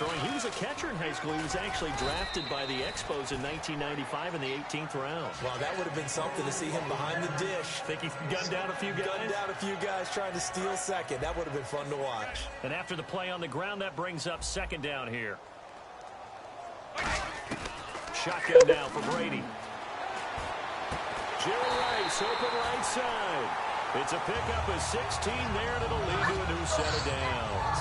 throwing. He was a catcher in high school. He was actually drafted by the Expos in 1995 in the 18th round. Well, that would have been something to see him behind the dish. Think he gunned down a few guys? Gunned down a few guys trying to steal second. That would have been fun to watch. And after the play on the ground, that brings up second down here. Shotgun now for Brady. Jerry Rice, open right side. It's a pickup of 16 there, and it'll lead to a new set of downs.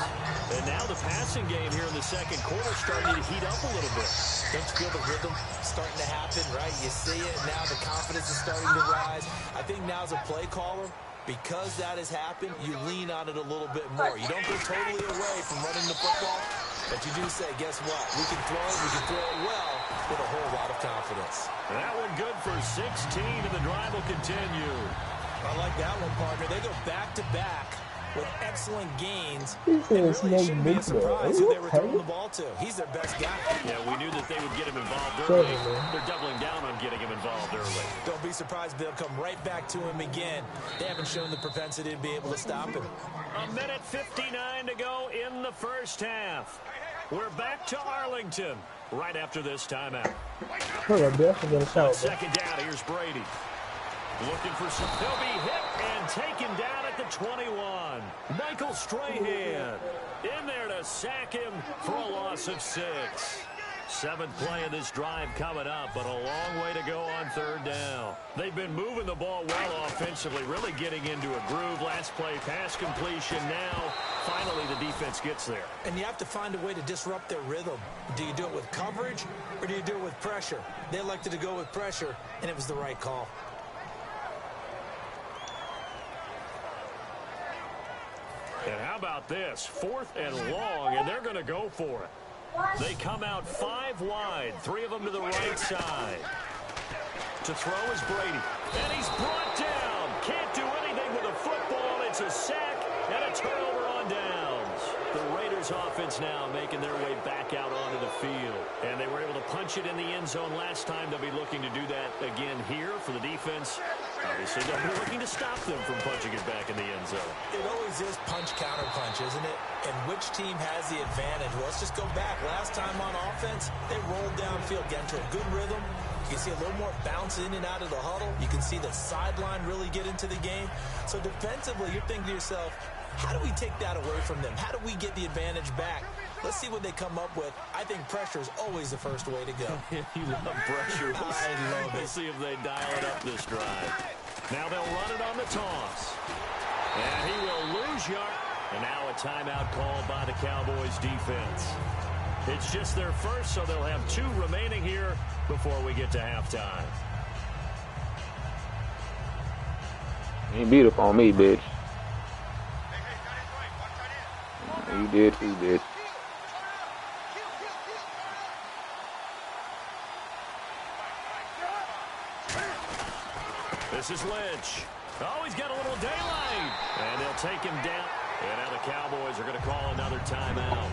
And now the passing game here in the second quarter starting to heat up a little bit. Don't you feel the rhythm starting to happen, right? You see it, now the confidence is starting to rise. I think now as a play caller, because that has happened, you lean on it a little bit more. You don't go totally away from running the football, but you do say, guess what? We can throw it well with a whole lot of confidence. That one good for 16, and the drive will continue. I like that one, partner. They go back-to-back with excellent gains. He's And really, small it shouldn't be a big surprise boy. who they were throwing the ball to. He's their best guy. Yeah, we knew that they would get him involved Sure, early. man. They're doubling down on getting him involved early. Don't be surprised they'll come right back to him again. They haven't shown the propensity to be able to stop him. A minute 59 to go in the first half. We're back to Arlington right after this timeout. Hold on, Bill. I'm gonna shout, bro. Second down, here's Brady. Looking for some. He'll be hit and taken down at the 21. Michael Strahan in there to sack him for a loss of 6. Seventh play of this drive coming up, but a long way to go on third down. They've been moving the ball well offensively, really getting into a groove. Last play, pass completion. Now, finally, the defense gets there. And you have to find a way to disrupt their rhythm. Do you do it with coverage, or do you do it with pressure? They elected to go with pressure, and it was the right call. And how about this? 4th and long, and they're going to go for it. They come out 5 wide, 3 of them to the right side. To throw is Brady. And he's brought down. Can't do anything with a football. It's a sack and a turnover on downs. The Raiders offense now making their way back out onto the field. And they were able to punch it in the end zone last time. They'll be looking to do that again here for the defense. Obviously, they'll be looking to stop them from punching it back in the end zone. It always is punch-counter-punch, isn't it? And which team has the advantage? Well, let's just go back. Last time on offense, they rolled downfield, get into a good rhythm. You can see a little more bounce in and out of the huddle. You can see the sideline really get into the game. So defensively, you're thinking to yourself, how do we take that away from them? How do we get the advantage back? Let's see what they come up with. I think pressure is always the first way to go. You love pressure. I love it. Let's see if they dial it up this drive. Now they'll run it on the toss. And he will lose yard. And now a timeout called by the Cowboys defense. It's just their first, so they'll have 2 remaining here before we get to halftime. He beat up on me, bitch. You did too, bitch. This is Lynch. Oh, he's got a little daylight. And they'll take him down. And now the Cowboys are going to call another timeout.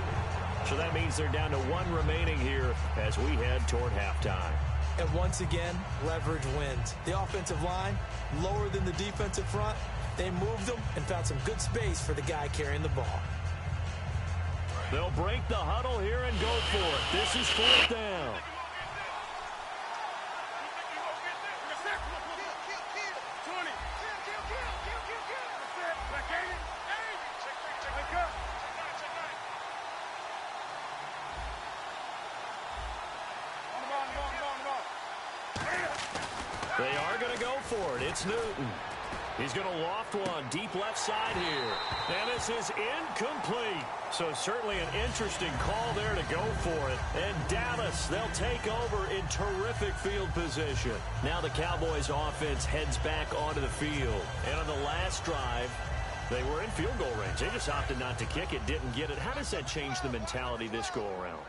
So that means they're down to 1 remaining here as we head toward halftime. And once again, leverage wins. The offensive line, lower than the defensive front. They moved them and found some good space for the guy carrying the ball. They'll break the huddle here and go for it. This is 4th down. They are going to go for it. It's Newton. He's going to loft one deep left side here. And this is incomplete. So certainly an interesting call there to go for it. And Dallas, they'll take over in terrific field position. Now the Cowboys offense heads back onto the field. And on the last drive, they were in field goal range. They just opted not to kick it, didn't get it. How does that change the mentality this go around?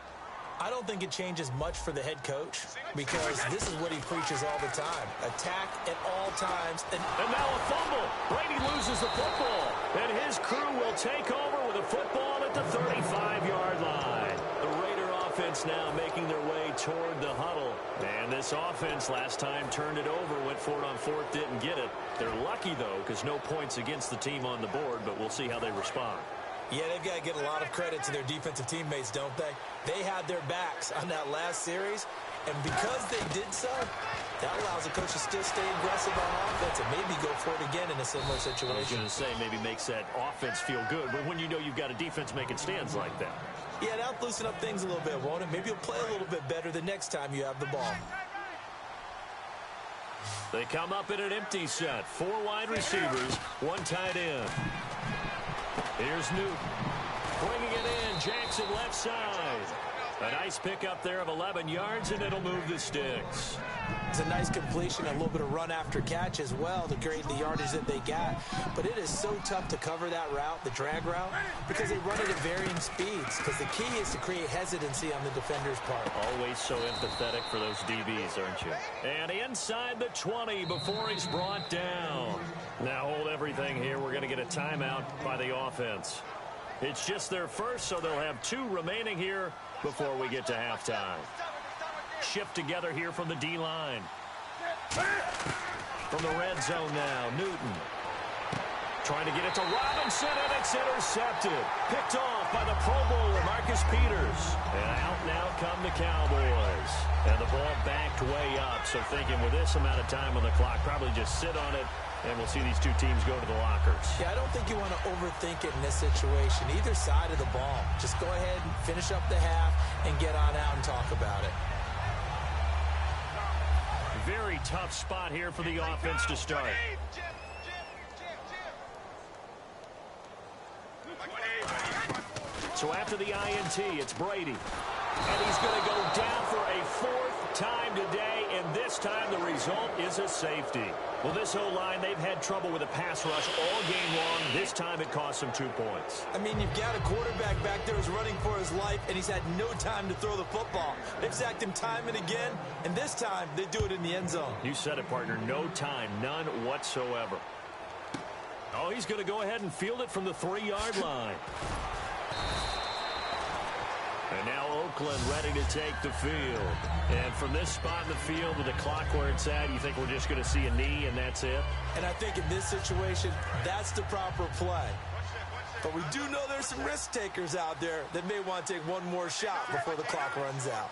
I don't think it changes much for the head coach because this is what he preaches all the time. Attack at all times. And now a fumble. Brady loses the football. And his crew will take over with a football at the 35-yard line. The Raider offense now making their way toward the huddle. And this offense last time turned it over, went for it on 4th, didn't get it. They're lucky, though, because no points against the team on the board, but we'll see how they respond. Yeah, they've got to get a lot of credit to their defensive teammates, don't they? They had their backs on that last series, and because they did so, that allows the coach to still stay aggressive on offense and maybe go for it again in a similar situation. I was going to say maybe makes that offense feel good, but when you know you've got a defense making stands like that. Yeah, that'll loosen up things a little bit, won't it? Maybe you'll play a little bit better the next time you have the ball. They come up in an empty set. 4 wide receivers, 1 tight end. Here's Newton. Bringing it in. Jackson left side. A nice pickup there of 11 yards, and it'll move the sticks. It's a nice completion, a little bit of run after catch as well to create the yardage that they got. But it is so tough to cover that route, the drag route, because they run it at varying speeds. Because the key is to create hesitancy on the defender's part. Always so empathetic for those DBs, aren't you? And inside the 20 before he's brought down. Now hold everything here. We're going to get a timeout by the offense. It's just their first, so they'll have 2 remaining here before we get to halftime. Shift together here from the D-line. From the red zone now, Newton. Trying to get it to Robinson, and it's intercepted. Picked off by the Pro Bowler, Marcus Peters. And out now come the Cowboys. And the ball backed way up, so thinking with this amount of time on the clock, probably just sit on it, and we'll see these 2 teams go to the lockers. Yeah, I don't think you want to overthink it in this situation. Either side of the ball. Just go ahead and finish up the half and get on out and talk about it. Very tough spot here for the offense to start. So after the INT, it's Brady. And he's going to go down for a 4th time today, and this time the result is a safety. Well, this O-line, they've had trouble with a pass rush all game long. This time it cost them 2 points. I mean, you've got a quarterback back there who's running for his life, and he's had no time to throw the football. They've sacked him time and again, and this time they do it in the end zone. You said it, partner. No time, none whatsoever. Oh, he's going to go ahead and field it from the 3-yard line. And now Oakland ready to take the field. And from this spot in the field with the clock where it's at, you think we're just going to see a knee and that's it? And I think in this situation, that's the proper play. But we do know there's some risk takers out there that may want to take one more shot before the clock runs out.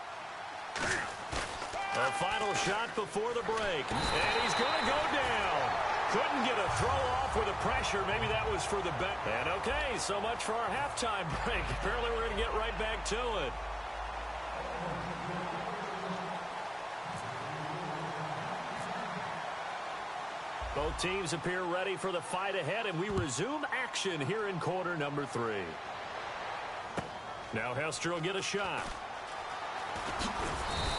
A final shot before the break. And he's going to go down. Couldn't get a throw off with the pressure. Maybe that was for the bet. And okay, so much for our halftime break. Apparently we're going to get right back to it. Both teams appear ready for the fight ahead, and we resume action here in quarter number 3. Now Hester will get a shot.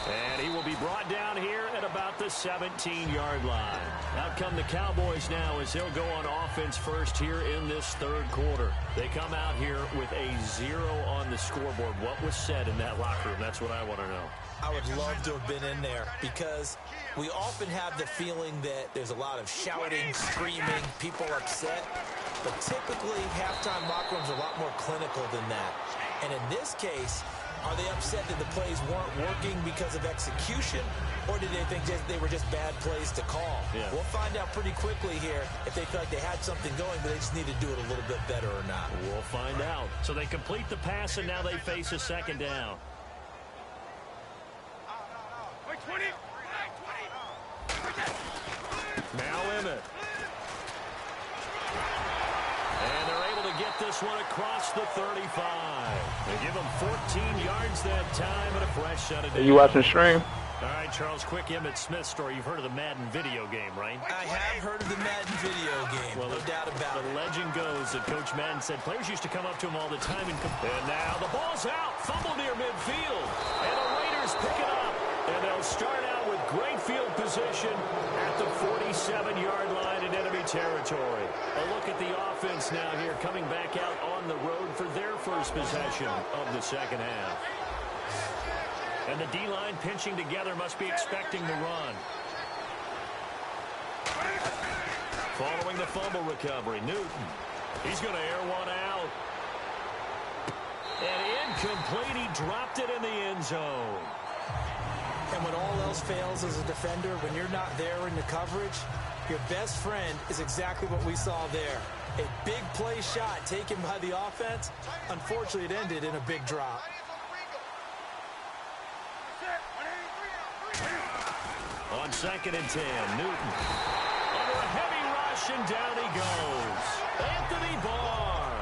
And he will be brought down here at about the 17-yard line. Out come the Cowboys now as they'll go on offense first here in this 3rd quarter. They come out here with a 0 on the scoreboard. What was said in that locker room? That's what I want to know. I would love to have been in there because we often have the feeling that there's a lot of shouting, screaming, people upset. But typically, halftime locker rooms are a lot more clinical than that. And in this case, are they upset that the plays weren't working because of execution, or did they think they were just bad plays to call? Yeah. We'll find out pretty quickly here if they feel like they had something going, but they just need to do it a little bit better or not. We'll find out. So they complete the pass, and now they face a 2nd down. Now Emmett. And they're able to get this one across the 35. They give him 14 yards that time and a fresh set of downs. You watching the stream? All right, Charles, quick Emmitt Smith story. You've heard of the Madden video game, right? I have heard of the Madden video game, well, no doubt about it. The legend goes that Coach Madden said players used to come up to him all the time. And now the ball's out. Fumble near midfield. And the Raiders pick it up. And they'll start out with great field position at the 47-yard line in enemy territory. A look at the offense now here coming back out on the road for their first possession of the 2nd half. And the D-line pinching together must be expecting the run. Following the fumble recovery, Newton. He's going to air one out. And incomplete. He dropped it in the end zone. And when all else fails as a defender, when you're not there in the coverage, Your best friend is exactly what we saw there. A big play shot taken by the offense. Unfortunately, it ended in a big drop. On 2nd and 10, Newton. Under a heavy rush, and down he goes. Anthony Barr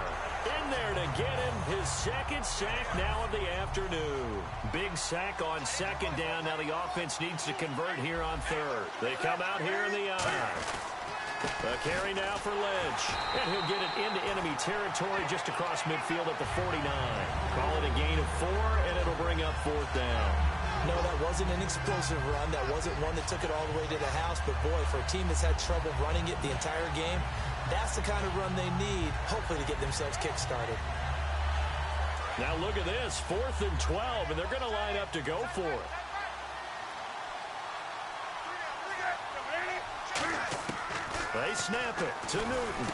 in there to get him his 2nd sack now of the afternoon. Big sack on 2nd down. Now the offense needs to convert here on 3rd. They come out here in the eye. A carry now for Lynch. And he'll get it into enemy territory just across midfield at the 49. Call it a gain of 4, and it'll bring up 4th down. No, that wasn't an explosive run. That wasn't one that took it all the way to the house. But, boy, for a team that's had trouble running it the entire game, that's the kind of run they need, hopefully, to get themselves kick-started. Now look at this, 4th and 12, and they're going to line up to go for it. They snap it to Newton,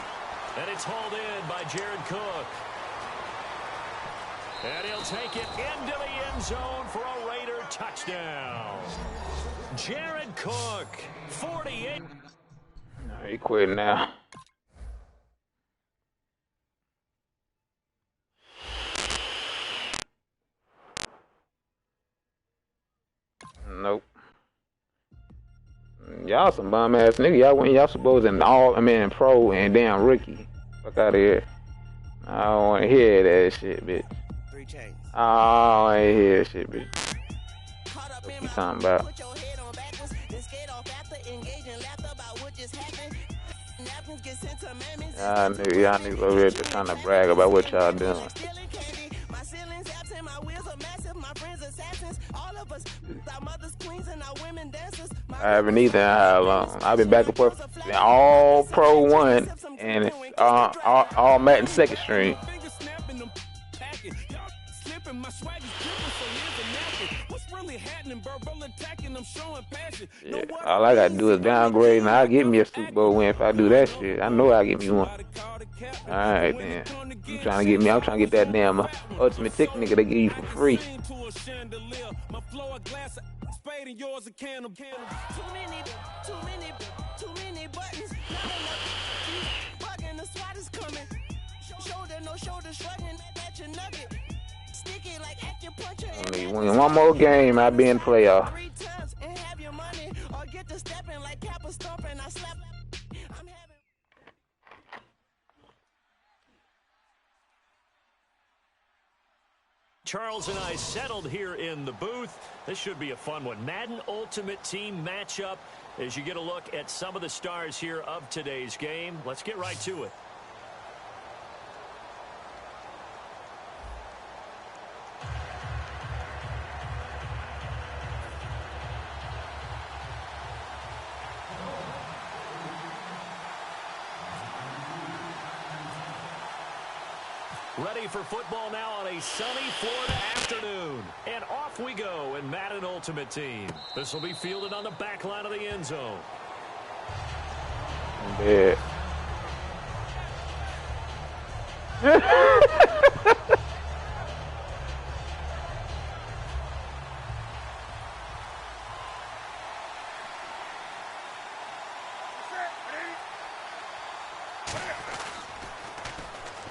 and it's hauled in by Jared Cook. And he'll take it into the end zone for a Raider touchdown. Jared Cook, 48. He quit now. Nope. Y'all some bum ass nigga. Y'all when y'all supposed in pro and damn rookie. Fuck out of here. I don't want to hear that shit, bitch. I ain't hear that shit, bitch. What you talking about? Y'all niggas over here just trying to brag about what y'all doing. I haven't either in how long. I've been back and forth in all Pro 1 and all Madden 2nd stream. Yeah, all I gotta do is downgrade and I'll get me a Super Bowl win if I do that shit. I know I'll get me one. Alright then. I'm trying to get that damn Ultimate Tick nigga they give you for free. Only one more game, I'll be in playoff. Charles and I settled here in the booth. This should be a fun one. Madden Ultimate Team matchup as you get a look at some of the stars here of today's game. Let's get right to it. Ready for football now on a sunny Florida afternoon. And off we go in Madden Ultimate Team. This will be fielded on the back line of the end zone. Yeah.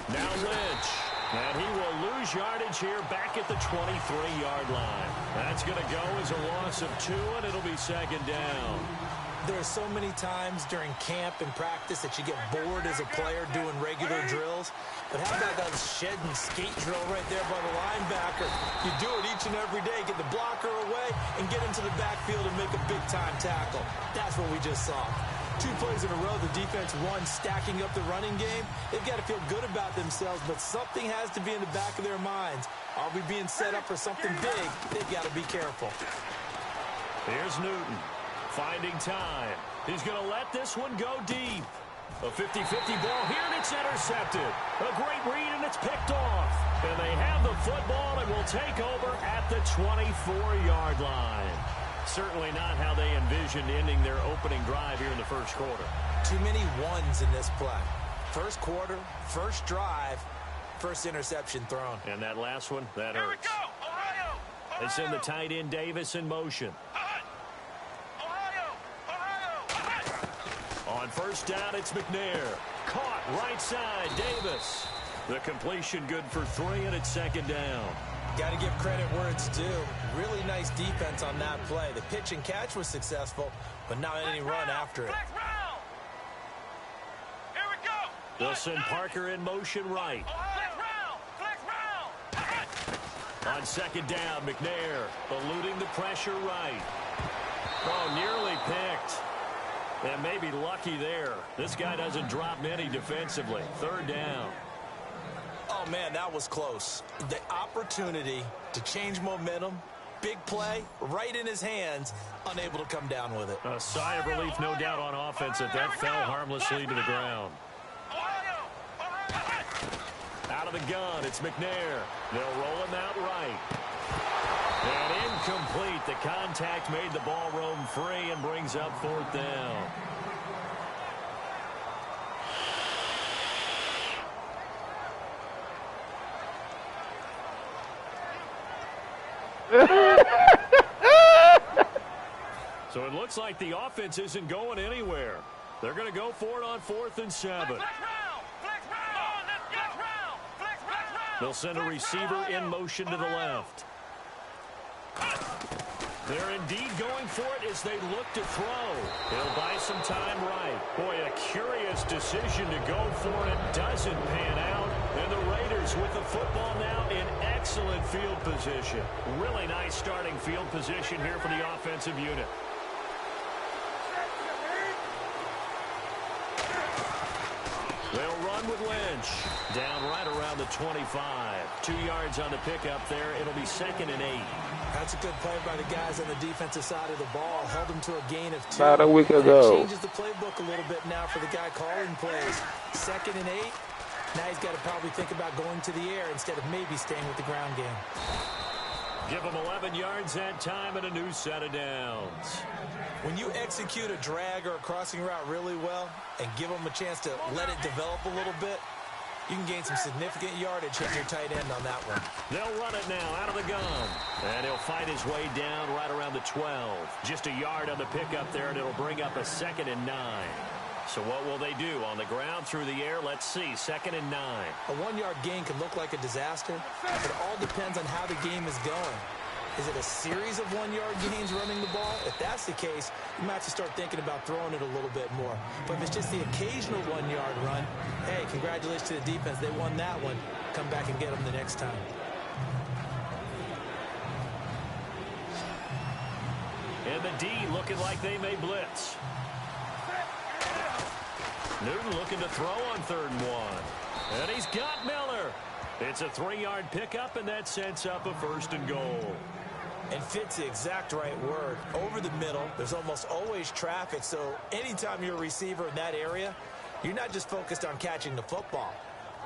Now Lynch, and he will lose yardage here back at the 23-yard line. That's going to go as a loss of 2, and it'll be 2nd down. There are so many times during camp and practice that you get bored as a player doing regular drills. But how about that shed and skate drill right there by the linebacker? You do it each and every day, get the blocker away, and get into the backfield and make a big-time tackle. That's what we just saw. 2 plays in a row, the defense won, stacking up the running game. They've got to feel good about themselves, but something has to be in the back of their minds. Are we being set up for something big? They've got to be careful. Here's Newton, finding time. He's going to let this one go deep. A 50-50 ball here, and it's intercepted. A great read, and it's picked off. And they have the football and will take over at the 24-yard line. Certainly not how they envisioned ending their opening drive here in the first quarter. Too many ones in this play. First quarter, first drive, first interception thrown. And that last one, that hurts. Here we go, Ohio! Ohio! It's in the tight end, Davis, in motion. On first down, it's McNair. Caught right side, Davis. The completion good for 3, and it's second down. Got to give credit where it's due. Really nice defense on that play. The pitch and catch was successful, but not any run after it. They'll send Parker in motion right. On second down, McNair eluding the pressure right. Oh, nearly picked. And maybe lucky there. This guy doesn't drop many defensively. Third down. Oh, man, that was close. The opportunity to change momentum, big play, right in his hands, unable to come down with it. A sigh of relief, no doubt, on offense that fell harmlessly to the ground. Out of the gun, it's McNair. They'll roll him out right. And incomplete. The contact made the ball roam free and brings up fourth down. So it looks like the offense isn't going anywhere. They're going to go for it on 4th and 7. They'll send a receiver in motion to the left. They're indeed going for it as they look to throw. They'll buy some time right. Boy, a curious decision to go for it. Doesn't pan out. And the Raiders with the football now in excellent field position. Really nice starting field position here for the offensive unit. They'll run with Lynch. Down right around the 25. 2 yards on the pickup there. It'll be 2nd and 8. That's a good play by the guys on the defensive side of the ball. Held them to a gain of 2. About a week ago. That changes the playbook a little bit now for the guy calling plays. 2nd and 8. Now he's got to probably think about going to the air instead of maybe staying with the ground game. Give him 11 yards that time and a new set of downs. When you execute a drag or a crossing route really well and give them a chance to let it develop a little bit, you can gain some significant yardage hitting your tight end on that one. They'll run it now out of the gun. And he'll fight his way down right around the 12. Just a yard on the pickup there, and it'll bring up a 2nd and 9. So what will they do? On the ground, through the air? Let's see. 2nd and 9. A 1-yard gain can look like a disaster. It all depends on how the game is going. Is it a series of 1-yard gains running the ball? If that's the case, you might have to start thinking about throwing it a little bit more. But if it's just the occasional 1-yard run, hey, congratulations to the defense. They won that one. Come back and get them the next time. And the D looking like they may blitz. Newton looking to throw on 3rd and 1. And he's got Miller. It's a 3-yard pickup, and that sets up a 1st and goal. And fits the exact right word. Over the middle, there's almost always traffic, so anytime you're a receiver in that area, you're not just focused on catching the football.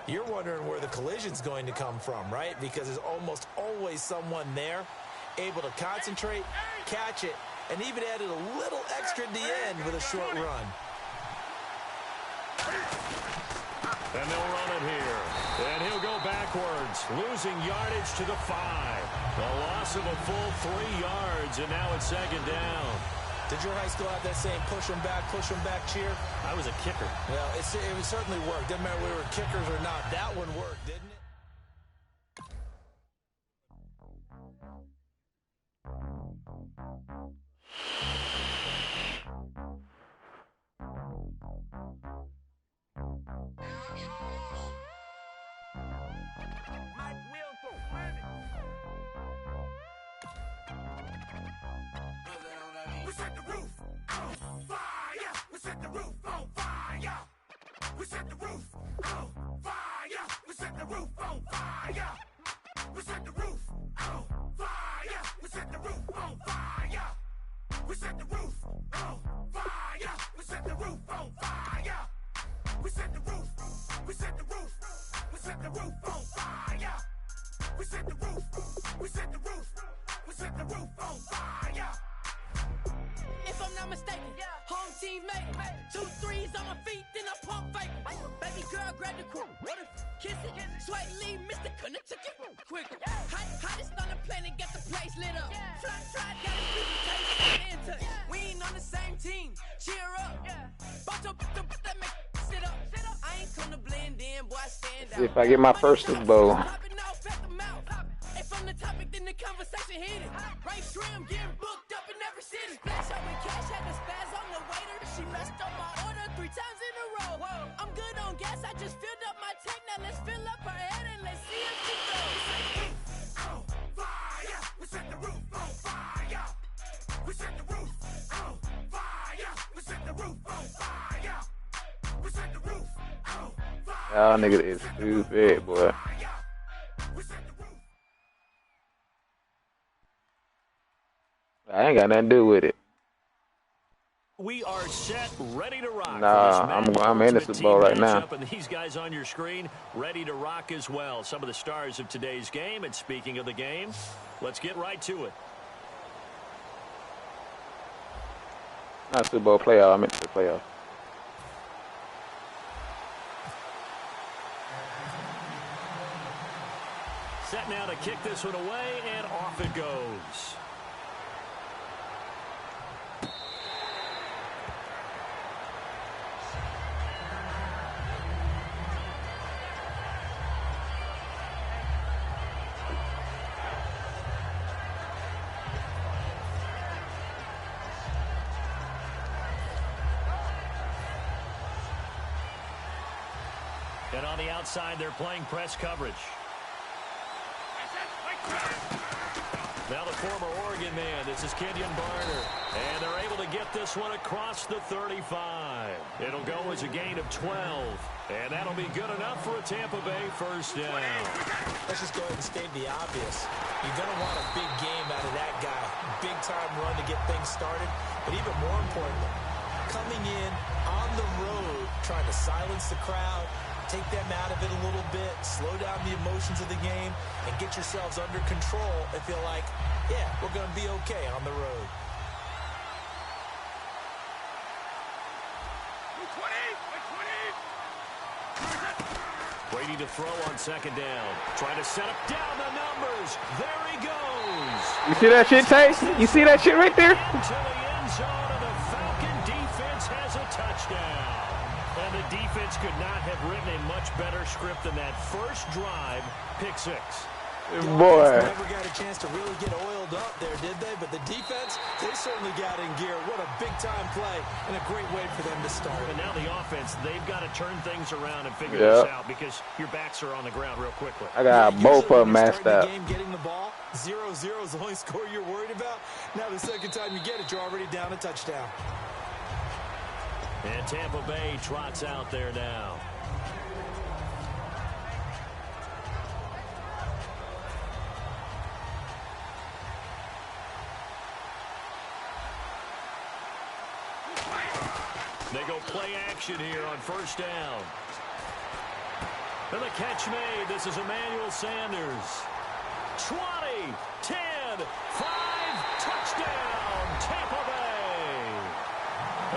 You're wondering where the collision's going to come from, right? Because there's almost always someone there able to concentrate, catch it, and even added a little extra at the end with a short run. And they'll run it here. And he'll go backwards, losing yardage to the 5. A loss of a full 3 yards, and now it's 2nd down. Did your high school have that same push them back cheer? I was a kicker. Well, it certainly worked. Didn't matter whether we were kickers or not. That one worked, didn't it? We set the roof on fire. We set the roof on fire. We set the roof on fire. We set the roof on fire. We set the roof on fire. We set the roof on fire. We set the roof on fire. We set the roof on fire. We set the roof. We set the roof. We set the roof on fire. We set the roof. We set the roof. We set the roof on fire. If I'm not mistaken, home team made it. 2 threes on my feet, then I pump fake. Baby girl, grab the crew. Kiss it, sweat, leave, Mr. Couldn't took it quicker. Hottest on the planet, get the place lit up. Fly, got a taste into it. We ain't on the same team. Cheer up. Bunch up the If I get my first Super Bowl. If I'm the topic, then the conversation heated. Right trim, getting booked up in every city. Flash out with cash, had the spaz on the waiter. She messed up my order 3 times in a row. I'm good on gas, I just filled up my tank. Now let's fill up her head and let's see if she goes. On fire, we set the roof on fire. We set the roof on fire. We set the roof on fire. We set the roof on fire. Y'all niggas is stupid, boy. I ain't got nothing to do with it. We are set, ready to rock. Nah, I'm in the Super Bowl right now. And these guys on your screen, ready to rock as well. Some of the stars of today's game. And speaking of the game, let's get right to it. Not Super Bowl playoff. I meant the playoff. Set now to kick this one away, and off it goes. And on the outside, they're playing press coverage. Now the former Oregon man, this is Kenyon Barner. And they're able to get this one across the 35. It'll go as a gain of 12. And that'll be good enough for a Tampa Bay first down. Let's just go ahead and state the obvious. You're going to want a big game out of that guy. Big time run to get things started. But even more importantly, coming in on the road, trying to silence the crowd, take them out of it a little bit, slow down the emotions of the game, and get yourselves under control and feel like, yeah, we're going to be okay on the road. Brady to throw on second down. Trying to set up down the numbers. There he goes. You see that shit, Tay? You see that shit right there? Into the end zone, and the Falcon defense has a touchdown. And the defense could not have written a much better script than that first drive, pick 6. Boy. Never got a chance to really get oiled up there, did they? But the defense, they certainly got in gear. What a big-time play and a great way for them to start. And now the offense, they've got to turn things around and figure this out because your backs are on the ground real quickly. I got both of them matched up. The game getting the ball, 0-0 is the only score you're worried about. Now the second time you get it, you're already down a touchdown. And Tampa Bay trots out there now. They go play action here on first down. And the catch made. This is Emmanuel Sanders. 20, 10, 5, touchdown, Tampa Bay.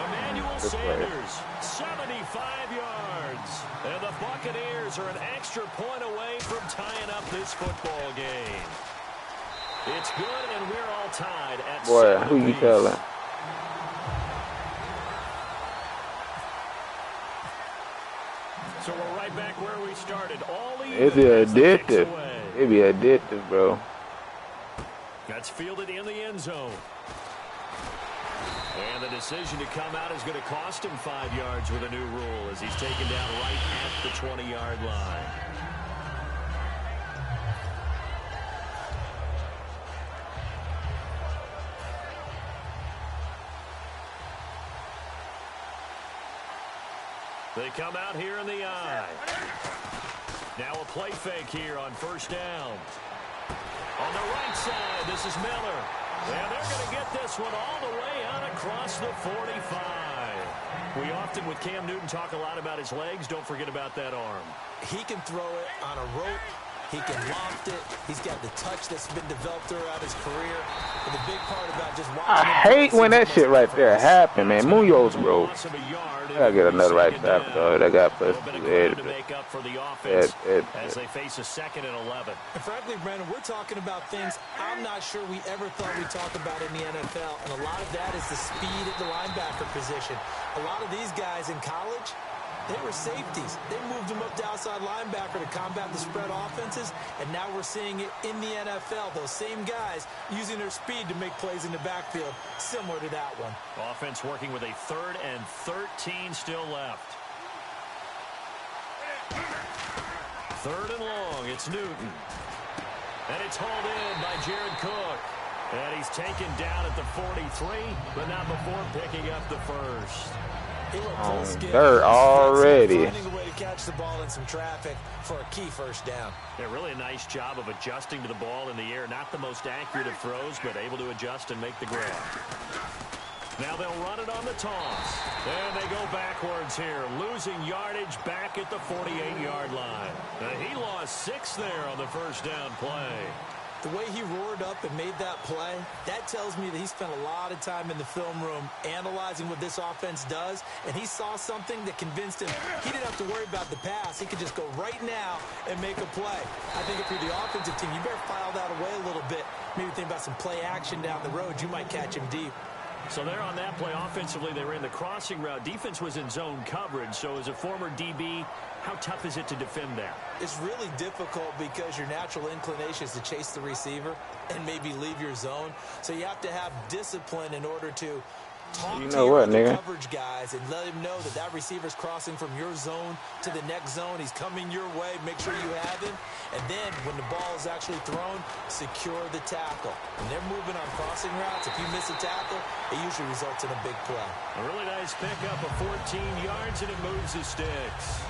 Emmanuel Sanders, 75 yards. And the Buccaneers are an extra point away from tying up this football game. It's good, and we're all tied at 7 Boy, who you telling? So we're right back where we started. All It'd be addictive. It'd be addictive, bro. That's fielded in the end zone. And the decision to come out is going to cost him 5 yards with a new rule as he's taken down right at the 20-yard line. They come out here in the eye. Now a play fake here on first down. On the right side, this is Miller. And they're going to get this one all the way out across the 45. We often, with Cam Newton, talk a lot about his legs. Don't forget about that arm. He can throw it on a rope. He can loft it. He's got the touch that's been developed throughout his career. And the big part about just watching I hate when that shit right there happen, man. Munoz, bro. I gotta get another right side, though. That got plus to make up for the offense as they face a 2nd and 11. And frankly, Brandon, we're talking about things I'm not sure we ever thought we'd talk about in the NFL. And a lot of that is the speed at the linebacker position. A lot of these guys in college, They were safeties. They moved them up to outside linebacker to combat the spread offenses, and now we're seeing it in the NFL. Those same guys using their speed to make plays in the backfield, similar to that one. Offense working with a 3rd and 13 still left. 3rd and long. It's Newton. And it's hauled in by Jared Cook. And he's taken down at the 43, but not before picking up the first. Third already. Finding a way to catch the ball in some traffic for a key first down. Yeah, really a nice job of adjusting to the ball in the air. Not the most accurate of throws, but able to adjust and make the grab. Now they'll run it on the toss. And they go backwards here, losing yardage back at the 48-yard line. Now he lost 6 there on the first down play. The way he roared up and made that play, that tells me that he spent a lot of time in the film room analyzing what this offense does, and he saw something that convinced him he didn't have to worry about the pass. He could just go right now and make a play. I think if you're the offensive team, you better file that away a little bit. Maybe think about some play action down the road. You might catch him deep. So there on that play, offensively, they ran the crossing route. Defense was in zone coverage. So as a former DB, how tough is it to defend that? It's really difficult because your natural inclination is to chase the receiver and maybe leave your zone. So you have to have discipline in order to talk to your coverage guys and let him know that that receiver's crossing from your zone to the next zone. He's coming your way. Make sure you have him. And then when the ball is actually thrown, secure the tackle. When they're moving on crossing routes, if you miss a tackle, it usually results in a big play. A really nice pickup of 14 yards, and it moves the sticks.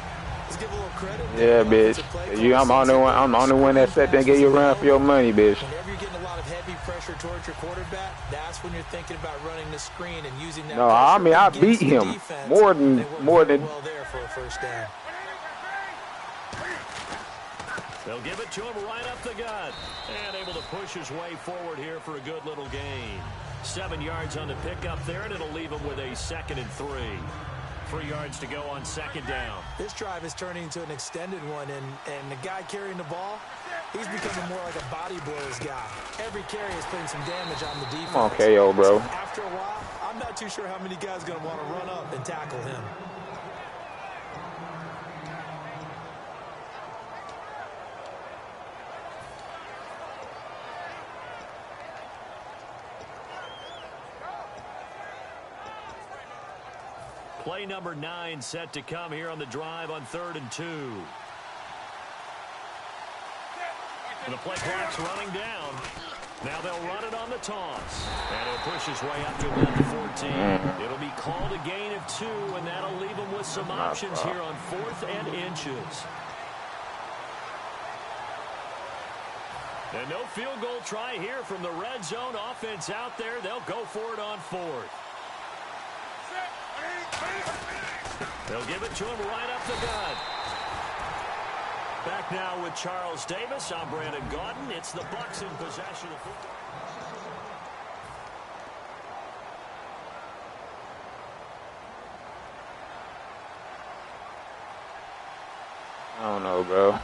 Let's give a little credit. Yeah, bitch. I'm the only one that sat there and gave you a run for your money, bitch. Whenever you're getting a lot of heavy pressure towards your quarterback, that's when you're thinking about running the screen and using that. No, I mean I beat him more than. Well there for a first down. They'll give it to him right up the gut. And able to push his way forward here for a good little gain. 7 yards on the pickup there, and it'll leave him with a 2nd and 3. 3 yards to go on 2nd down. This drive is turning into an extended one, and the guy carrying the ball, he's becoming more like a body blows guy. Every carry is putting some damage on the defense. Come on, KO, bro. After a while, I'm not too sure how many guys are going to want to run up and tackle him. Play number 9 set to come here on the drive on 3rd and 2. And the play clock's running down. Now they'll run it on the toss. And he'll push his way up to about the 14. It'll be called a gain of 2, and that'll leave him with some options here on 4th and inches. And no field goal try here from the red zone offense out there. They'll go for it on 4th. They'll give it to him right up the gut. Back now with Charles Davis. I'm Brandon Gaudin. It's the Bucs in possession of the football. I don't know, bro.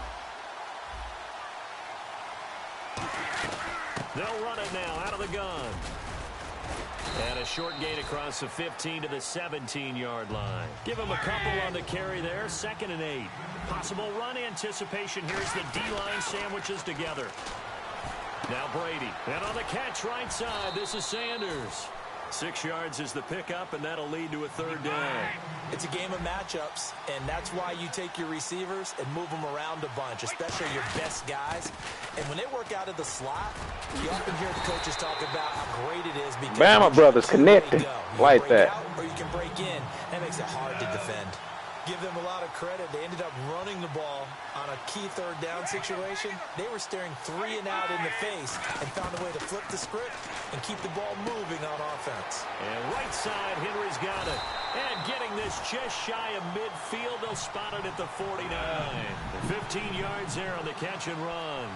They'll run it now out of the gun. And a short gain across the 15 to the 17-yard line. Give him a couple on the carry there. 2nd and 8. Possible run anticipation. Here's the D-line sandwiches together. Now Brady. And on the catch right side, this is Sanders. 6 yards is the pickup, and that'll lead to a 3rd down. It's a game of matchups, and that's why you take your receivers and move them around a bunch, especially your best guys. And when they work out of the slot, you often hear the coaches talk about how great it is because Bama brothers connected like that. Out, or you can break in. That makes it hard to defend. Give them a lot of credit. They ended up running the ball on a key 3rd down situation. They were staring 3 and out in the face and found a way to flip the script and keep the ball moving on offense. And right side, Henry's got it. And getting this just shy of midfield, they'll spot it at the 49. 15 yards there on the catch and run.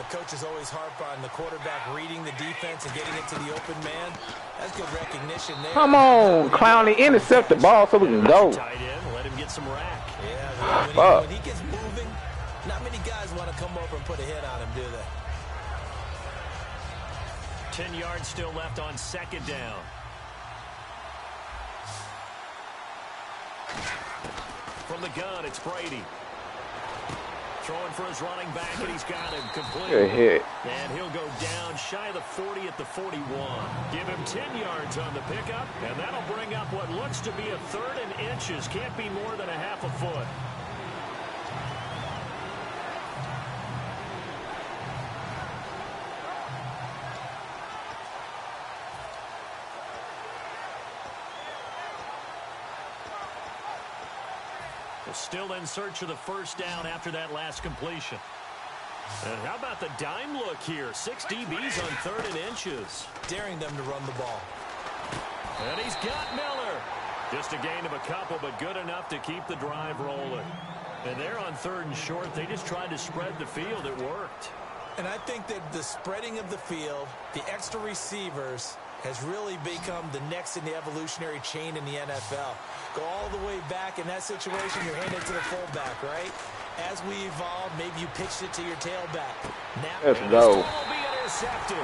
Coaches always harp on the quarterback reading the defense and getting it to the open man. That's good recognition there. Come on, Clowney, intercept the ball so we can go. Tight end, let him get some rack. Yeah, when he gets moving, not many guys want to come over and put a hit on him, do they? 10 yards still left on 2nd down. From the gun, it's Brady. Throwing for his running back, and he's got him complete. Good hit. And he'll go down shy of the 40 at the 41. Give him 10 yards on the pickup, and that'll bring up what looks to be a 3rd and inches. Can't be more than a half a foot. Still in search of the first down after that last completion. And how about the dime look here? 6 DBs on 3rd and inches. Daring them to run the ball. And he's got Miller. Just a gain of a couple, but good enough to keep the drive rolling. And they're on 3rd and short. They just tried to spread the field. It worked. And I think that the spreading of the field, the extra receivers, has really become the next in the evolutionary chain in the NFL. Go all the way back in that situation, you're handed to the fullback, right? As we evolve, maybe you pitched it to your tailback. Now, Let's go.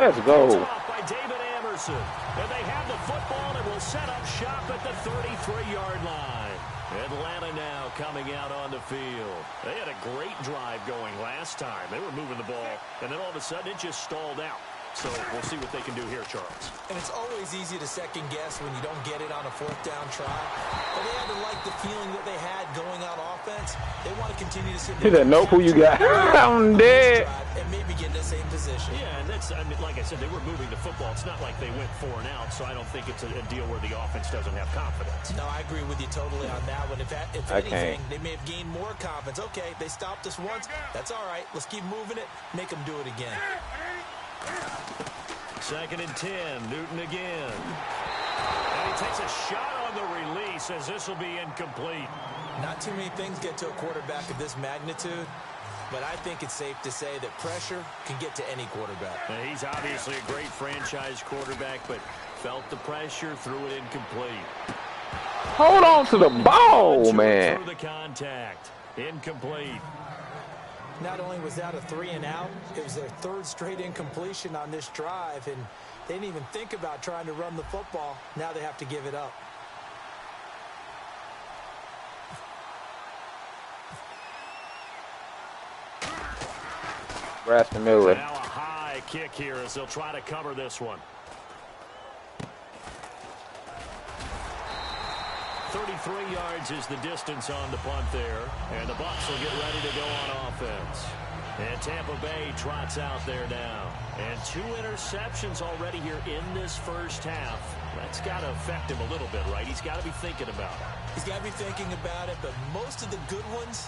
Let's go. Off by David Amerson. And they have the football and will set up shop at the 33-yard line. Atlanta now coming out on the field. They had a great drive going last time. They were moving the ball, and then all of a sudden it just stalled out. So we'll see what they can do here, Charles. And it's always easy to second guess when you don't get it on a 4th down try. But they had to like the feeling that they had going on offense. They want to continue to see. You didn't know who you got. I'm dead. And maybe get in the same position. Yeah, and that's, I mean, like I said, they were moving the football. It's not like they went 4 and out, so I don't think it's a deal where the offense doesn't have confidence. No, I agree with you totally on that one. If anything, they may have gained more confidence. Okay, they stopped us once. That's all right. Let's keep moving it. Make them do it again. 2nd and 10, Newton again. And he takes a shot on the release as this will be incomplete. Not too many things get to a quarterback of this magnitude, but I think it's safe to say that pressure can get to any quarterback. Now, he's obviously a great franchise quarterback, but felt the pressure, threw it incomplete. Hold on to the ball, man. Through the contact. Incomplete. Not only was that a 3 and out, it was their 3rd straight incompletion on this drive, and they didn't even think about trying to run the football. Now they have to give it up. Braxton Miller. Now a high kick here as they'll try to cover this one. 33 yards is the distance on the punt there. And the Bucs will get ready to go on offense. And Tampa Bay trots out there now. And 2 interceptions already here in this first half. That's got to affect him a little bit, right? He's got to be thinking about it. He's got to be thinking about it, but most of the good ones,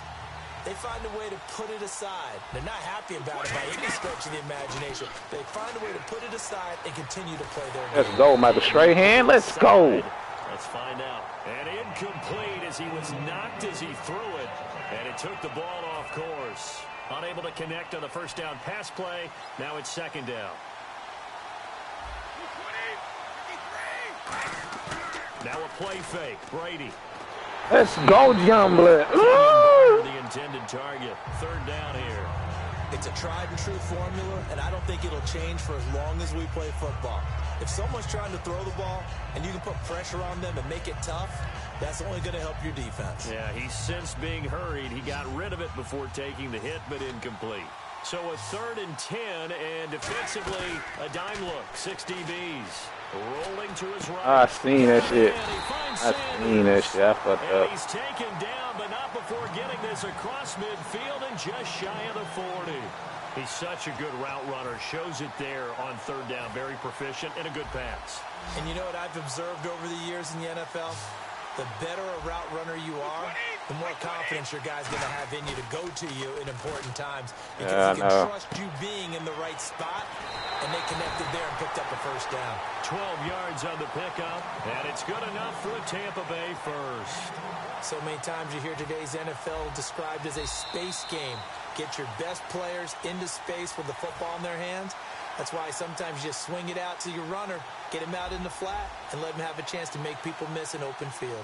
they find a way to put it aside. They're not happy about it by any stretch of the imagination. They find a way to put it aside and continue to play their game. Let's go, Michael Strahan. Let's go. Let's find out. And incomplete as he was knocked as he threw it. And it took the ball off course. Unable to connect on the first down pass play. Now it's 2nd down. Now a play fake. Brady. Let's go, Youngblood. The intended target. 3rd down here. It's a tried and true formula, and I don't think it'll change for as long as we play football. If someone's trying to throw the ball and you can put pressure on them and make it tough, that's only going to help your defense. Yeah, he's since being hurried. He got rid of it before taking the hit, but incomplete. So a 3rd and 10, and defensively, a dime look. 6 DBs. Rolling to his right. I seen that shit. I fucked and up. he's taken down, but not before getting this across midfield and just shy of the 40. He's such a good route runner. Shows it there on 3rd down. Very proficient and a good pass. And you know what I've observed over the years in the NFL? The better a route runner you are, the more confidence your guy's going to have in you to go to you in important times. Because he can trust you being in the right spot, and they connected there and picked up a first down. 12 yards on the pickup, and it's good enough for a Tampa Bay first. So many times you hear today's NFL described as a space game. Get your best players into space with the football in their hands. That's why sometimes you just swing it out to your runner, get him out in the flat, and let him have a chance to make people miss an open field.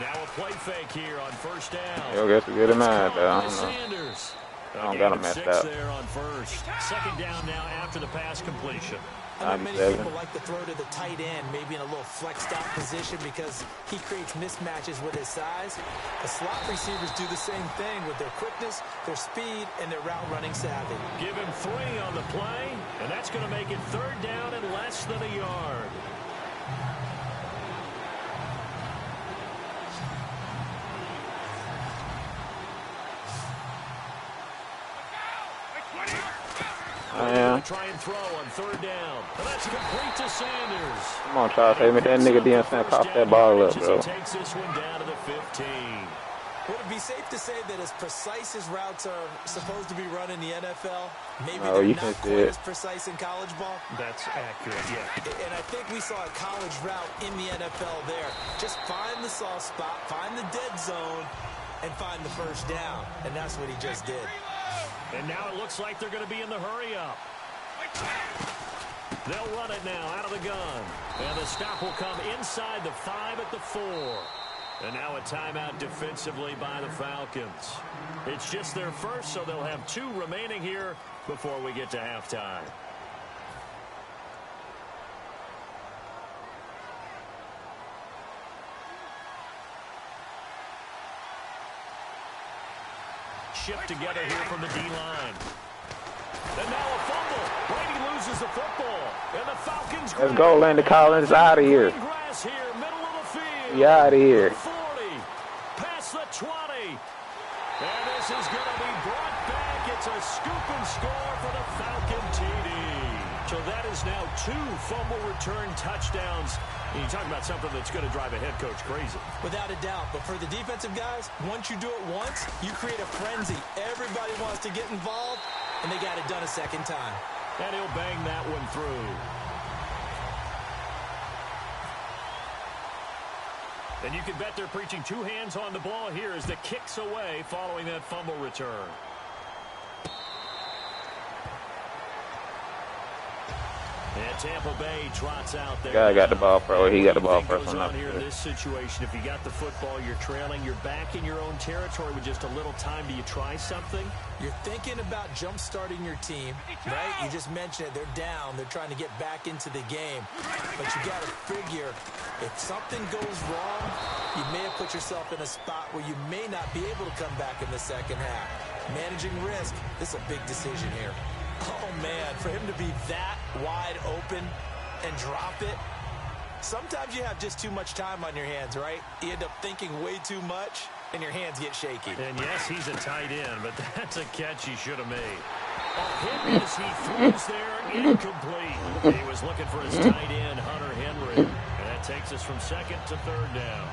Now a play fake here on first down. Yo, guess we get him out, though. Sanders. I don't got him messed up. There on first. Second down now after the pass completion. I know many people like to throw to the tight end, maybe in a little flexed out position because he creates mismatches with his size. The slot receivers do the same thing with their quickness, their speed, and their route running savvy. Give him 3 on the play, and that's going to make it third down and less than a yard. Try and throw on third down. And that's complete to Sanders. Come on, Charles. Hey, make that nigga Deion cough that ball up, bro. Takes this one down to the 15. Would it be safe to say that as precise as routes are supposed to be run in the NFL, maybe they're not quite as precise in college ball? That's accurate, yeah. And I think we saw a college route in the NFL there. Just find the soft spot, find the dead zone, and find the first down. And that's what he just did. And now it looks like they're going to be in the hurry-up. They'll run it now out of the gun. And the stop will come inside the 5 at the 4. And now a timeout defensively by the Falcons. It's just their first, so they'll have 2 remaining here before we get to halftime. Shift together here from the D-line. And now a fumble. Brady loses the football. And the Falcons. Let's go, Landon Collins. Out of here. Grass here, middle of the field. He out of here. 40. Past the 20. And this is going to be brought back. It's a scoop and score for the Falcon TD. So that is now 2 fumble return touchdowns. And you talk about something that's going to drive a head coach crazy. Without a doubt. But for the defensive guys, once you do it once, you create a frenzy. Everybody wants to get involved, and they got it done a second time. And he'll bang that one through. And you can bet they're preaching 2 hands on the ball here as the kick's away following that fumble return. And Tampa Bay trots out there. Guy got the ball first. He got the ball first. On here in this situation, if you got the football, you're trailing, you're back in your own territory with just a little time. Do you try something? You're thinking about jump-starting your team, right? You just mentioned it. They're down. They're trying to get back into the game. But you got to figure, if something goes wrong, you may have put yourself in a spot where you may not be able to come back in the second half. Managing risk, this is a big decision here. Oh, man, for him to be that wide open and drop it, sometimes you have just too much time on your hands, right? You end up thinking way too much, and your hands get shaky. And, yes, he's a tight end, but that's a catch he should have made. Hit as he throws there, incomplete. He was looking for his tight end, Hunter Henry, and that takes us from second to third down.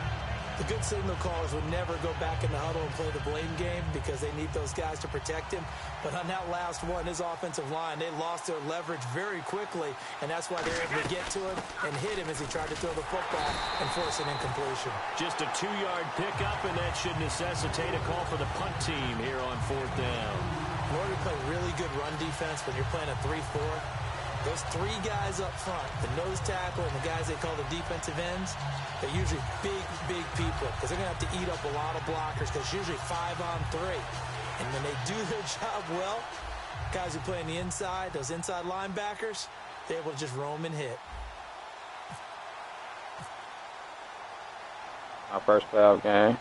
The good signal callers would never go back in the huddle and play the blame game because they need those guys to protect him. But on that last one, his offensive line, they lost their leverage very quickly, and that's why they're able to get to him and hit him as he tried to throw the football and force an incompletion. Just a 2-yard pickup, and that should necessitate a call for the punt team here on 4th down. In order to play really good run defense when you're playing a 3-4, those 3 guys up front, the nose tackle and the guys they call the defensive ends, they're usually big people because they're going to have to eat up a lot of blockers because it's usually 5-on-3. And when they do their job well, guys who play on the inside, those inside linebackers, they're able to just roam and hit. Our first playoff game.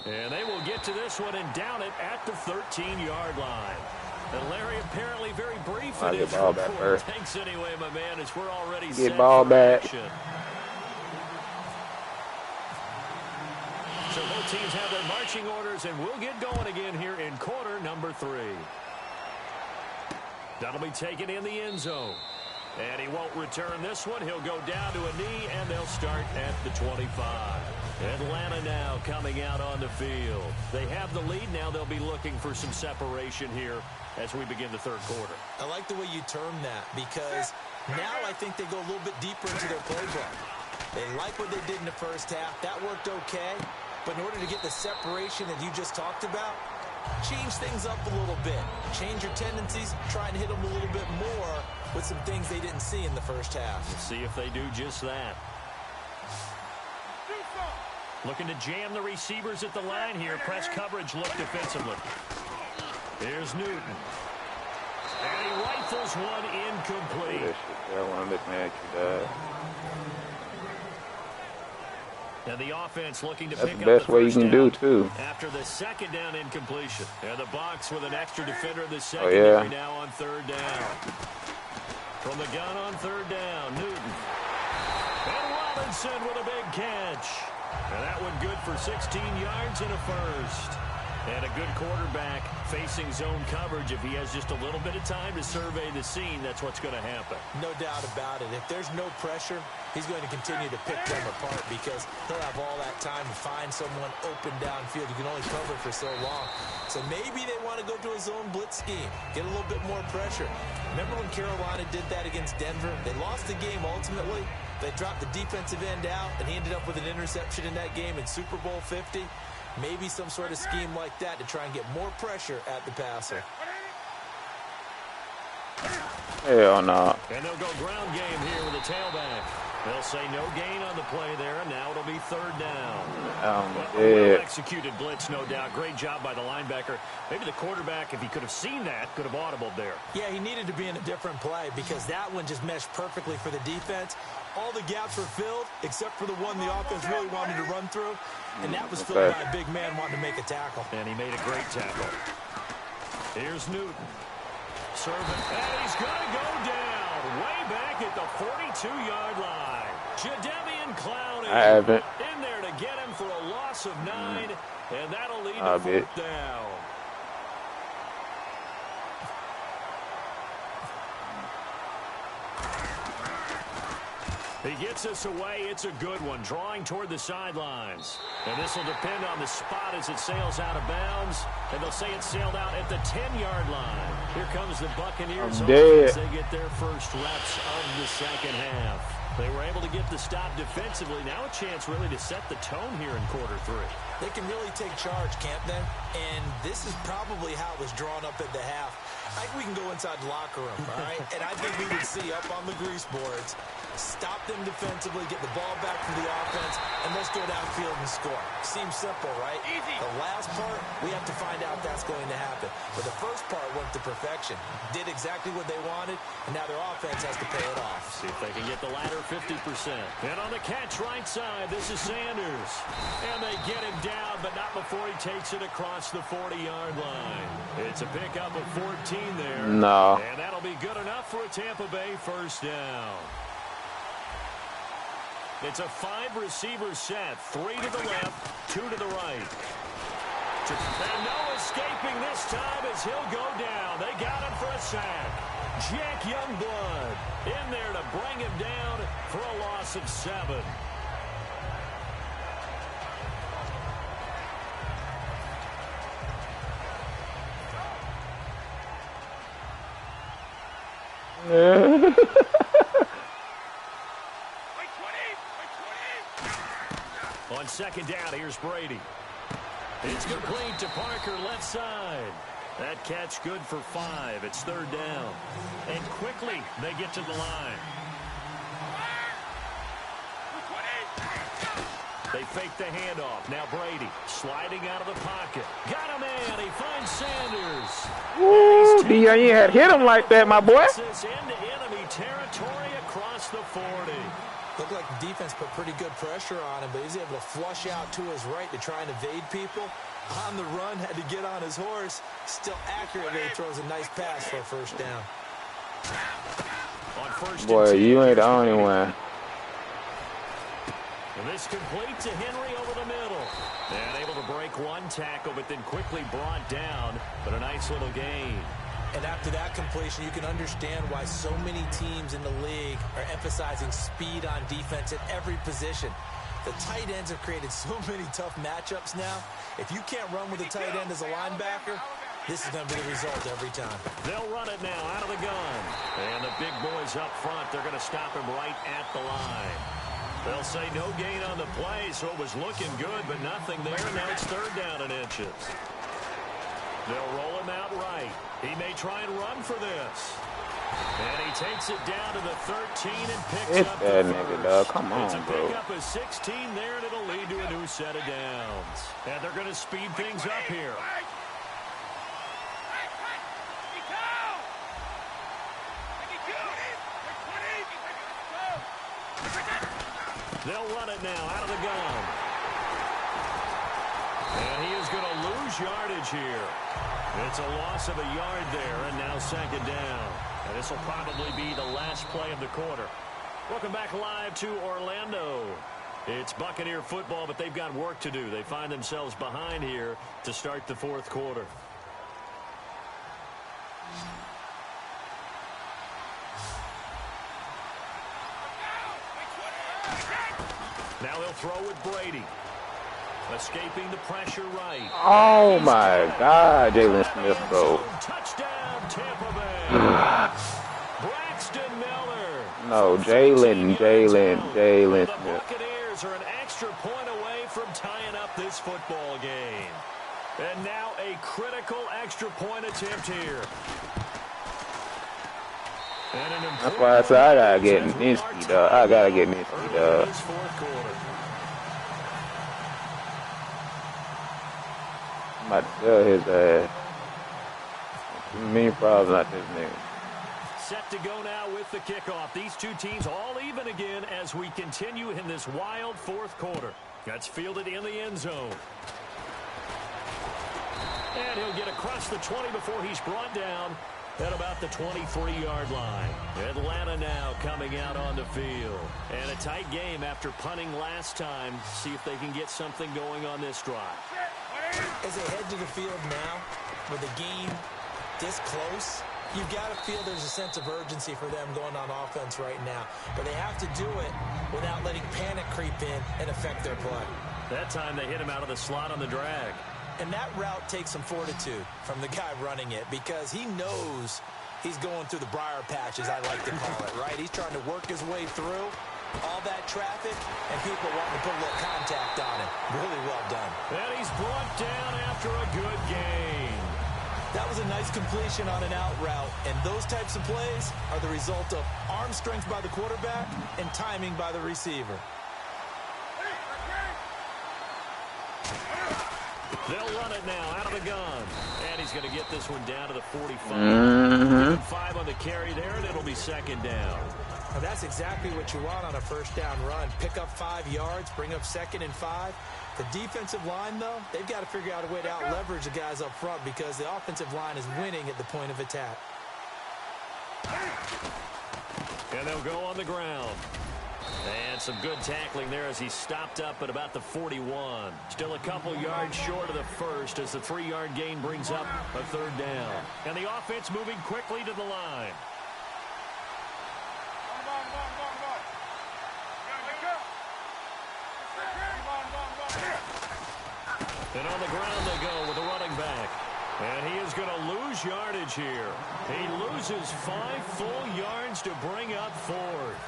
And they will get to this one and down it at the 13-yard line. And Larry apparently very brief in his ball back report. first. Thanks anyway, my man, as we're already Get set ball for back. action. So both teams have their marching orders, and we'll get going again here in quarter number 3. That'll be taken in the end zone. And he won't return this one. He'll go down to a knee, and they'll start at the 25. Atlanta now coming out on the field. They have the lead. Now they'll be looking for some separation here as we begin the third quarter. I like the way you term that because now I think they go a little bit deeper into their playbook. They like what they did in the first half. That worked okay. But in order to get the separation that you just talked about, change things up a little bit. Change your tendencies, try and hit them a little bit more with some things they didn't see in the first half. We'll see if they do just that. Looking to jam the receivers at the line here. Press coverage look defensively. Here's Newton. And he rifles one incomplete. I want to look at you, dad. And the offense looking to That's pick the up best the way you first can down do, too. after the second down incompletion. And the Bucs with an extra defender in the Oh, secondary yeah. now on third down. From the gun on third down, Newton. And Robinson with a big catch. And that one good for 16 yards and a first. And a good quarterback facing zone coverage. If he has just a little bit of time to survey the scene, that's what's going to happen. No doubt about it. If there's no pressure, he's going to continue to pick them apart because he'll have all that time to find someone open downfield. You can only cover for so long. So maybe they want to go to a zone blitz scheme, get a little bit more pressure. Remember when Carolina did that against Denver? They lost the game ultimately. They dropped the defensive end out, and he ended up with an interception in that game in Super Bowl 50. Maybe some sort of scheme like that to try and get more pressure at the passer. Hell no. And they'll go ground game here with a tailback. They'll say no gain on the play there, and now it'll be third down. Well executed blitz, no doubt. Great job by the linebacker. Maybe the quarterback, if he could have seen that, could have audibled there. Yeah, he needed to be in a different play because that one just meshed perfectly for the defense. All the gaps were filled except for the one the offense really wanted to run through, and that was filled by a big man wanting to make a tackle. And he made a great tackle. Here's Newton. Serving, and he's going to go down way back at the 42-yard line. Jadeveon Clowney I haven't. in there to get him for a loss of 9, and that'll lead to fourth down. He gets us away. It's a good one. Drawing toward the sidelines. And this will depend on the spot as it sails out of bounds. And they'll say it sailed out at the 10-yard line. Here comes the Buccaneers as they get their first reps of the second half. They were able to get the stop defensively. Now a chance really to set the tone here in quarter 3. They can really take charge, can't they? And this is probably how it was drawn up at the half. I think we can go inside the locker room, all right? And I think we would see up on the grease boards, stop them defensively, get the ball back from the offense, and let's go downfield and score. Seems simple, right? Easy. The last part, we have to find out that's going to happen. But the first part went to perfection. Did exactly what they wanted, and now their offense has to pay it off. See if they can get the latter 50%. And on the catch right side, this is Sanders. And they get him down, but not before he takes it across the 40-yard line. It's a pickup of 14 there. No. And that'll be good enough for a Tampa Bay first down. It's a 5-receiver set. 3 to the left, 2 to the right. And no escaping this time as he'll go down. They got him for a sack. Jack Youngblood in there to bring him down for a loss of 7. On second down, here's Brady. It's complete to Parker, left side. That catch good for 5. It's third down. And quickly, they get to the line. They fake the handoff. Now Brady sliding out of the pocket. Got him in. He finds Sanders. Woo, D.A. had hit him like that, my boy. Into enemy territory across the 40. Looked like the defense put pretty good pressure on him, but he's able to flush out to his right to try and evade people. On the run, had to get on his horse. Still accurately throws a nice pass for a first down. On first Boy, you ain't the only one. And this complete to Henry over the middle. And able to break one tackle, but then quickly brought down. But a nice little gain. And after that completion, you can understand why so many teams in the league are emphasizing speed on defense at every position. The tight ends have created so many tough matchups now. If you can't run with a tight end as a linebacker, this is going to be the result every time. They'll run it now out of the gun. And the big boys up front, they're going to stop him right at the line. They'll say no gain on the play, so it was looking good, but nothing there. Now it's third down and inches. They'll roll him out right. He may try and run for this. And he takes it down to the 13 and picks It's up that the nigga, first. dog. Come It's on, a bro. pickup of 16 there, and it'll lead to a new set of downs. And they're going to speed things up here. They'll run it now out of the gun. And he is going to lose yardage here. It's a loss of a yard there, and now second down. And this will probably be the last play of the quarter. Welcome back live to Orlando. It's Buccaneer football, but they've got work to do. They find themselves behind here to start the fourth quarter. Now they'll throw with Brady. Escaping the pressure right. Oh my God, Jalen Smith, bro. Touchdown, Tampa Bay. Braxton Miller. No, Jalen The Smith. Buccaneers are an extra point away from tying up this football game. And now a critical extra point attempt here. And an That's why I said I gotta get Minsky, dog. I gotta get Minsky, dog. this fourth quarter. I'm about to sell his ass. Too many problems like this nigga. Set to go now with the kickoff. These two teams all even again as we continue in this wild fourth quarter. That's fielded in the end zone. And he'll get across the 20 before he's brought down at about the 23-yard line. Atlanta now coming out on the field. And a tight game after punting last time. See if they can get something going on this drive. As they head to the field now, with the game this close, you've got to feel there's a sense of urgency for them going on offense right now. But they have to do it without letting panic creep in and affect their play. That time they hit him out of the slot on the drag. And that route takes some fortitude from the guy running it because he knows he's going through the briar patch, as I like to call it, right? He's trying to work his way through all that traffic and people wanting to put a little contact on him. Really well done. And he's brought down after a good gain. That was a nice completion on an out route, and those types of plays are the result of arm strength by the quarterback and timing by the receiver. They'll run it now out of the gun. And he's going to get this one down to the 45. Mm-hmm. 5 on the carry there, and it'll be second down. Now that's exactly what you want on a first down run. Pick up 5 yards, bring up 2nd and 5. The defensive line, though, they've got to figure out a way to out-leverage the guys up front because the offensive line is winning at the point of attack. And they'll go on the ground. And some good tackling there as he stopped up at about the 41. Still a couple yards short of the first as the 3-yard gain brings up a third down. And the offense moving quickly to the line. And on the ground they go with a running back. And he is going to lose yardage here. He loses 5 full yards to bring up fourth.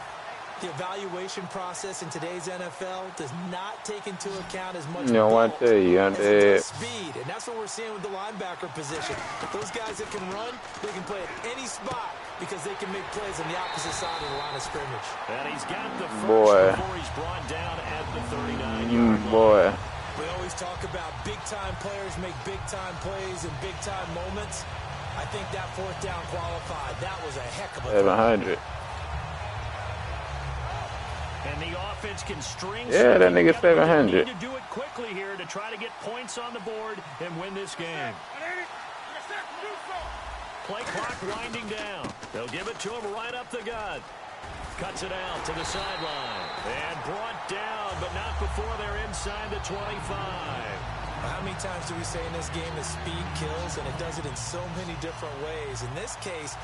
The evaluation process in today's NFL does not take into account as much I tell you, I'm dead. speed, and that's what we're seeing with the linebacker position. Those guys that can run, they can play at any spot because they can make plays on the opposite side of the line of scrimmage. And he's got the first Boy. before he's brought down at the 39-yard line. Boy. We always talk about big-time players make big-time plays in big-time moments. I think that fourth down qualified. That was a heck of a 700. And the offense can string. Yeah, that nigga 700. They need to do it quickly here to try to get points on the board and win this game. Play clock winding down. They'll give it to him right up the gut. Cuts it out to the sideline. And brought down, but not before they're inside the 25. How many times do we say in this game that speed kills, and it does it in so many different ways? In this case,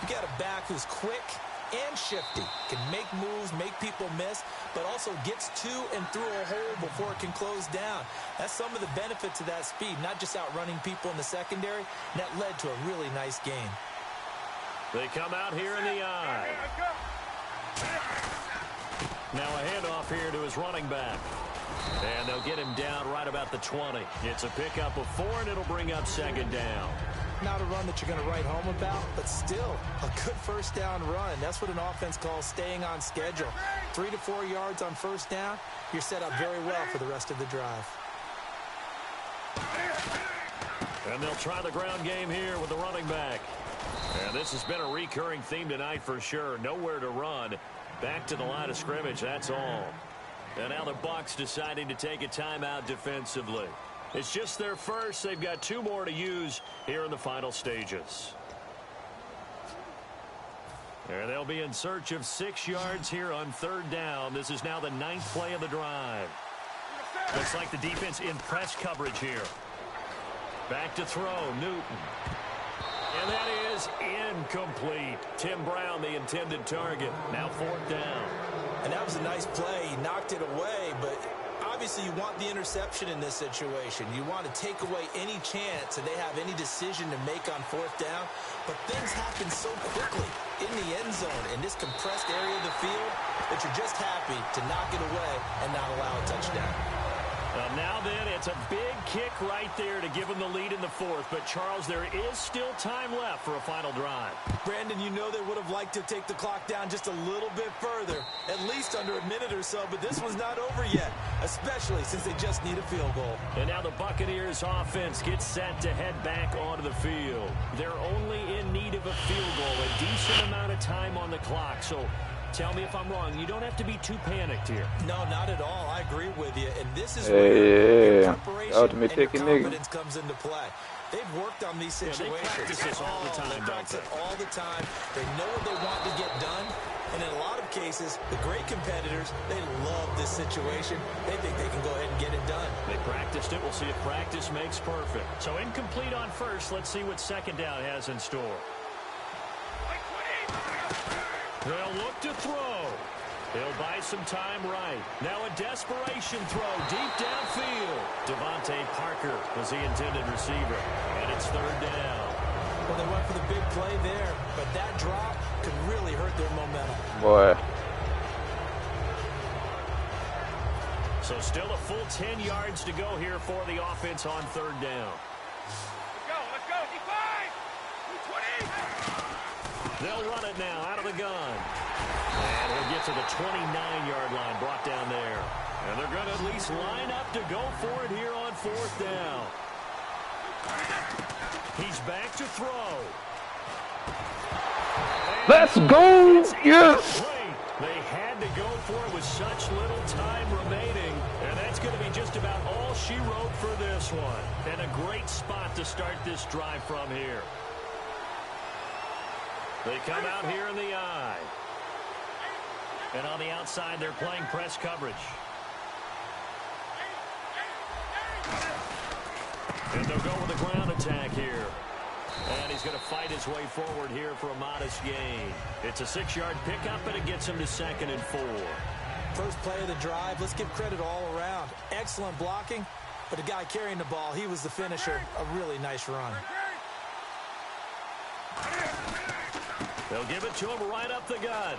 you got a back who's quick and shifty, can make moves, make people miss, but also gets to and through a hole before it can close down. That's some of the benefits of that speed, not just outrunning people in the secondary. And that led to a really nice game. They come out here in the eye. Now a handoff here to his running back. And they'll get him down right about the 20. It's a pickup of 4, and it'll bring up 2nd down. Not a run that you're going to write home about, but still a good first down run. That's what an offense calls staying on schedule. 3 to 4 yards on first down, you're set up very well for the rest of the drive. And they'll try the ground game here with the running back. And this has been a recurring theme tonight for sure. Nowhere to run. Back to the line of scrimmage, that's all. And now the Bucs deciding to take a timeout defensively. It's just their first. They've got 2 more to use here in the final stages. And they'll be in search of 6 yards here on 3rd down. This is now the 9th play of the drive. Looks like the defense in press coverage here. Back to throw, Newton. And that is incomplete. Tim Brown, the intended target. Now 4th down. And that was a nice play. He knocked it away, but obviously you want the interception in this situation. You want to take away any chance that they have any decision to make on 4th down. But things happen so quickly in the end zone in this compressed area of the field that you're just happy to knock it away and not allow a touchdown. Now then, it's a big kick right there to give them the lead in the 4th. But, Charles, there is still time left for a final drive. Brandon, you know they would have liked to take the clock down just a little bit further, at least under a minute or so. But this one's not over yet, especially since they just need a field goal. And now the Buccaneers offense gets set to head back onto the field. They're only in need of a field goal, a decent amount of time on the clock. So tell me if I'm wrong. You don't have to be too panicked here. No, not at all. I agree with you. And this is where your preparation and your confidence comes into play. They've worked on these situations. They practice this all the time, They practice it all the time. They know what they want to get done. And in a lot of cases, the great competitors, they love this situation. They think they can go ahead and get it done. They practiced it. We'll see if practice makes perfect. So incomplete on first. Let's see what 2nd down has in store. They'll look to throw. He'll buy some time right. Now a desperation throw deep downfield. Devontae Parker was the intended receiver. And it's 3rd down. Well, they went for the big play there, but that drop could really hurt their momentum. Boy. So still a full 10 yards to go here for the offense on 3rd down. Let's go, D5! 220! They'll run it now out of the gun. And he'll get to the 29-yard line, brought down there. And they're going to at least line up to go for it here on 4th down. He's back to throw. And let's go! Yes! They had to go for it with such little time remaining. And that's going to be just about all she wrote for this one. And a great spot to start this drive from here. They come out here in the eye. And on the outside, they're playing press coverage. And they'll go with a ground attack here. And he's going to fight his way forward here for a modest gain. It's a 6-yard pickup, and it gets him to 2nd and 4. First play of the drive, let's give credit all around. Excellent blocking, but the guy carrying the ball, he was the finisher. A really nice run. They'll give it to him right up the gut.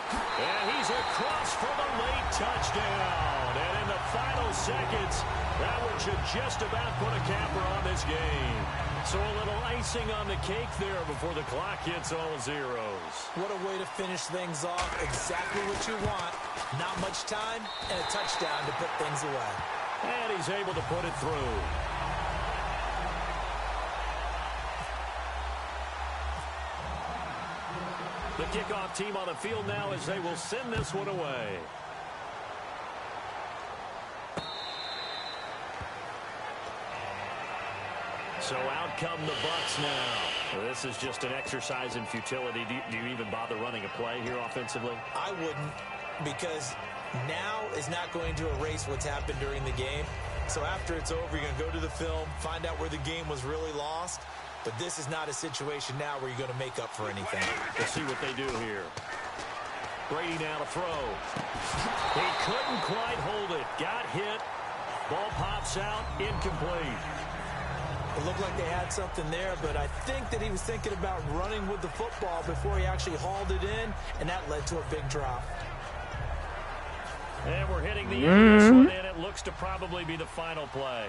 And he's across for the late touchdown. And in the final seconds, that one should just about put a capper on this game. So a little icing on the cake there before the clock hits all zeros. What a way to finish things off. Exactly what you want. Not much time and a touchdown to put things away. And he's able to put it through. The kickoff team on the field now as they will send this one away. So out come the Bucs now. This is just an exercise in futility. Do you even bother running a play here offensively? I wouldn't, because now is not going to erase what's happened during the game. So after it's over, you're going to go to the film, find out where the game was really lost. But this is not a situation now where you're going to make up for anything. We'll see what they do here. Brady now to throw. He couldn't quite hold it. Got hit. Ball pops out. Incomplete. It looked like they had something there, but I think that he was thinking about running with the football before he actually hauled it in, and that led to a big drop. And we're hitting the end of this one, and it looks to probably be the final play.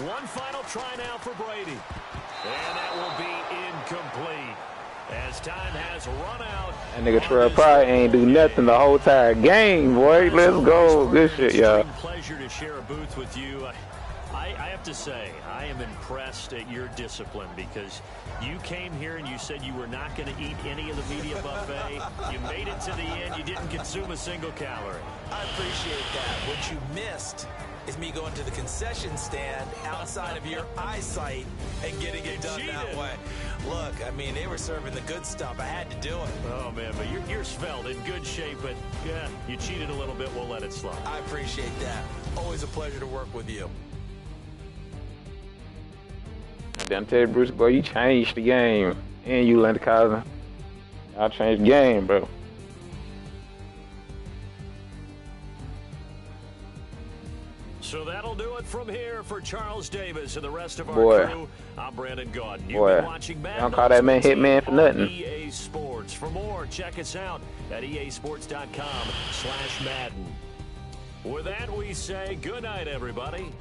One final try now for Brady. And that will be incomplete as time has run out. That nigga Terrell probably ain't do nothing the whole entire game, boy. Let's go. Good shit, y'all. Pleasure to share a booth with you. I have to say, I am impressed at your discipline because you came here and you said you were not going to eat any of the media buffet. You made it to the end. You didn't consume a single calorie. I appreciate that. What you missed is me going to the concession stand outside of your eyesight and getting it done that way. Look, I mean, they were serving the good stuff. I had to do it. Oh, man, but you're svelte, in good shape, but, yeah, you cheated a little bit. We'll let it slide. I appreciate that. Always a pleasure to work with you. Damn, Teddy Bruce, boy, you changed the game. And you, Linda Cousin. Y'all changed the game, bro. So that'll do it from here for Charles Davis and the rest of our crew. I'm Brandon Gaudin. You've been watching Madden. Don't call that man Hitman for nothing. EA Sports. For more, check us out at easports.com/Madden. With that, we say good night, everybody.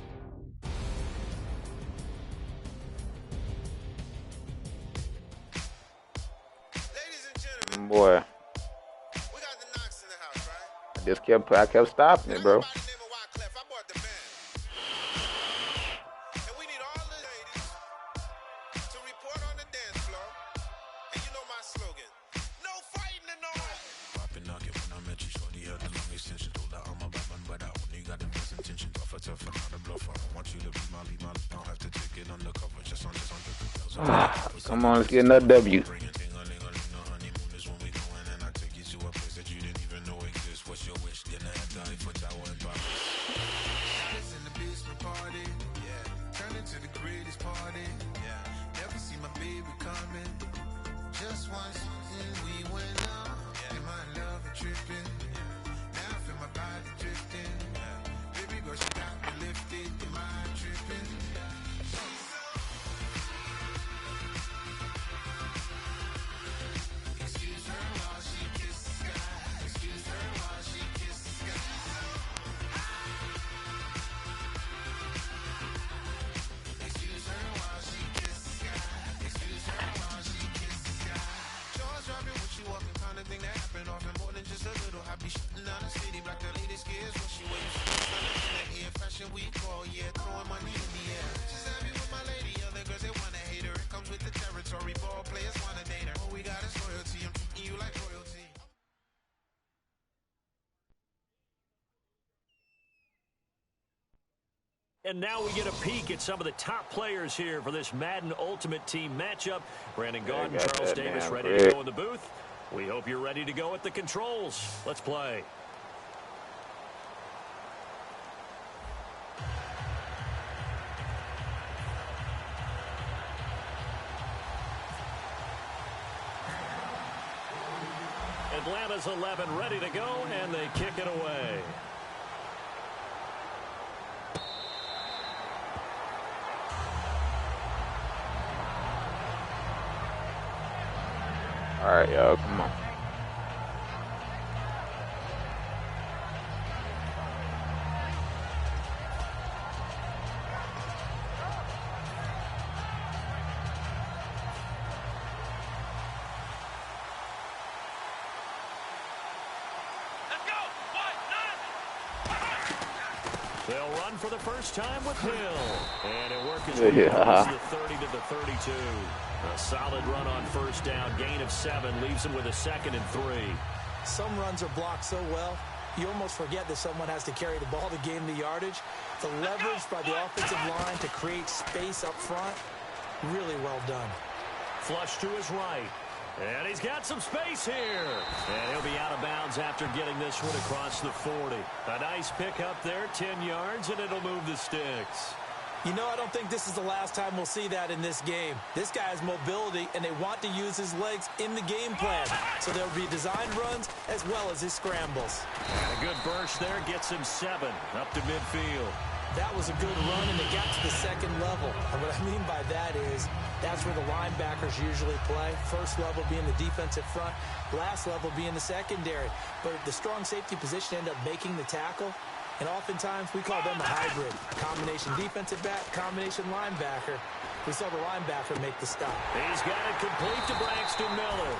Boy, we got the Knox in the house, right? I kept stopping it, bro. And we need all the ladies to report on the dance floor. And you know my slogan: no fighting and no. Popping nugget when I met you, shorty had the long extension. Told her I'm a bad man, but I only got the best intention. Tougher, tougher, not a bluffer. I want you to be my lead, I don't have to take it undercover. Just on the come on, let's get another W. And now we get a peek at some of the top players here for this Madden Ultimate Team matchup. Brandon Gaudin, Charles Davis ready to go in the booth. We hope you're ready to go at the controls. Let's play. Atlanta's 11 ready to go, and they kick it away. All right, y'all, come on. They'll run for the first time with Hill. And it works its way across the 30 to the 32. A solid run on first down. Gain of 7 leaves him with a 2nd and 3. Some runs are blocked so well, you almost forget that someone has to carry the ball to gain the yardage. The leverage by the offensive line to create space up front, really well done. Flush to his right. And he's got some space here. And he'll be out of bounds after getting this one across the 40. A nice pickup there, 10 yards, and it'll move the sticks. You know, I don't think this is the last time we'll see that in this game. This guy has mobility, and they want to use his legs in the game plan. So there'll be designed runs as well as his scrambles. And a good burst there gets him 7 up to midfield. That was a good run, and it got to the second level. And what I mean by that is that's where the linebackers usually play. First level being the defensive front, last level being the secondary. But the strong safety position ended up making the tackle, and oftentimes we call them a hybrid. Combination defensive back, combination linebacker. We saw the linebacker make the stop. He's got it complete to Braxton Miller.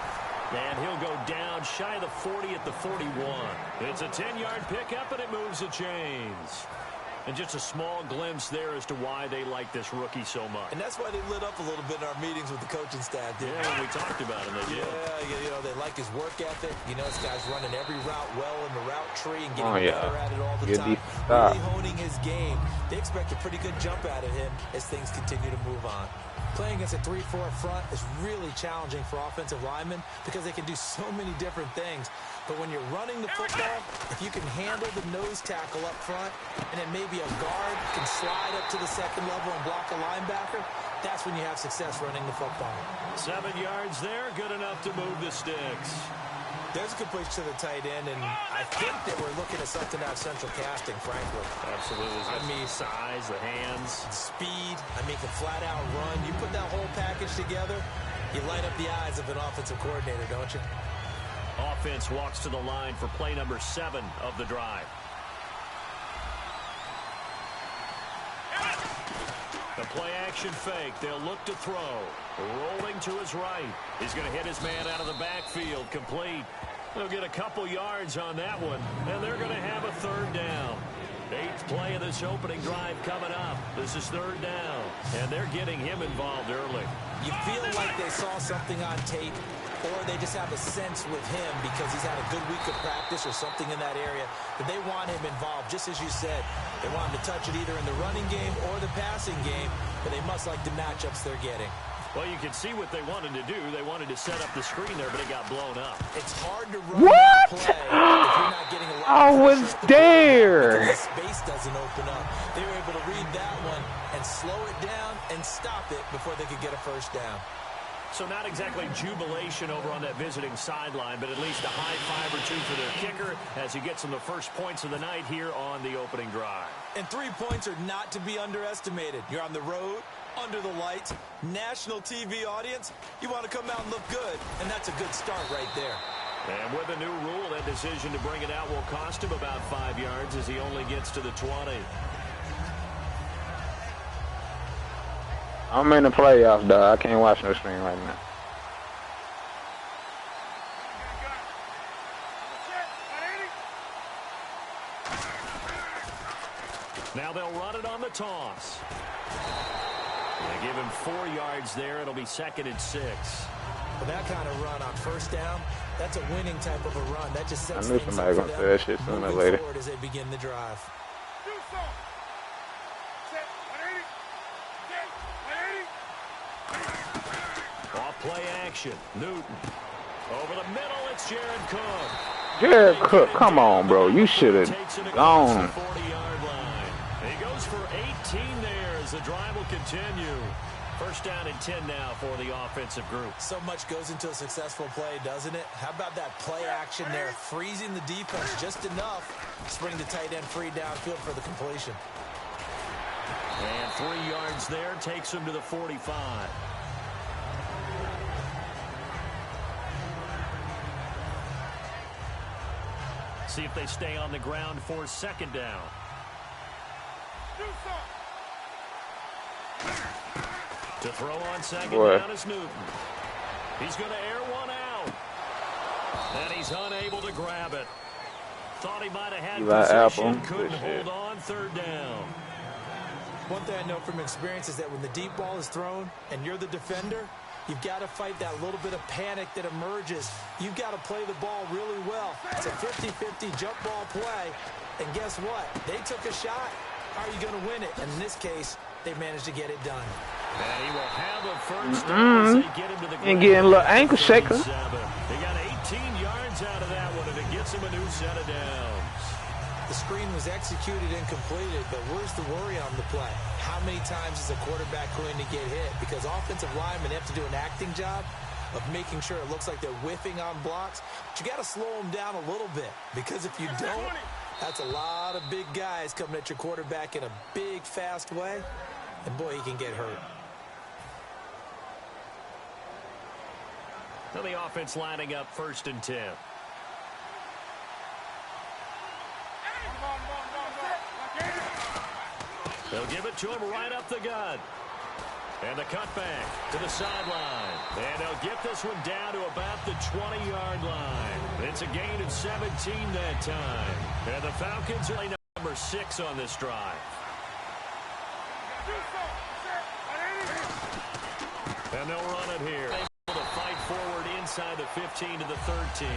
And he'll go down shy of the 40 at the 41. It's a 10-yard pickup, and it moves the chains. And just a small glimpse there as to why they like this rookie so much. And that's why they lit up a little bit in our meetings with the coaching staff. Yeah, when we talked about him, they did. Yeah, you know, they like his work ethic. You know, this guy's running every route well in the route tree and getting better at it all the time. Really honing his game. They expect a pretty good jump out of him as things continue to move on. Playing against a 3-4 front is really challenging for offensive linemen because they can do so many different things. But when you're running the football, if you can handle the nose tackle up front, and then maybe a guard can slide up to the second level and block a linebacker, that's when you have success running the football. 7 yards there, good enough to move the sticks. There's a good push to the tight end, and I think that we're looking at something out of central casting, frankly. Absolutely. I mean, size, the hands. Speed. I mean, can flat-out run. You put that whole package together, you light up the eyes of an offensive coordinator, don't you? Offense walks to the line for play number 7 of the drive. The play-action fake. They'll look to throw. Rolling to his right. He's going to hit his man out of the backfield. Complete. They'll get a couple yards on that one, and they're going to have a 3rd down. 8th play of this opening drive coming up. This is 3rd down, and they're getting him involved early. You feel like they saw something on tape, or they just have a sense with him because he's had a good week of practice or something in that area that they want him involved. Just as you said, they want him to touch it either in the running game or the passing game, but they must like the matchups they're getting. Well, you can see what they wanted to do. They wanted to set up the screen there, but it got blown up. It's hard to run that play if you're not getting a lot I was there. because the space doesn't open up. They were able to read that one and slow it down and stop it before they could get a 1st down. So not exactly jubilation over on that visiting sideline, but at least a high 5 or 2 for their kicker as he gets them the first points of the night here on the opening drive. And 3 points are not to be underestimated. You're on the road, under the lights, national TV audience. You want to come out and look good, and that's a good start right there. And with a new rule, that decision to bring it out will cost him about 5 yards as he only gets to the 20. I'm in the playoffs, dog. I can't watch no screen right now. Now they'll run it on the toss. They give him 4 yards there. It'll be 2nd and 6. But that kind of run on 1st down, that's a winning type of a run. That just sets I knew things somebody up gonna for say them that shit sooner or moving later. forward as they begin the drive. Off play action. Newton. Over the middle, it's Jared Cook. Jared Cook, come on, bro. You should have gone. 40-yard line. He goes for 18 there as the drive will continue. 1st down and 10 now for the offensive group. So much goes into a successful play, doesn't it? How about that play action there, freezing the defense just enough to bring the tight end free downfield for the completion. And 3 yards there takes him to the 45. See if they stay on the ground for 2nd down. To throw on 2nd down is Newton. He's going to air one out. And he's unable to grab it. Thought he might have had position. Couldn't hold on. 3rd down. One thing I know from experience is that when the deep ball is thrown and you're the defender, you've got to fight that little bit of panic that emerges. You've got to play the ball really well. It's a 50-50 jump ball play. And guess what? They took a shot. How are you going to win it? And in this case, they managed to get it done. And he will have a 1st down as they get him to the ground. And getting a little ankle shaker. They got 18 yards out of that one, and it gets him a new set of downs. The screen was executed and completed, but where's the worry on the play? How many times is a quarterback going to get hit? Because offensive linemen have to do an acting job of making sure it looks like they're whiffing on blocks. But you got to slow them down a little bit, because if you don't, That's a lot of big guys coming at your quarterback in a big, fast way. And, boy, he can get hurt. So the offense lining up 1st and 10. They'll give it to him right up the gut. And the cutback to the sideline. And they'll get this one down to about the 20-yard line. It's a gain of 17 that time. And the Falcons are number 6 on this drive. And they'll run it here. Able to fight forward inside the 15 to the 13.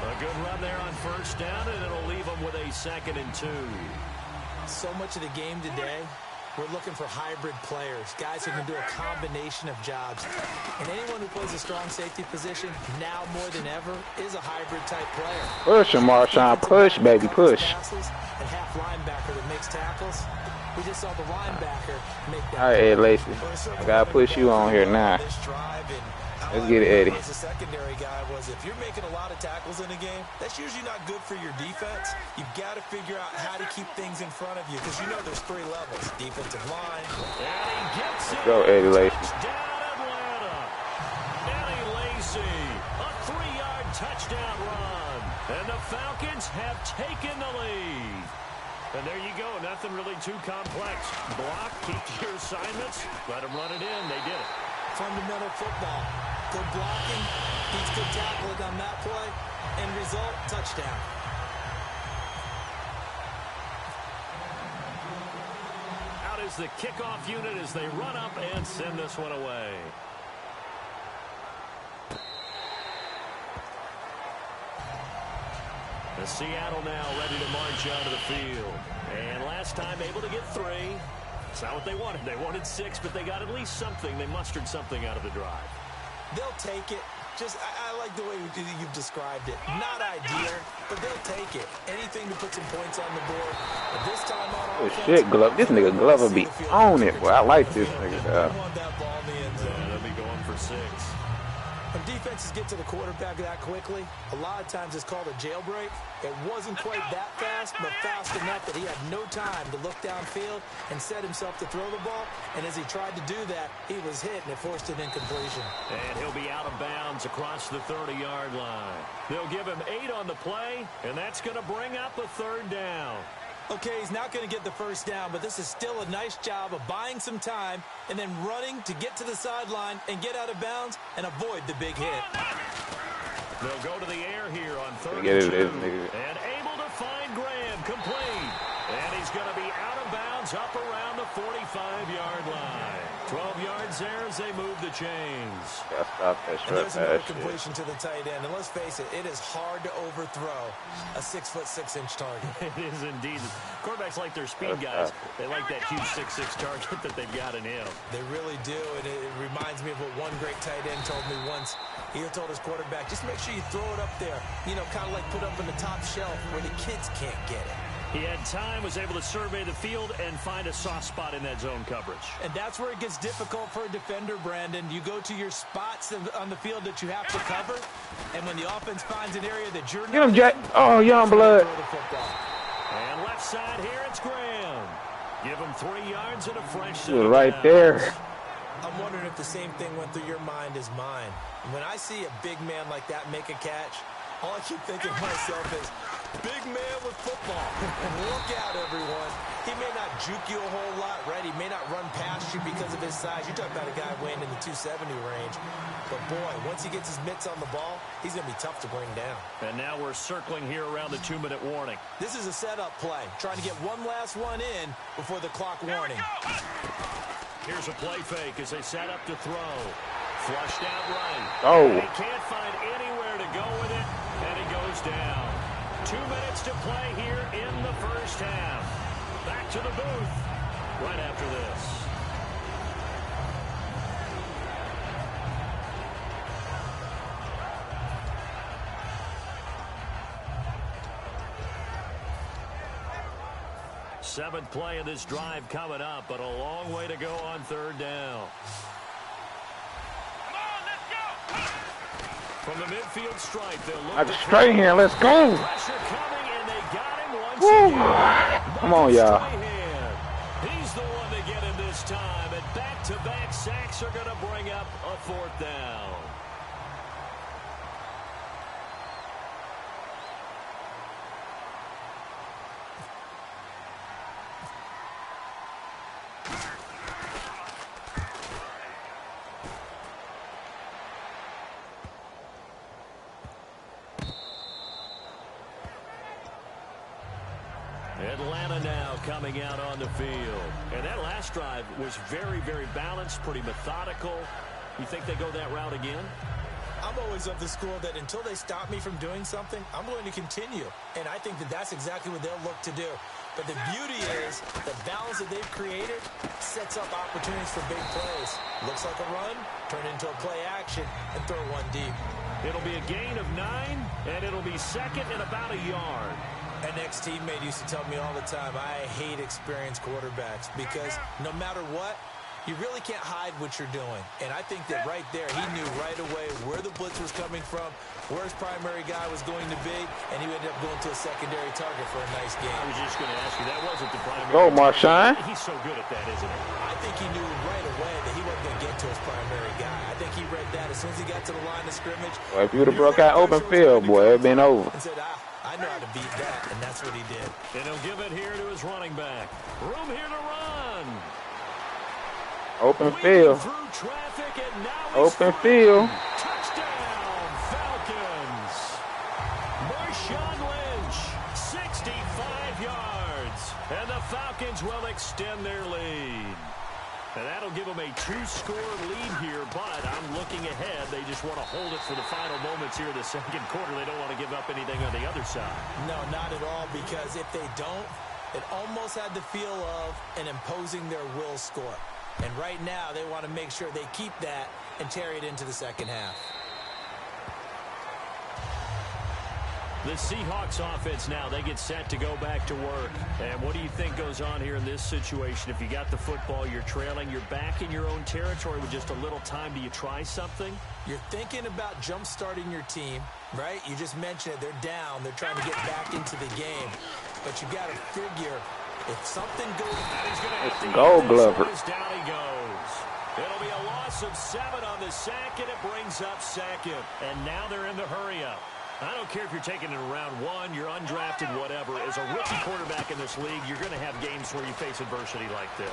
A good run there on 1st down, and it'll leave them with a 2nd and 2. So much of the game today, we're looking for hybrid players, guys who can do a combination of jobs. And anyone who plays a strong safety position, now more than ever, is a hybrid-type player. Push him, Marshawn. Push, baby, push. And half linebacker that makes tackles. We just saw the linebacker make that. All right, Ed Lacy. I got to push you on here now. Let's get it, Eddie. As a secondary guy was, if you're making a lot of tackles in a game, that's usually not good for your defense. You've got to figure out how to keep things in front of you because you know there's 3 levels. Defensive line. And he gets it. Go, Eddie Lacy. Down Atlanta. Eddie Lacy. A 3-yard touchdown run. And the Falcons have taken the lead. And there you go. Nothing really too complex. Block, keep your assignments, let them run it in. They did it. Fundamental football. Good blocking, beats good tackling on that play, and result, touchdown. Out is the kickoff unit as they run up and send this one away. The Seattle now ready to march onto the field. And last time able to get 3. It's not what they wanted. They wanted 6, but they got at least something. They mustered something out of the drive. They'll take it. Just, I like the way you've described it. Not ideal, but they'll take it. Anything to put some points on the board. But this time on offense, shit, Glove. This nigga Glover be on it, boy. I like this nigga. They'll be going for 6. When defenses get to the quarterback that quickly, a lot of times it's called a jailbreak. It wasn't quite that fast, but fast enough that he had no time to look downfield and set himself to throw the ball. And as he tried to do that, he was hit, and it forced an incompletion. And he'll be out of bounds across the 30-yard line. They'll give him 8 on the play, and that's going to bring up a 3rd down. Okay, he's not going to get the 1st down, but this is still a nice job of buying some time and then running to get to the sideline and get out of bounds and avoid the big hit. They'll go to the air here on 3rd and able to find Graham, complete. And he's going to be out of bounds up around the 45-yard line. 12 yards there as they move the chains. There's another completion to the tight end. And let's face it, it is hard to overthrow a 6'6" target. It is indeed. Quarterbacks like their speed guys. They like that huge 6'6" target that they've got in him. They really do. And it reminds me of what one great tight end told me once. He told his quarterback, just make sure you throw it up there. You know, kind of like put up in the top shelf where the kids can't get it. He had time, was able to survey the field and find a soft spot in that zone coverage. And that's where it gets difficult for a defender, Brandon. You go to your spots on the field that you have to cover, and when the offense finds an area that you're not... Get him, Jack. Oh, young blood. And left side here, it's Graham. Give him 3 yards and a fresh set. Right there. I'm wondering if the same thing went through your mind as mine. When I see a big man like that make a catch, all I keep thinking to myself is, big man with football. Look out, everyone. He may not juke you a whole lot, right? He may not run past you because of his size. You're talking about a guy weighing in the 270 range. But, boy, once he gets his mitts on the ball, he's going to be tough to bring down. And now we're circling here around the 2-minute warning. This is a setup play, trying to get one last one in before the clock warning. Here's a play fake as they set up to throw. Flushed out right. Oh. He can't find anywhere to go with it, and he goes down. 2 minutes to play here in the first half. Back to the booth right after this. Seventh play of this drive coming up, but a long way to go on 3rd down. From the midfield stripe, they'll look straight here. Let's go. Pressure coming, and they got him once again. Come on, y'all. He's the one to get him this time, and back-to-back sacks are going to bring up a 4th down. Atlanta now coming out on the field. And that last drive was very, very balanced, pretty methodical. You think they go that route again? I'm always of the school that until they stop me from doing something, I'm going to continue. And I think that that's exactly what they'll look to do. But the beauty is the balance that they've created sets up opportunities for big plays. Looks like a run, turn into a play action, and throw one deep. It'll be a gain of 9, and it'll be second and about a yard. An ex-teammate used to tell me all the time, I hate experienced quarterbacks because no matter what, you really can't hide what you're doing. And I think that right there, he knew right away where the blitz was coming from, where his primary guy was going to be, and he ended up going to a secondary target for a nice game. I was just going to ask you, that wasn't the primary. Go, Marshawn. He's so good at that, isn't he? I think he knew right away that he wasn't going to get to his primary guy. I think he read that as soon as he got to the line of scrimmage. Well, if you would have broke out open field, boy, it'd been over. And said, I know how to beat that, and that's what he did. And he'll give it here to his running back. Room here to run. Open field. Open field. Touchdown, Falcons. Marshawn Lynch, 65 yards. And the Falcons will extend their lead. And that'll give them a 2-score lead here, but I'm looking ahead. They just want to hold it for the final moments here in the second quarter. They don't want to give up anything on the other side. No, not at all, because if they don't, it almost had the feel of an imposing their will score. And right now, they want to make sure they keep that and carry it into the second half. The Seahawks offense now, they get set to go back to work. And what do you think goes on here in this situation? If you got the football, you're trailing, you're back in your own territory with just a little time. Do you try something? You're thinking about jump-starting your team, right? You just mentioned it. They're down. They're trying to get back into the game. But you got to figure if something goes... It's a Gold Glover. Down he goes. It'll be a loss of 7 on the sack, and it brings up second. And now they're in the hurry-up. I don't care if you're taking it in round 1, you're undrafted, whatever. As a rookie quarterback in this league, you're going to have games where you face adversity like this.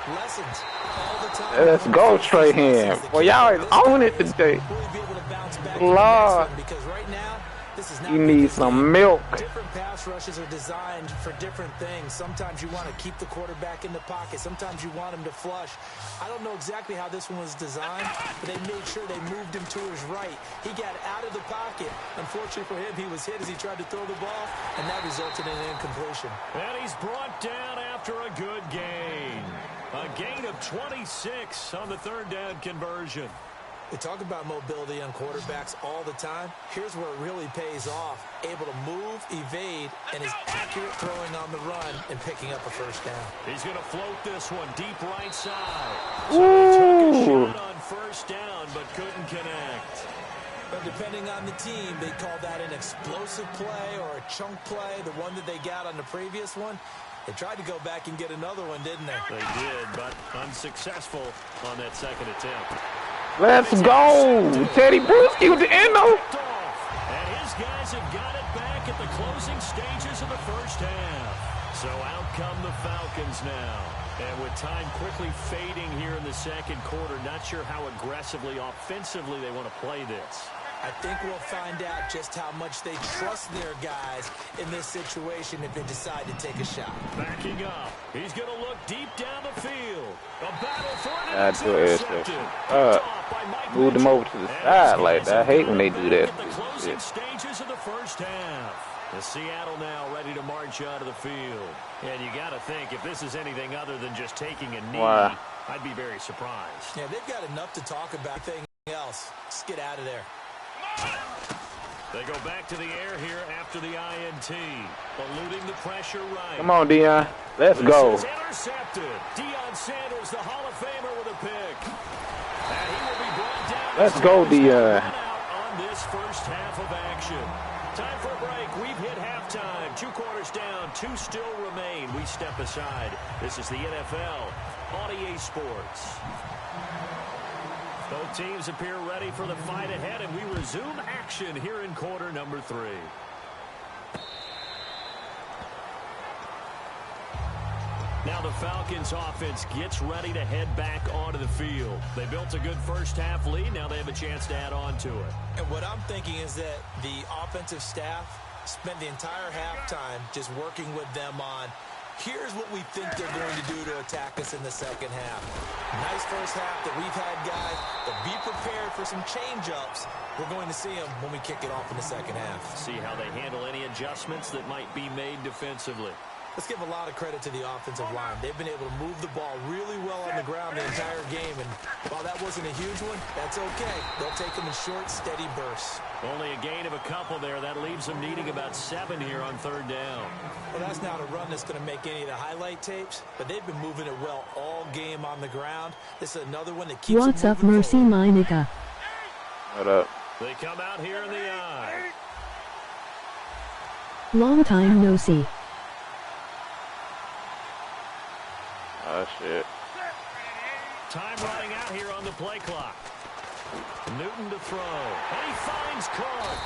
Lessons all the time. Let's go straight here. Well, y'all is on it today. Lord, because right now, this is not you need some milk. Different pass rushes are designed for different things. Sometimes you want to keep the quarterback in the pocket. Sometimes you want him to flush. I don't know exactly how this one was designed, but they made sure they moved him to his right. He got out of the pocket. Unfortunately for him, he was hit as he tried to throw the ball, and that resulted in an incompletion. And he's brought down after a good gain. A gain of 26 on the 3rd down conversion. They talk about mobility on quarterbacks all the time. Here's where it really pays off. Able to move, evade, and is accurate throwing on the run and picking up a first down. He's going to float this one deep right side. So he took a shot on first down, but couldn't connect. But depending on the team, they call that an explosive play or a chunk play, the one that they got on the previous one. They tried to go back and get another one, didn't they? They did, but unsuccessful on that second attempt. Let's go. Teddy Bruschi with the end though. And his guys have got it back at the closing stages of the first half. So out come the Falcons now. And with time quickly fading here in the second quarter, not sure how aggressively, offensively they want to play this. I think we'll find out just how much they trust their guys in this situation if they decide to take a shot. Backing up. He's going to look deep down the field. A battle for it. That's move them over to the side like that. I hate when they do that. The closing stages of the first half. The Seattle now ready to march out of the field. And you got to think, if this is anything other than just taking a knee, I'd be very surprised. Yeah, they've got enough to talk about. Anything else? Let's get out of there. They go back to the air here after the INT. Eluding the pressure right. Come on, Deion. Let's go. Intercepted. Deion Sanders, the Hall of Famer, with a pick. And he will be brought down. Let's go, Deion. On this first half of action. Time for a break. We've hit halftime. 2 quarters down. 2 still remain. We step aside. This is the NFL on EA Sports. Both teams appear ready for the fight ahead, and we resume action here in quarter number 3. Now the Falcons offense gets ready to head back onto the field. They built a good first half lead. Now they have a chance to add on to it. And what I'm thinking is that the offensive staff spent the entire halftime just working with them on, here's what we think they're going to do to attack us in the second half. Nice first half that we've had, guys, but be prepared for some change-ups. We're going to see them when we kick it off in the second half. See how they handle any adjustments that might be made defensively. Let's give a lot of credit to the offensive line. They've been able to move the ball really well on the ground the entire game, and while that wasn't a huge one, that's okay. They'll take them in short, steady bursts. Only a gain of a couple there. That leaves them needing about 7 here on 3rd down. Well, that's not a run that's going to make any of the highlight tapes, but they've been moving it well all game on the ground. This is another one that keeps What's up, Mercy, my nigga? What up? They come out here in the eye. Long time no see. Oh, shit. Time running out here on the play clock. Newton to throw. And he finds Clark.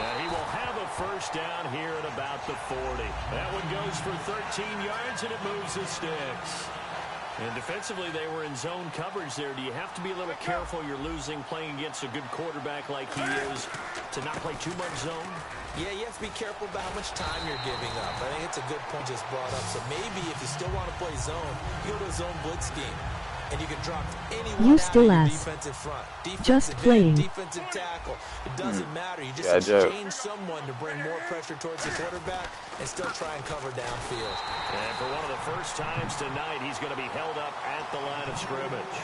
And he will have a first down here at about the 40. That one goes for 13 yards, and it moves the sticks. And defensively, they were in zone coverage there. Do you have to be a little careful? You're losing playing against a good quarterback like he is to not play too much zone? Yeah, you have to be careful about how much time you're giving up. I think it's a good point just brought up. So maybe if you still want to play zone, you go to a zone blitz scheme. And you can drop anyone You out still of your ass. defensive front. Defensive Just end, playing. defensive tackle. It doesn't matter. You just Joe. exchange someone to bring more pressure towards the quarterback and still try and cover downfield. And for one of the first times tonight, he's going to be held up at the line of scrimmage.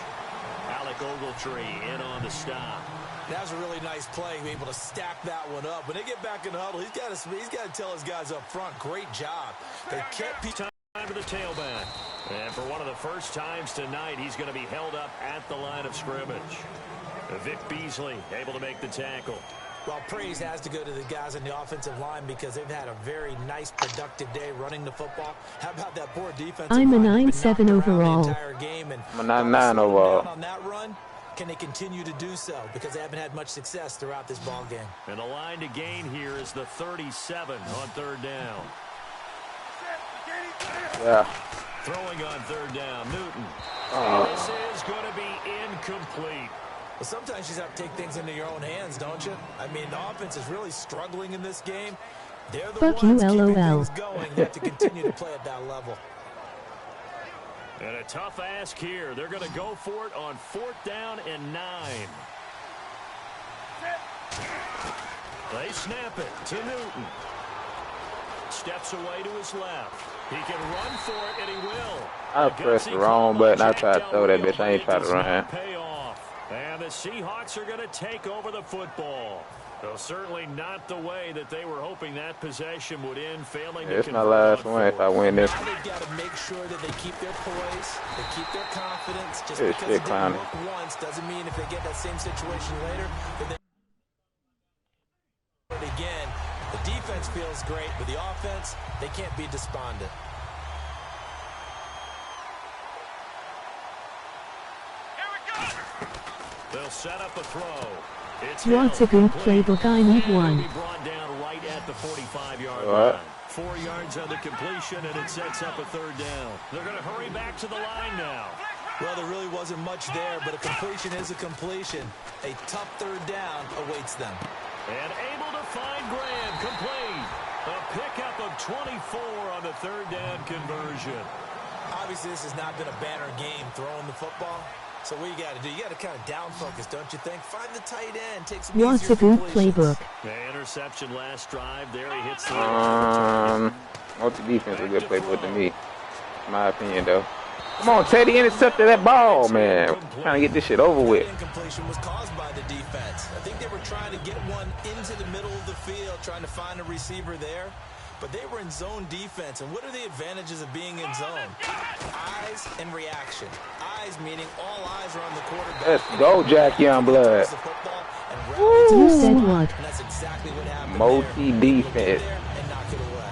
Alec Ogletree in on the stop. That was a really nice play, being able to stack that one up. When they get back in the huddle, he's got to tell his guys up front, great job. They kept time to the tailback. And for one of the first times tonight, he's going to be held up at the line of scrimmage. Vic Beasley able to make the tackle. Well, praise has to go to the guys on the offensive line because they've had a very nice, productive day running the football. How about that poor defensive I'm a line? 9-7 overall. The entire game, and I'm a 9-9 overall. on that run, can they continue to do so? Because they haven't had much success throughout this ball game. And the line to gain here is the 37 on 3rd down. Yeah. Throwing on 3rd down, Newton. This is going to be incomplete. Well, sometimes you just have to take things into your own hands, don't you? I mean, the offense is really struggling in this game. They're the Fuck you, ones keeping LOL. things going. They have to continue to play at that level. And a tough ask here. They're going to go for it on 4th down and 9. They snap it to Newton. Steps away to his left. He can run for it, and he will. I pressed the wrong button. I tried to throw that bitch. I ain't trying to run. Pay off. And the Seahawks are going to take over the football. Though certainly not the way that they were hoping that possession would end, failing to It's my convert last on one if I 4th. win this. Now they've got to make sure that they keep their poise, they keep their confidence. Just It's because big it didn't clowning. work once doesn't mean if they get that same situation later, that they do it again. The defense feels great, but the offense, they can't be despondent. They'll set up a throw. It's What's a good playbook? I need one. Be brought down right at the 45-yard What? line. 4 yards on the completion, and it sets up a 3rd down. They're going to hurry back to the line now. Well, there really wasn't much there, but a completion is a completion. A tough 3rd down awaits them. And able to find Graham, complete. A pickup of 24 on the 3rd down conversion. Obviously, this has not been a banner game throwing the football. So what you got to do, you got to kind of down focus, don't you think? Find the tight end, take some What's easier a good completions. playbook? The interception last drive. There he hits the What's the defense a good playbook to me? In my opinion, though. Come on, Teddy intercepted that ball, man. We're trying to get this shit over with. The incompletion was caused by the defense. I think they were trying to get one into the middle of the field, trying to find a receiver there. but they were in zone defense. And what are the advantages of being in zone? Eyes and reaction. Eyes meaning all eyes are on the quarterback. Let's go, Jack Youngblood. You said what? And that's exactly what happened. Multi-defense. And knock it away.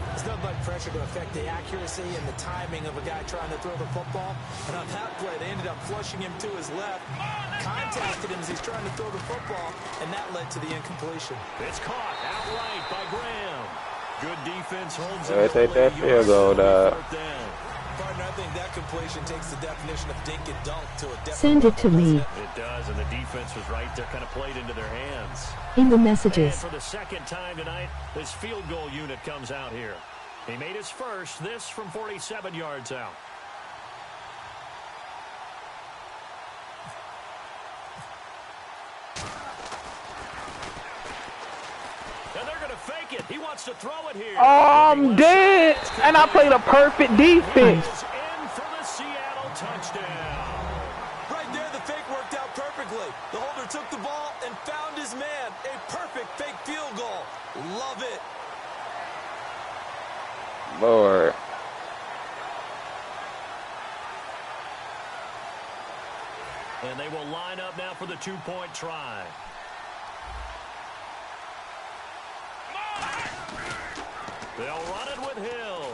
There's nothing like pressure to affect the accuracy and the timing of a guy trying to throw the football. And on that play, they ended up flushing him to his left, contacted him as he's trying to throw the football, and that led to the incompletion. It's caught outright by Graham. Good defense holds it. Take that field goal, dog. Partner, I think that completion takes the definition of dink and dunk to a definite Send it to me. It does, and the defense was right there, kind of played into their hands. In the messages. And for the second time tonight, this field goal unit comes out here. He made his first, this from 47 yards out. And they're going to fake it. He wants to throw it here. Oh, I'm dead. And I played a perfect defense. In for the Seattle touchdown. Right there, the fake worked out perfectly. The holder took the ball and found his man. A perfect fake field goal. Love it. Lord. And they will line up now for the two-point try. They'll run it with Hill.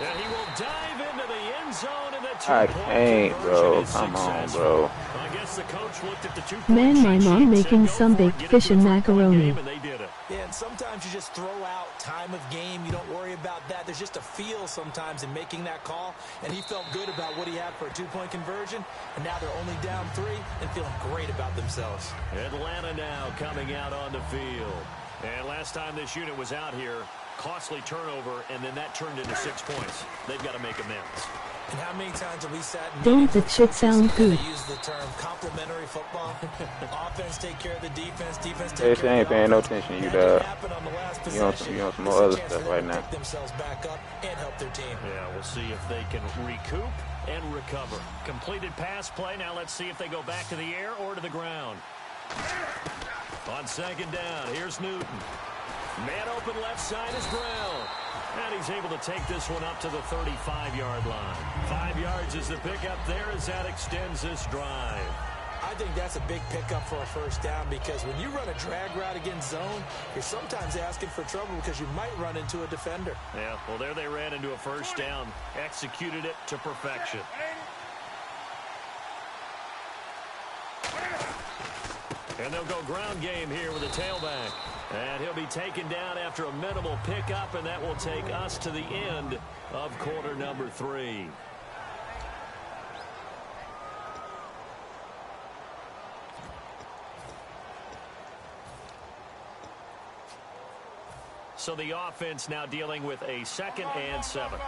And he will dive into the end zone in the two-point I can't, bro. Come on, bro. I guess the coach looked at the two-point Man, my cheat mom sheet and making said, some "Go for it, baked get it fish to and the two-point macaroni." game," and they did it. Yeah, and sometimes you just throw out time of game. You don't worry about that. There's just a feel sometimes in making that call. And he felt good about what he had for a two-point conversion. And now they're only down 3 and feeling great about themselves. Atlanta now coming out on the field. And last time this unit was out here, costly turnover, and then that turned into 6 points. They've got to make amends. And how many times have we sat in Don't meetings that shit sound and good? they use the term complementary football? Offense take care of the defense. Defense Hey, take she care ain't of the paying no offense. attention, you That didn't dog. happen on the last You on possession. some more It's a other chance stuff for them right to now. pick themselves back up and help their team. Yeah, we'll see if they can recoup and recover. Completed pass play. Now let's see if they go back to the air or to the ground. On second down, here's Newton. Man open left side is Brown. And he's able to take this one up to the 35-yard line. 5 yards is the pickup there as that extends this drive. I think that's a big pickup for a first down because when you run a drag route against zone, you're sometimes asking for trouble because you might run into a defender. Yeah, well, there they ran into a first down. Executed it to perfection. And they'll go ground game here with a tailback. And he'll be taken down after a minimal pickup, and that will take us to the end of quarter number 3. So the offense now dealing with a 2nd and 7.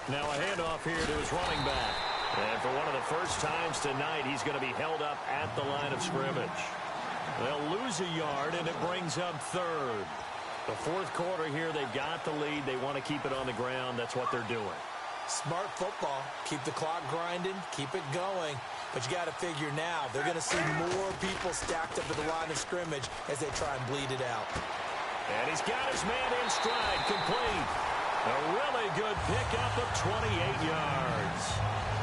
Now a handoff here to his running back. And for one of the first times tonight, he's going to be held up at the line of scrimmage. They'll lose a yard, and it brings up 3rd. The 4th quarter here, they've got the lead. They want to keep it on the ground. That's what they're doing. Smart football. Keep the clock grinding. Keep it going. But you got to figure now, they're going to see more people stacked up at the line of scrimmage as they try and bleed it out. And he's got his man in stride, complete. A really good pickup of 28 yards.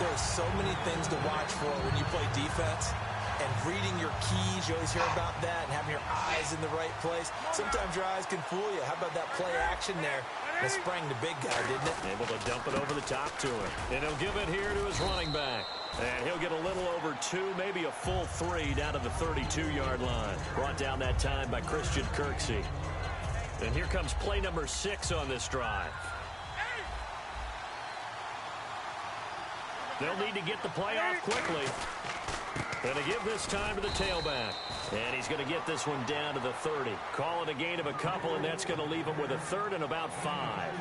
There's so many things to watch for when you play defense. And reading your keys, you always hear about that, and having your eyes in the right place. Sometimes your eyes can fool you. How about that play action there? That sprang the big guy, didn't it? Able to dump it over the top to him. And he'll give it here to his running back. And he'll get a little over 2, maybe a full 3 down to the 32-yard line. Brought down that time by Christian Kirksey. And here comes play number 6 on this drive. They'll need to get the play off quickly. Going to give this time to the tailback. And he's going to get this one down to the 30. Call it a gain of a couple, and that's going to leave him with a 3rd and about 5.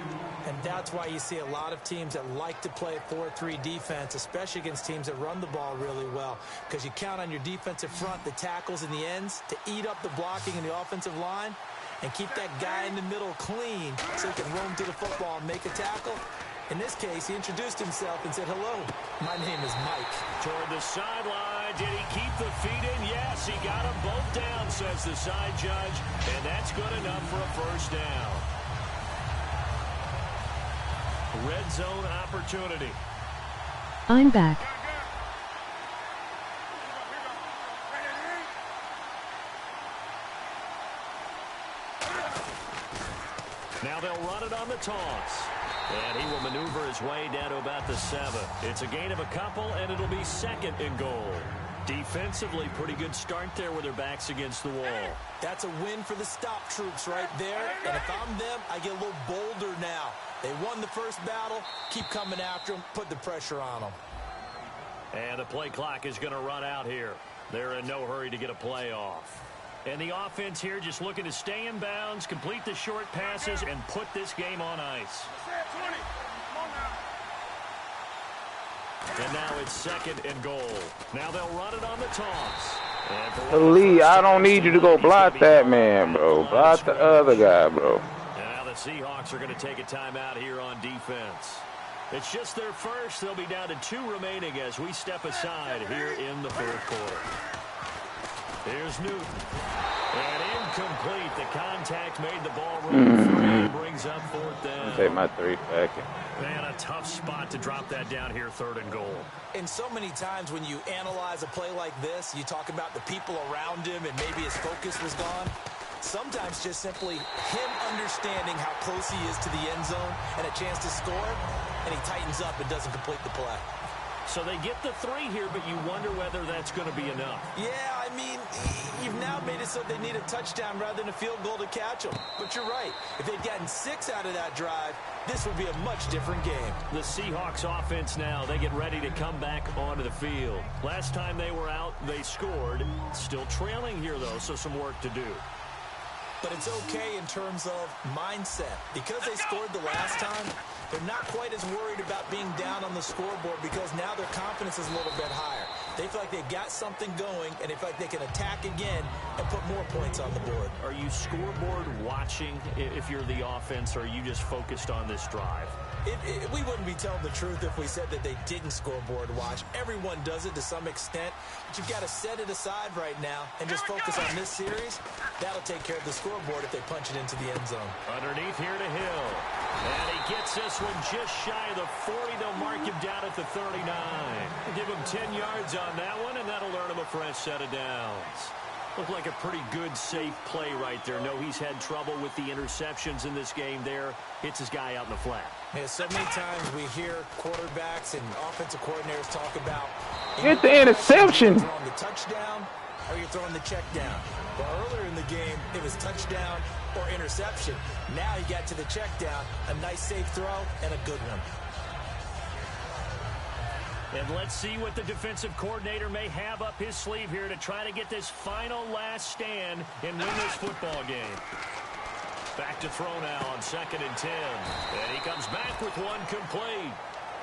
And that's why you see a lot of teams that like to play 4-3 defense, especially against teams that run the ball really well. Because you count on your defensive front, the tackles and the ends, to eat up the blocking in the offensive line and keep that guy in the middle clean so he can roam to the football and make a tackle. In this case, he introduced himself and said, "Hello, my name is Mike." Toward the sideline. Did he keep the feet in? Yes, he got them both down, says the side judge. And that's good enough for a first down. Red zone opportunity. I'm back. Now they'll run it on the toss. And he will maneuver his way down to about the 7. It's a gain of a couple, and it'll be 2nd and goal. Defensively, pretty good start there with their backs against the wall. That's a win for the stop troops right there. And if I'm them, I get a little bolder now. They won the first battle. Keep coming after them. Put the pressure on them. And the play clock is going to run out here. They're in no hurry to get a play off. And the offense here just looking to stay in bounds, complete the short passes, and put this game on ice. And now it's 2nd and goal. Now they'll run it on the toss. Lee, I don't need you to go block that man, bro. Block the other guy, bro. Now the Seahawks are going to take a timeout here on defense. It's just their first. They'll be down to 2 remaining as we step aside here in the 4th quarter. Here's Newton. And incomplete. The contact made the ball roll free. Brings up 4th down. Take my 3 second. Man, a tough spot to drop that down here, 3rd and goal. And so many times when you analyze a play like this, you talk about the people around him and maybe his focus was gone. Sometimes just simply him understanding how close he is to the end zone and a chance to score, and he tightens up and doesn't complete the play. So they get the 3 here, but you wonder whether that's going to be enough. Yeah, I mean, you've now made it so they need a touchdown rather than a field goal to catch them. But you're right. If they'd gotten 6 out of that drive, this would be a much different game. The Seahawks offense now, they get ready to come back onto the field. Last time they were out, they scored. Still trailing here, though, so some work to do. But it's okay in terms of mindset. Because they scored the last time, they're not quite as worried about being down on the scoreboard because now their confidence is a little bit higher. They feel like they've got something going, and they feel like they can attack again and put more points on the board. Are you scoreboard watching if you're the offense, or are you just focused on this drive? We wouldn't be telling the truth if we said that they didn't scoreboard watch. Everyone does it to some extent, but you've got to set it aside right now and just focus on this series. That'll take care of the scoreboard if they punch it into the end zone. Underneath here to Hill. And he gets this one just shy of the 40. They'll mark him down at the 39. Give him 10 yards on that one, and that'll earn him a fresh set of downs. Looked like a pretty good, safe play right there. No, he's had trouble with the interceptions in this game there. Hits his guy out in the flat. Yeah, so many times we hear quarterbacks and offensive coordinators talk about get the interception. You're throwing the touchdown or you're throwing the check down. Well, earlier in the game, it was touchdown or interception. Now he got to the check down, a nice safe throw, and a good one. And let's see what the defensive coordinator may have up his sleeve here to try to get this final last stand and win this football game. Back to throw now on 2nd and 10. And he comes back with one complete.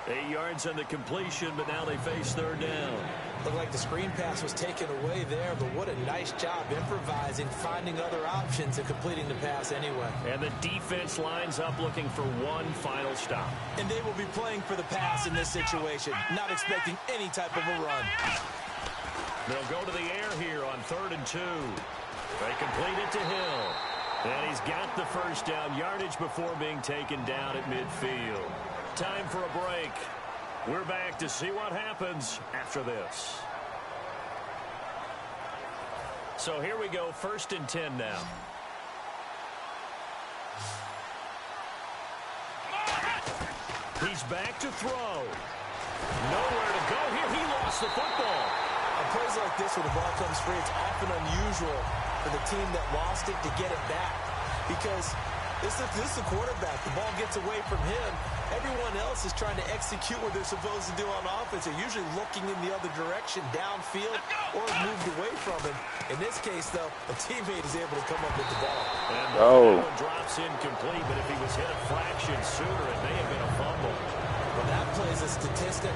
8 yards on the completion, but now they face 3rd down. Looked like the screen pass was taken away there, but what a nice job improvising, finding other options, and completing the pass anyway. And the defense lines up looking for one final stop. And they will be playing for the pass in this situation, not expecting any type of a run. They'll go to the air here on 3rd and 2. They complete it to Hill. And he's got the first down, yardage before being taken down at midfield. Time for a break. We're back to see what happens after this. So here we go, 1st and 10 now. He's back to throw. Nowhere to go here. He lost the football. On plays like this where the ball comes free, it's often unusual for the team that lost it to get it back. Because this is the quarterback. The ball gets away from him. Everyone else is trying to execute what they're supposed to do on offense. They're usually looking in the other direction, downfield, or moved away from him. In this case, though, a teammate is able to come up with the ball. And that one drops incomplete, but if he was hit a fraction sooner, it may have been a fumble. Well, that plays a statistic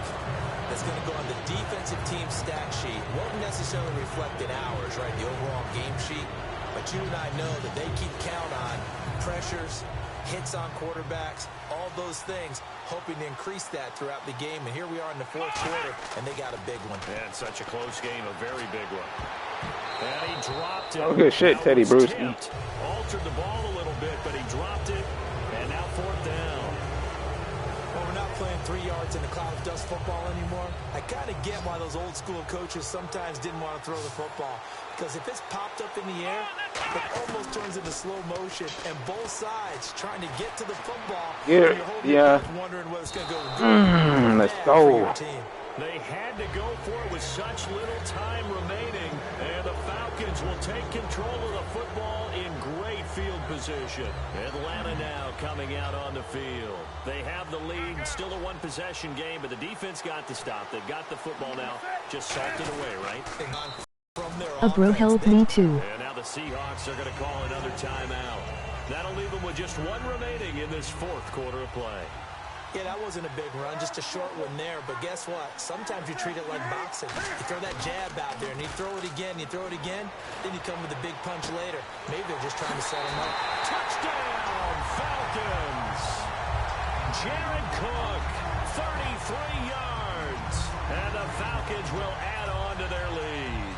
that's going to go on the defensive team stat sheet. Won't necessarily reflect in ours, right, the overall game sheet. But you and I know that they keep count on pressures, hits on quarterbacks, all those things. hoping to increase that throughout the game. And here we are in the fourth quarter, and they got a big one. And such a close game, a very big one. And he dropped it. Oh, good shit, Teddy Bruschi. Altered the ball a little bit, but he dropped it. And now fourth down. Well, we're not playing 3 yards in the cloud of dust football anymore. I kind of get why those old school coaches sometimes didn't want to throw the football. Because if it's popped up in the air, it almost turns into slow motion. And both sides trying to get to the football. Yeah, yeah. Wondering whether it's going to go good. Let's go. They had to go for it with such little time remaining. And the Falcons will take control of the football in great field position. Atlanta now coming out on the field. They have the lead, still a one-possession game, but the defense got to stop. They've got the football now, just salted away, right? A bro helped me too. And now the Seahawks are going to call another timeout. That'll leave them with just one remaining in this fourth quarter of play. Yeah, that wasn't a big run, just a short one there. But guess what? Sometimes you treat it like boxing. You throw that jab out there, and you throw it again, you throw it again, then you come with a big punch later. Maybe they're just trying to set him up. Touchdown, Falcons! Jared Cook, 33 yards. And the Falcons will add on to their lead.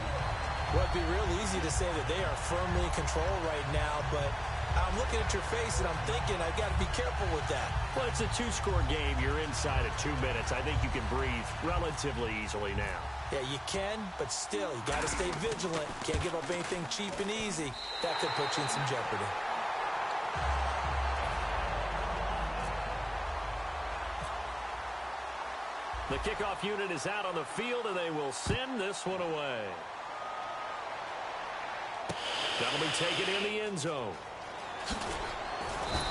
Well, it'd be real easy to say that they are firmly in control right now, but I'm looking at your face and I'm thinking I've got to be careful with that. Well, it's a 2-score game. You're inside of 2 minutes. I think you can breathe relatively easily now. Yeah, you can, but still, you got to stay vigilant. Can't give up anything cheap and easy. That could put you in some jeopardy. The kickoff unit is out on the field, and they will send this one away. That'll be taken in the end zone.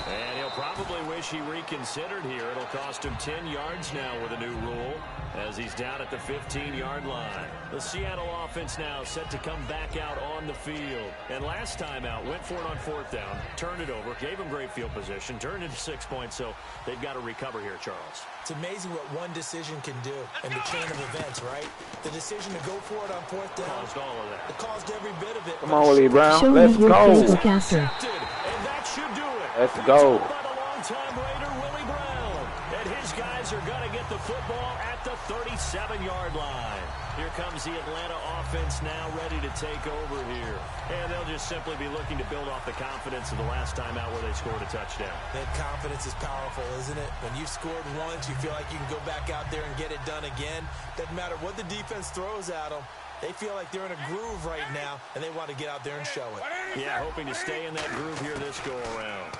And he'll probably wish he reconsidered here. It'll cost him 10 yards now with a new rule as he's down at the 15-yard line. The Seattle offense now set to come back out on the field. And last time out, went for it on fourth down, turned it over, gave him great field position, turned into 6 points, so they've got to recover here, Charles. It's amazing what one decision can do in the chain of events, right? The decision to go for it on fourth down. Caused all of that. It caused every bit of it. Come on, Willie Brown. Show Let's me your go. Facebook after. And that should do it. Let's go. By the long-time Raider, Willie Brown. And his guys are going to get the football at the 37-yard line. Here comes the Atlanta offense now ready to take over here. And they'll just simply be looking to build off the confidence of the last time out where they scored a touchdown. That confidence is powerful, isn't it? When you've scored once, you feel like you can go back out there and get it done again. Doesn't matter what the defense throws at them. They feel like they're in a groove right now, and they want to get out there and show it. Yeah, hoping to stay in that groove here this go-around.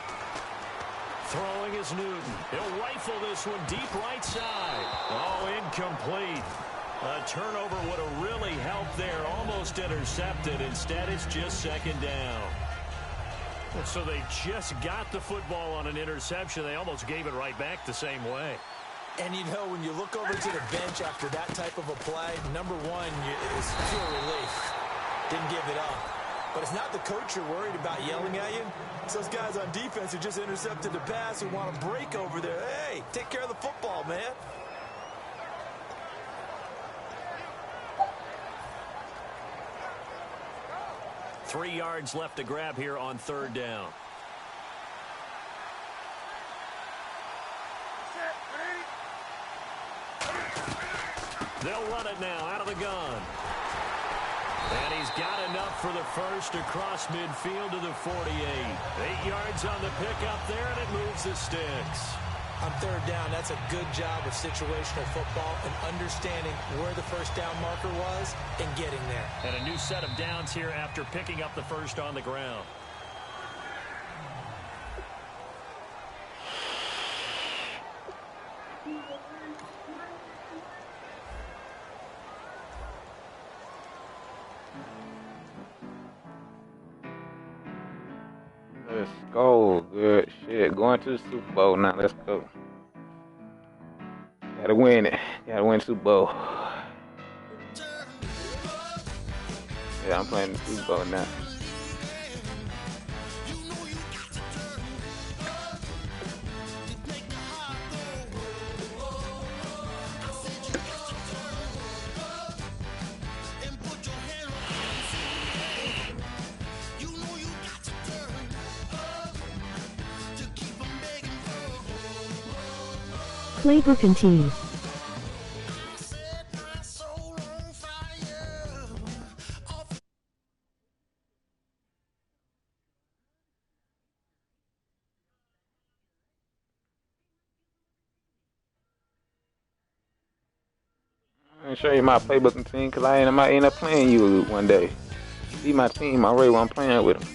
Throwing is Newton. He'll rifle this one deep right side. Oh, incomplete. A turnover would have really helped there. Almost intercepted. Instead, it's just second down. So they just got the football on an interception. They almost gave it right back the same way. And, you know, when you look over to the bench after that type of a play, number one is pure relief. Didn't give it up. But it's not the coach you're worried about yelling at you. It's those guys on defense who just intercepted the pass who want to break over there. Hey, take care of the football, man. Three yards left to grab here on third down. They'll run it now out of the gun. And he's got enough for the first across midfield to the 48. 8 yards on the pickup there, and it moves the sticks. On third down, that's a good job of situational football and understanding where the first down marker was and getting there. And a new set of downs here after picking up the first on the ground. Let's go. Good shit. Going to the Super Bowl now. Let's go. Gotta win it. Gotta win Super Bowl. Yeah, I'm playing the Super Bowl now. Playbook and team. I'm gonna show you my playbook and team because I might end up playing you one day. See my team already when I'm playing with them.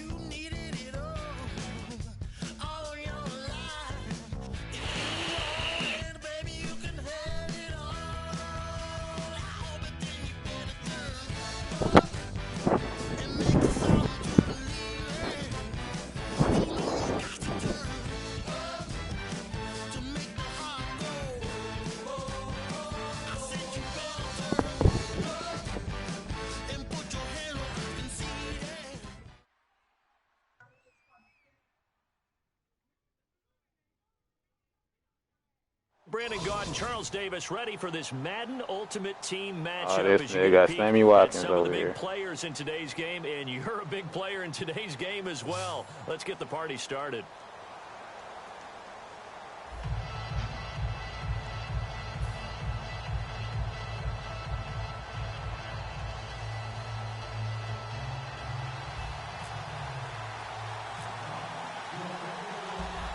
Brandon Gaudin and Charles Davis ready for this Madden Ultimate Team matchup. Oh, this nigga got Sammy Watkins some of the over big here. Players in today's game, and you're a big player in today's game as well. Let's get the party started.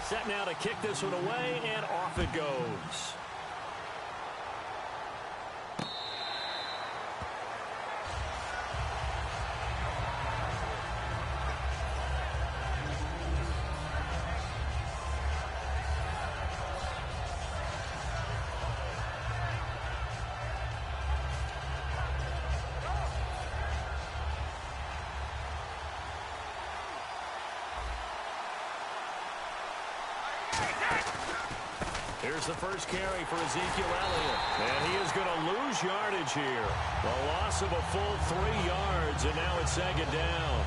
Set now to kick this one away, and off it goes. Here's the first carry for Ezekiel Elliott. And he is going to lose yardage here. The loss of a full 3 yards, and now it's second down.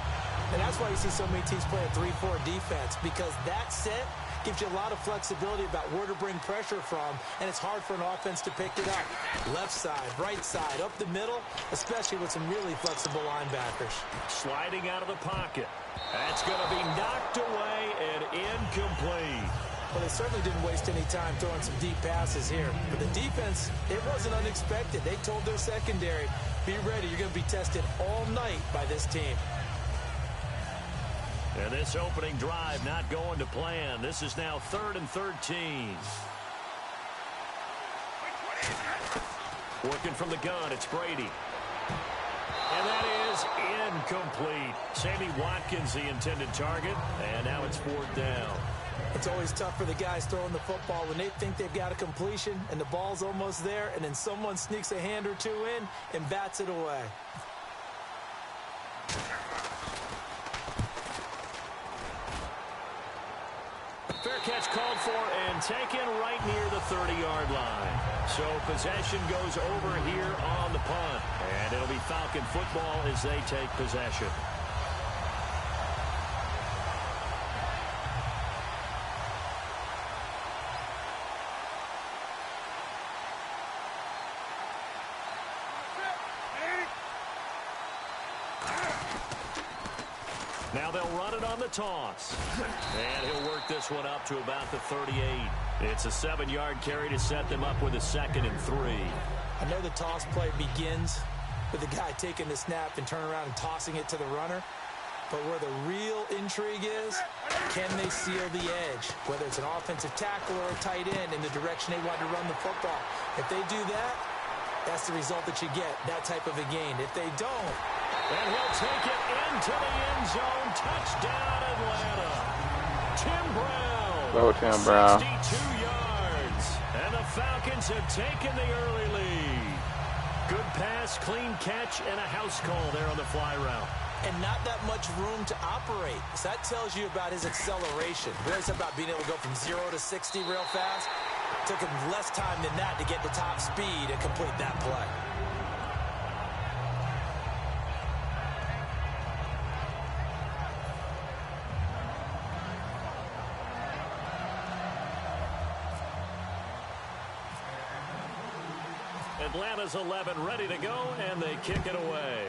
And that's why you see so many teams play a 3-4 defense, because that set gives you a lot of flexibility about where to bring pressure from, and it's hard for an offense to pick it up. Left side, right side, up the middle, especially with some really flexible linebackers. Sliding out of the pocket. That's going to be knocked away and incomplete. Well, they certainly didn't waste any time throwing some deep passes here. But the defense, it wasn't unexpected. They told their secondary, be ready. You're going to be tested all night by this team. And this opening drive not going to plan. This is now 3rd and 13. Working from the gun, it's Brady. And that is incomplete. Sammy Watkins, the intended target. And now it's 4th down. It's always tough for the guys throwing the football when they think they've got a completion and the ball's almost there, and then someone sneaks a hand or two in and bats it away. Fair catch called for and taken right near the 30-yard line. So possession goes over here on the punt. And it'll be Falcon football as they take possession. Now they'll run it on the toss. And he'll work this one up to about the 38. It's a 7-yard carry to set them up with a 2nd and 3. I know the toss play begins with the guy taking the snap and turning around and tossing it to the runner. But where the real intrigue is, can they seal the edge? Whether it's an offensive tackle or a tight end in the direction they want to run the football. If they do that, that's the result that you get, that type of a gain. If they don't, and he'll take it into the end zone. Touchdown, Atlanta. Tim Brown. Go Tim Brown. 62 yards. And the Falcons have taken the early lead. Good pass, clean catch, and a house call there on the fly route. And not that much room to operate. So that tells you about his acceleration. Really something about being able to go from 0 to 60 real fast. Took him less time than that to get to top speed and complete that play. Atlanta's 11 ready to go, and they kick it away.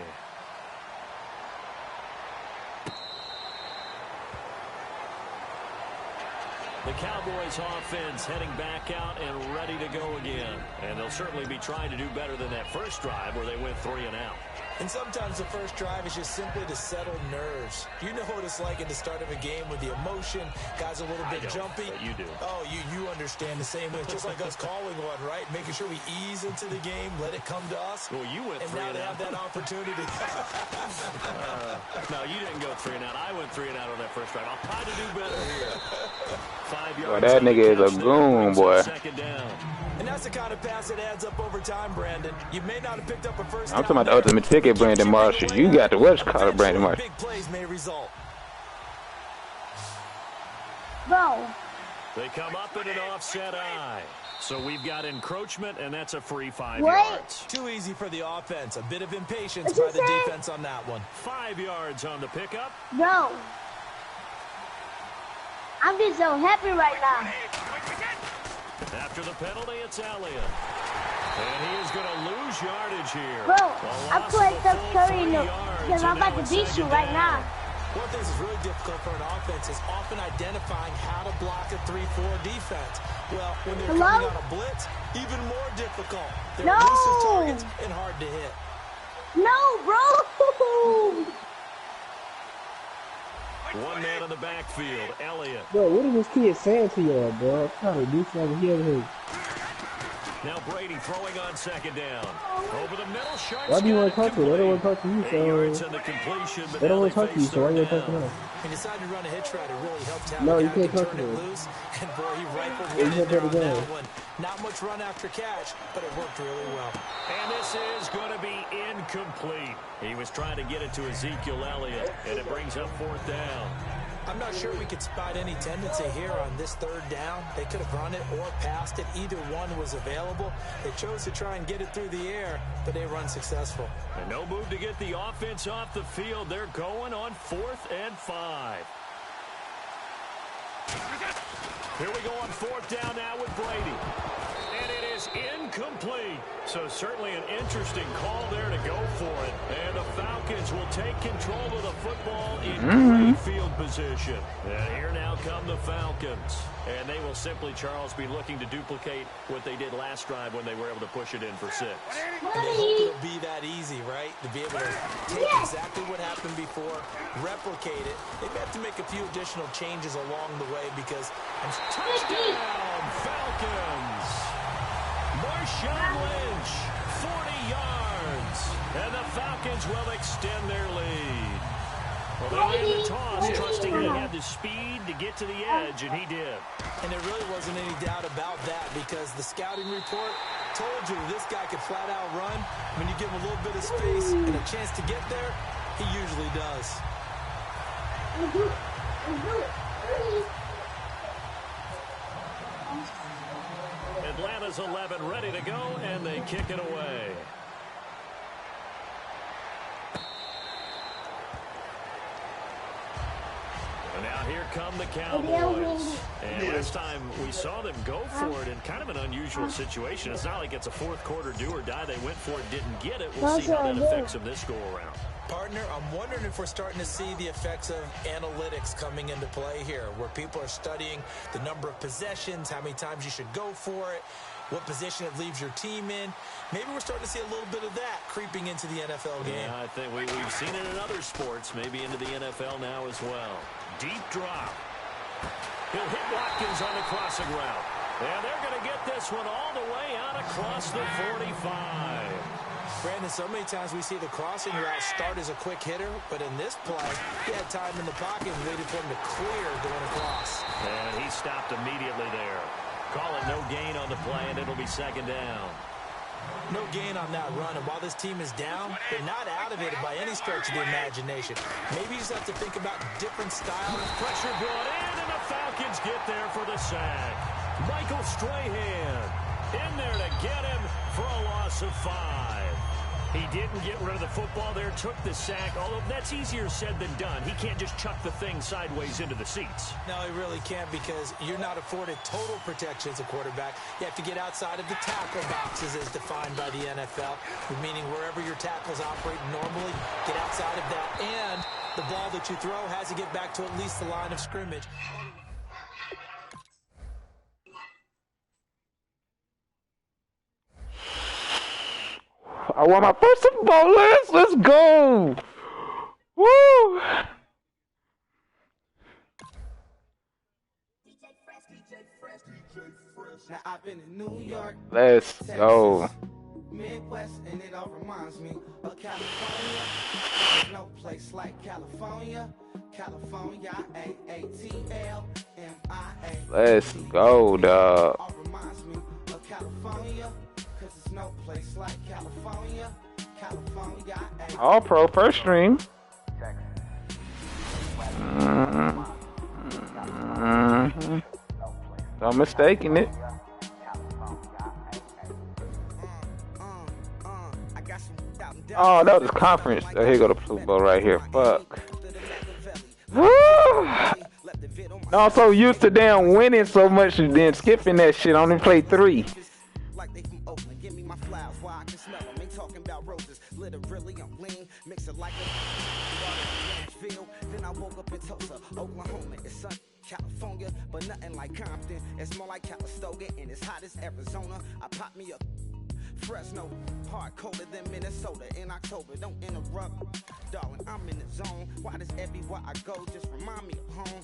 The Cowboys offense heading back out and ready to go again. And they'll certainly be trying to do better than that first drive where they went 3 and out. And sometimes the first drive is just simply to settle nerves. You know what it's like at the start of a game with the emotion. Guys are a little bit jumpy. But you do. Oh, you understand the same way. It's just like us calling one, right? Making sure we ease into the game, let it come to us. Well, you went 3 and now and they out. have that opportunity. No, you didn't go 3 and out. I went 3 and out on that first drive. I'll try to do better here. 5 yards. Boy, that nigga is a goon, boy. Second down. And that's the kind of pass that adds up over time, Brandon. You may not have picked up a first I'm down talking about the ultimate ticket, Brandon Marshall. You got the what's called Brandon Marshall. Big plays may result. Bro. They come up in an offset eye. So we've got encroachment, and that's a free 5 What? yards. Too easy for the offense. A bit of impatience What'd by you the say? defense on that one. 5 yards on the pickup. Bro. I'm just so happy right now. After the penalty, it's Elliott. And he is going to lose yardage here. Bro, A I loss played of a Steph full Curry 3 because yards, I'm and about now to it's beat you second right down. now. One thing that's really difficult for an offense is often identifying how to block a 3-4 defense. Well, when they're Hello? coming on a blitz, even more difficult. They're No! elusive targets and hard to hit. No, bro. 1 man in the backfield, Elliott. Bro, what is this kid saying to y'all, bro? I'm trying to do something here. Now Brady throwing on second down. Over the middle, Sharp's Why do you got want it to talk to me? They don't want to talk to you, 8 yards so on the completion, but they don't now want to talk to you, face so why you third want to talk to down. them? He decided to run a hitch route. It really helped out. No, The you guy can't could touch turn it me. loose, and boy, he rifled Yeah, one you in there can't on touch that me. one. Not much run after catch, but it worked really well. And this is going to be incomplete. He was trying to get it to Ezekiel Elliott, and it brings up 4th down. I'm not sure we could spot any tendency here on this 3rd down. They could have run it or passed it. Either one was available. They chose to try and get it through the air, but they run successful. And no move to get the offense off the field. They're going on 4th and 5. Here we go on 4th down now with Brady. And it is incomplete. So certainly an interesting call there to go for it. And the Falcons will take control of the football in great field position. And here now come the Falcons. And they will simply, Charles, be looking to duplicate what they did last drive when they were able to push it in for 6. And they hope it'll be that easy, right? To be able to take exactly what happened before, replicate it. They may have to make a few additional changes along the way because Touchdown, Falcons! Marshawn Lynch, 40 yards. And the Falcons will extend their lead. Well, they win the toss, trusting he had the speed to get to the edge, and he did. And there really wasn't any doubt about that because the scouting report told you this guy could flat out run. When you give him a little bit of space and a chance to get there, he usually does. Atlanta's 11 ready to go, and they kick it away. And now here come the Cowboys. And last time we saw them go for it in kind of an unusual situation. It's not like it's a 4th quarter do or die. They went for it, didn't get it. We'll see how that affects them this go-around. Partner, I'm wondering if we're starting to see the effects of analytics coming into play here, where people are studying the number of possessions, how many times you should go for it, what position it leaves your team in. Maybe we're starting to see a little bit of that creeping into the NFL game. Yeah, I think we've seen it in other sports, maybe into the NFL now as well. Deep drop. He'll hit Watkins on the crossing route. And they're going to get this one all the way out across the 45. Brandon, so many times we see the crossing route start as a quick hitter, but in this play, he had time in the pocket and waited for him to clear going across. And he stopped immediately there. Call it no gain on the play, and it'll be second down. No gain on that run, and while this team is down, they're not out of it by any stretch of the imagination. Maybe you just have to think about different styles. Pressure brought in, and the Falcons get there for the sack. Michael Strahan in there to get him for a loss of 5. He didn't get rid of the football there, took the sack, although that's easier said than done. He can't just chuck the thing sideways into the seats. No, he really can't because you're not afforded total protection as a quarterback. You have to get outside of the tackle boxes as defined by the NFL, meaning wherever your tackles operate normally, get outside of that. And the ball that you throw has to get back to at least the line of scrimmage. I won my first Super Bowl. Let's go. Woo. Now I've been in New York, Let's go. Midwest, and it all reminds me of California. There's no place like California. California, AATLMIA. Let's go, dog. All reminds me of California, cause there's no place like California. California, All pro first stream. No mistaking it. Oh, that was conference. Oh, here go the Super Bowl right here. Fuck. No, I'm so used to damn winning so much and then skipping that shit. I only played 3. like they from Oakland. Give me my flowers while I can smell them. Ain't talking about roses. Literally, I'm lean. Mix it like a Nashville. Then I woke up in Tulsa, Oklahoma. It's sun, California, but nothing like Compton. It's more like Calistoga, and it's hot as Arizona. I pop me up. Fresno, hard colder than Minnesota in October. Don't interrupt, darling, I'm in the zone. Why does everywhere I go just remind me of home?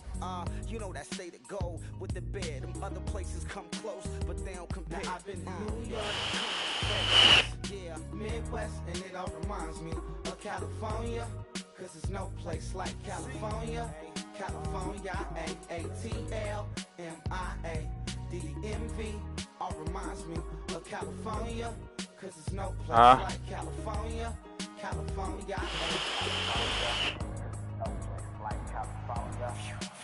You know that state of gold with the bed. Them other places come close, but they don't compare. Now I've been in New York, yeah, Midwest, and it all reminds me of California. Cause there's no place like California. California, AATLMIA. DMV all reminds me of California, cause there's no place like California. California.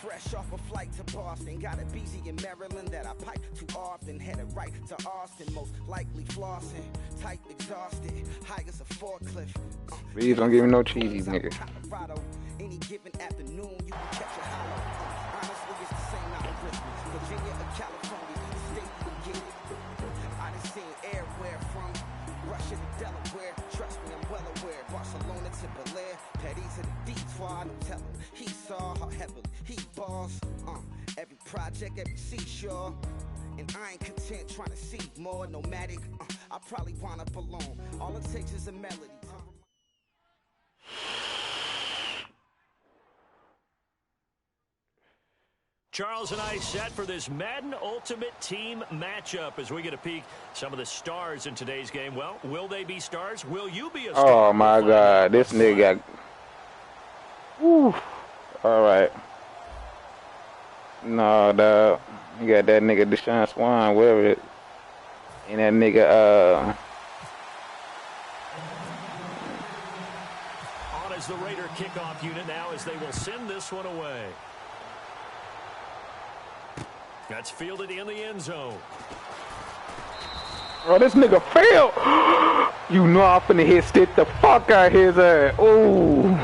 Fresh off a flight to Boston, got a BZ in Maryland that I pipe too often. Headed right to Austin, most likely flossing. Tight, exhausted, high as a forklift. Please don't give me no cheesy, nigga. Colorado, any given afternoon, you can catch a hollow. Honestly, it's the same out of Richmond, Virginia or California, state you get it. I done seen everywhere from Russia to Delaware. Trust me, I'm well aware. Barcelona to Bel Air, Petty to the Detroit. Don't tell him he saw how heavily he balls. Every project, every seashore. And I ain't content trying to see more nomadic. I probably wind up alone. All it takes is a melody. Charles and I set for this Madden Ultimate Team matchup as we get a peek some of the stars in today's game. Well, will they be stars? Will you be a star? Oh my God, this nigga got. Woo. All right. No, dog. You got that nigga Deshaun Swan, whatever it. And that nigga On as the Raider kickoff unit now as they will send this one away. That's fielded in the end zone. Oh, this nigga failed. You know I'm finna hit stick the fuck out his ass. Ooh.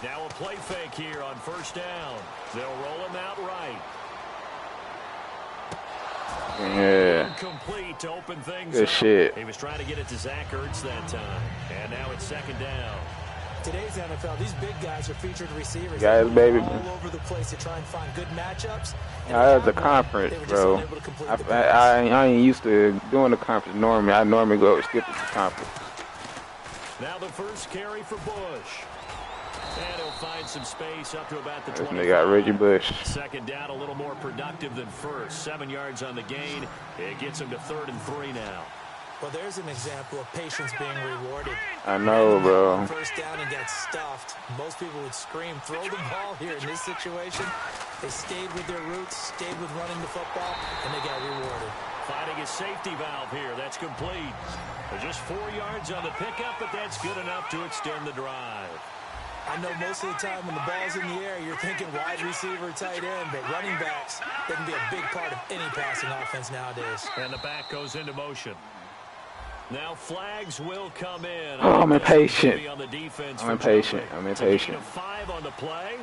Now a play fake here on first down. They'll roll him out right. Yeah. Complete to open things Good up. shit. He was trying to get it to Zach Ertz that time. And now it's second down. Today's NFL, these big guys are featured receivers. Guys, baby. All over the place to try and find good matchups. That was a conference, bro. I ain't used to doing the conference normally. I normally go skip the conference. Now the first carry for Bush. And he'll find some space up to about the 20. They got Reggie Bush. Second down, a little more productive than first. 7 yards on the gain. It gets him to 3rd and 3 now. Well, there's an example of patience being rewarded. I know, bro. First down and got stuffed. Most people would scream, throw the ball here in this situation. They stayed with their roots, stayed with running the football, and they got rewarded. Finding a safety valve here. That's complete. Just 4 yards on the pickup, but that's good enough to extend the drive. I know most of the time when the ball's in the air, you're thinking wide receiver, tight end, but running backs, they can be a big part of any passing offense nowadays. And the back goes into motion. Now flags will come in. Oh, I'm impatient. I'm impatient. 5 on the play.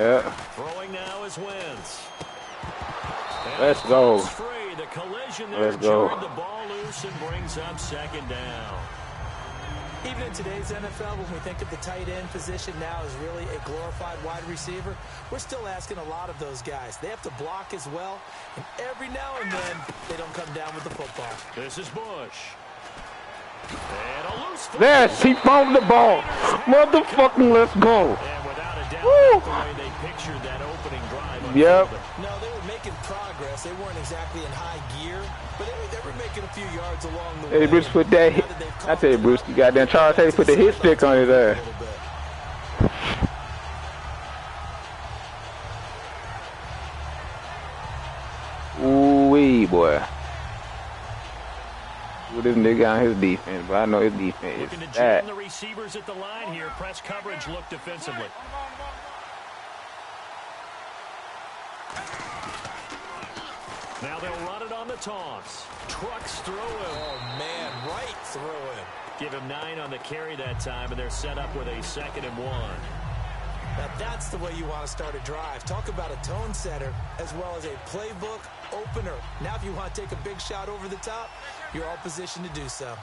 Yeah. Throwing now is Wentz. Let's go. Free. The collision there Let's go. jarred the ball loose and brings up second down. Even in today's NFL, when we think of the tight end position now as really a glorified wide receiver, we're still asking a lot of those guys. They have to block as well, and every now and then, they don't come down with the football. This is Bush. And a loose foot. Yes, he found the ball. Motherfucking let's go. And without a doubt, Woo. that's the way they pictured that opening drive. Yep. No, they were making progress. They weren't exactly in high gear, but they were making a few yards along the way. Hey, Bruce, put that hit. I tell you, Bruce, you goddamn Charles Hayes put the hit stick on his ass. Ooh-wee, boy. With this nigga on his defense, but I know his defense Looking to is jam that. the receivers at the line here. Press coverage look defensively. Now they'll run it on the toss. Trucks through him. Oh, man, right through him. Give him 9 on the carry that time, and they're set up with a 2nd and 1. Now, that's the way you want to start a drive. Talk about a tone setter as well as a playbook opener. Now, if you want to take a big shot over the top, you're all positioned to do so.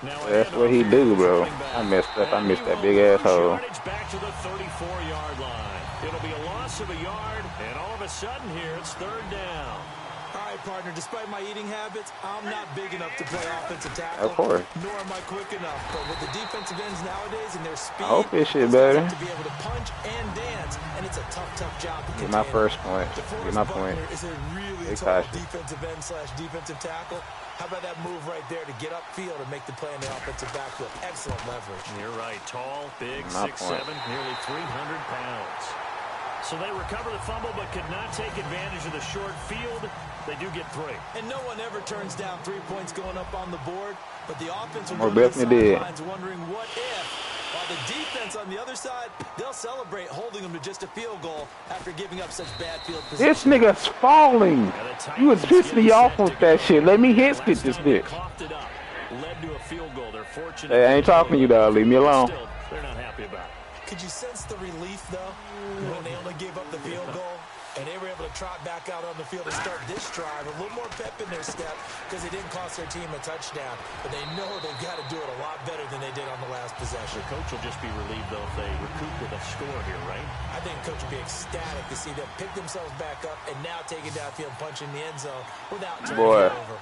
Now That's what he do, bro. I messed up. I missed that big asshole. Back to the 34-yard line. It'll be a loss of a yard, and all of a sudden here, it's 3rd down. All right, partner, despite my eating habits, I'm not big enough to play offensive tackle. Of course. Nor am I quick enough. But with the defensive ends nowadays and their speed, I hope this shit those guys better. have to be able to punch and dance, and it's a tough job to Get my contain. first point. Get my point. Is a really Big tall caution. defensive end / defensive tackle. How about that move right there to get upfield and make the play in the offensive backfield? Excellent leverage. You're right. Tall, big, My 6'7", nearly 300 pounds. So they recover the fumble but could not take advantage of the short field. They do get 3. And no one ever turns down 3 points going up on the board, but the offense will Or go to the definitely did. sidelines wondering what if. While the defense on the other side, they'll celebrate holding them to just a field goal after giving up such bad field position. This nigga's falling. You was pissing me off with that shit. Let me hit spit this bitch. Coughed it up. Led to a field goal. They're fortunate. Hey, I ain't talking to you, dog. Leave me alone. Still, they're not happy about it. Could you sense the relief, though, when they only gave up the field goal? And they were able to trot back out on the field and start this drive. A little more pep in their step because it didn't cost their team a touchdown. But they know they've got to do it a lot better than they did on the last possession. The coach will just be relieved, though, if they recoup with a score here, right? I think coach will be ecstatic to see them pick themselves back up and now take it downfield, punching the end zone without turning Boy. it over.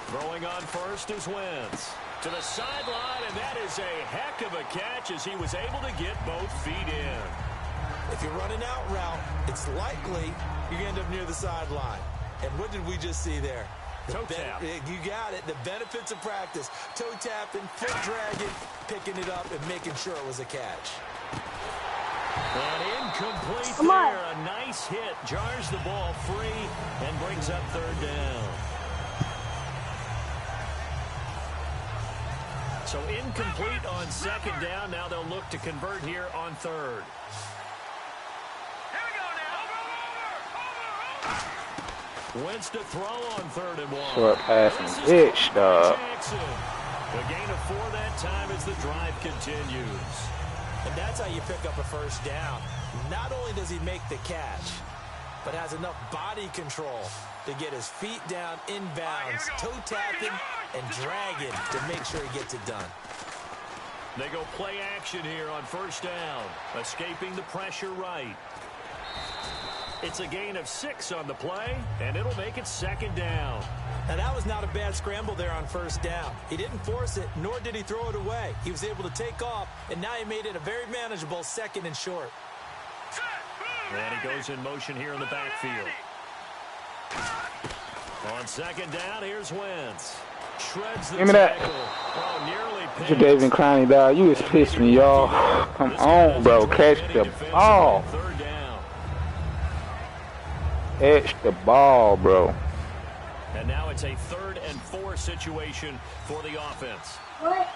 Throwing on first is Wentz. To the sideline, and that is a heck of a catch as he was able to get both feet in. If you're running out route, it's likely you're going to end up near the sideline. And what did we just see there? Toe tap. You got it. The benefits of practice. Toe tapping, foot dragging, picking it up, and making sure it was a catch. And incomplete there. A nice hit. Jars the ball free and brings up 3rd down. So incomplete on 2nd down. Now they'll look to convert here on 3rd. Wentz to throw on 3rd and 1. Short passing bitch, dog. Jackson. A gain of 4 that time as the drive continues. And that's how you pick up a first down. Not only does he make the catch, but has enough body control to get his feet down inbounds, toe tapping and dragging to make sure he gets it done. They go play action here on 1st down, escaping the pressure right. It's a gain of 6 on the play, and it'll make it 2nd down. Now, that was not a bad scramble there on 1st down. He didn't force it, nor did he throw it away. He was able to take off, and now he made it a very manageable 2nd and short. And he goes in motion here in the backfield. On 2nd down, here's Wentz. Shreds the Give me that. tackle. Oh, nearly Get your David Clowney, dog. You was pissing me, y'all. Come on, bro. Catch the ball. 3rd down. Catch the ball, bro. And now it's a 3rd and 4 situation for the offense. What?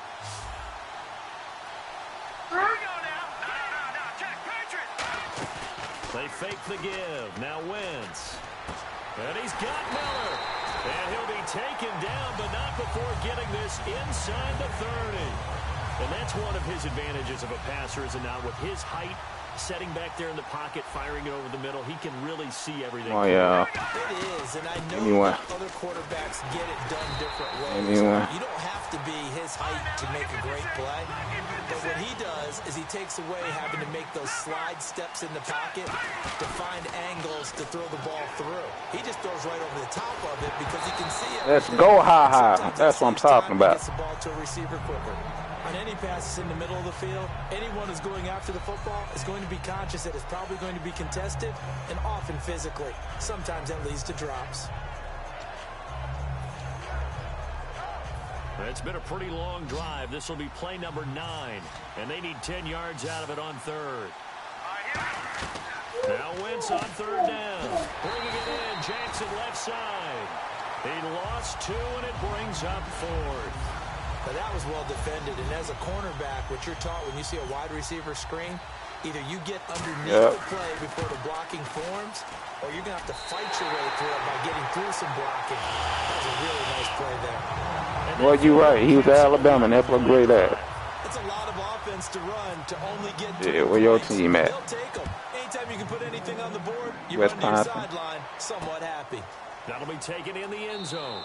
They fake the give. Now Wentz. And he's got Miller. And he'll be taken down, but not before getting this inside the 30. And that's one of his advantages of a passer, is it not? With his height, setting back there in the pocket, firing it over the middle, he can really see everything. Oh, yeah. It is, and I know that other quarterbacks get it done different ways. You don't have to be his height to make a great play. But what he does is he takes away having to make those slide steps in the pocket to find angles to throw the ball through. He just throws right over the top of it because he can see it. Let's go high. That's what I'm talking about. Gets the ball to a receiver quicker. On any passes in the middle of the field, anyone who's going after the football is going to be conscious that it's probably going to be contested, and often physically. Sometimes that leads to drops. It's been a pretty long drive. This will be play number 9, and they need 10 yards out of it on third. Now Wentz on third down. Bringing it in, Jackson left side. He lost 2, and it brings up 4th. Now that was well defended, and as a cornerback, what you're taught when you see a wide receiver screen, either you get underneath the play before the blocking forms, or you're going to have to fight your way through it by getting through some blocking. That was a really nice play there. Well, you're right. He was at Alabama, and that's what great at. It's a lot of offense to run to only get to where your team at? They'll take them. Anytime you can put anything on the board, you run to your sideline somewhat happy. That'll be taken in the end zone.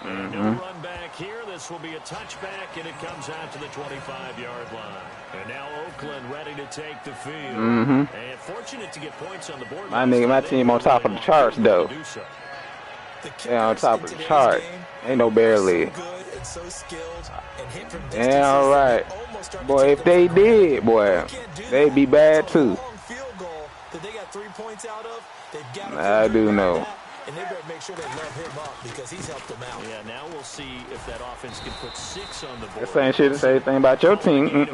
No run back here. This will be a touchback, and it comes out to the 25-yard line. And now Oakland ready to take the field. And fortunate to get points on the board. My team on top of the charts, though. Yeah, on top of the chart. Ain't no barely. Yeah, all right. Boy, if they did, boy, they'd be bad, too. I do know. And they better make sure they love him up because he's helped them out. Yeah, now we'll see if that offense can put 6 on the board. The same shit to say thing about your team. Yeah,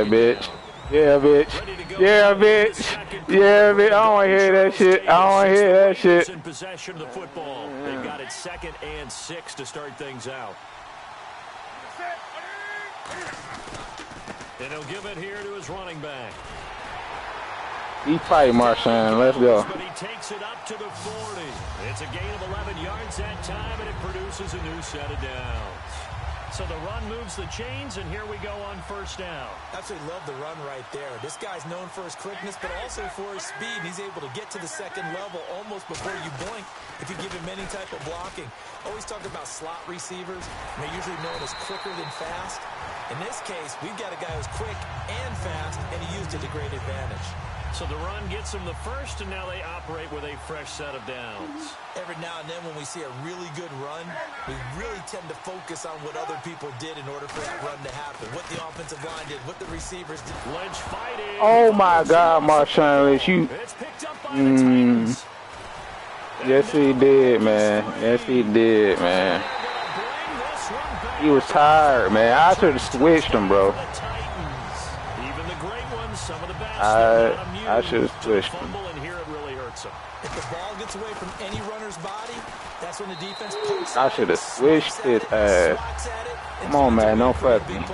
bitch. Yeah, bitch. Yeah, bitch. Yeah, bitch. I don't want to hear that shit. I don't want to hear that shit. In possession of the football. They've got it 2nd and 6 to start things out. And he'll give it here to his running back. He fight, Marshawn. Let's go. But he takes it up to the 40. It's a gain of 11 yards that time, and it produces a new set of downs. So the run moves the chains, and here we go on first down. Absolutely love the run right there. This guy's known for his quickness, but also for his speed. He's able to get to the second level almost before you blink if you give him any type of blocking. Always talk about slot receivers. They're usually known as quicker than fast. In this case, we've got a guy who's quick and fast, and he used it to great advantage. So the run gets them the first, and now they operate with a fresh set of downs. Every now and then when we see a really good run, we really tend to focus on what other people did in order for that run to happen. What the offensive line did, what the receivers did. Lynch fighting. Oh, my God, Marshawn Lynch. It's picked up by the Titans. Yes, he did, man. Yes, he did, man. He was tired, man. I should have switched him, bro. I should have switched him. And here it really hurts him. If the ball gets away from any runner's body, that's when the defense pokes. I should have switched his ass. Come on, man, don't fuck me.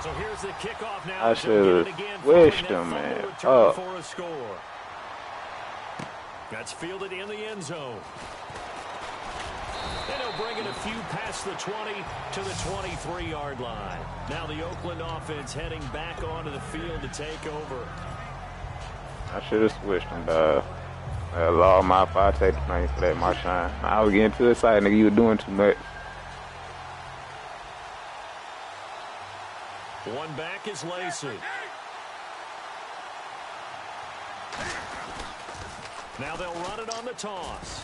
So here's the kickoff now. I should have switched him, man. Oh. For a score. That's fielded in the end zone. And he'll bring it a few past the 20 to the 23-yard line. Now the Oakland offense heading back onto the field to take over. I should have switched him, dog. Law my fault. I take the blame for that, Marshawn. I was getting too excited, nigga. You were doing too much. One back is Lacey. Now they'll run it on the toss.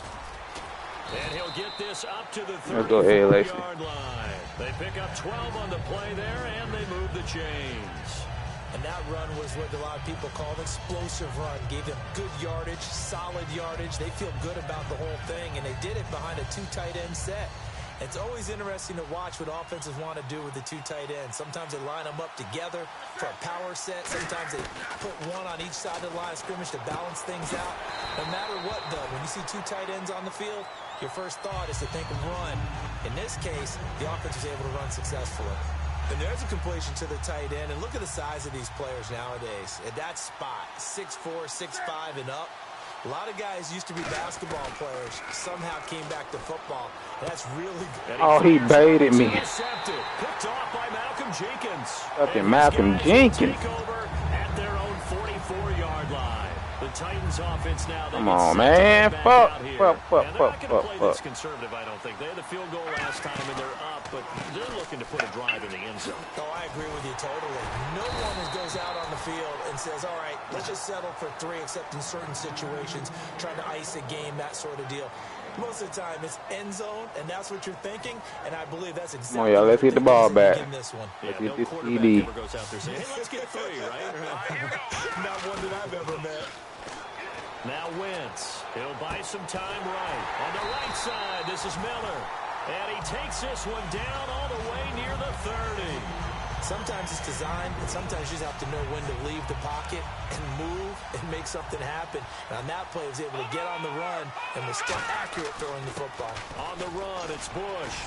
And he'll get this up to the 30-yard line. They pick up 12 on the play there, and they move the chains. And that run was what a lot of people call an explosive run. Gave them good yardage, solid yardage. They feel good about the whole thing, and they did it behind a 2 tight end set. It's always interesting to watch what offenses want to do with the 2 tight ends. Sometimes they line them up together for a power set. Sometimes they put one on each side of the line of scrimmage to balance things out. No matter what, though, when you see 2 tight ends on the field, your first thought is to think of run. In this case, the offense was able to run successfully. And there's a completion to the tight end. And look at the size of these players nowadays. At that spot, 6'4", 6'5", and up. A lot of guys used to be basketball players, somehow came back to football. That's really good. Oh, he baited me. Picked off by Malcolm Jenkins. Fucking Malcolm Jenkins. Take over at their own 44-yard line. The Titans offense now. Come on, man. Fuck. That's conservative, I don't think. They had the field goal last time and they're up, but they're looking to put a drive in the end zone. Oh, I agree with you totally. No one goes out on the field and says, all right, let's just settle for 3, except in certain situations, trying to ice a game, that sort of deal. Most of the time, it's end zone, and that's what you're thinking, and I believe that's exactly come on, y'all. Let's get the ball back. This one. Yeah, let's get this CD. Goes out there saying, hey, let's get 3, right? Not one that I've ever met. Now Wentz. He'll buy some time right. On the right side, this is Miller. And he takes this one down all the way near the 30. Sometimes it's designed, and sometimes you just have to know when to leave the pocket and move and make something happen. And on that play, he was able to get on the run and was still accurate throwing the football. On the run, it's Bush.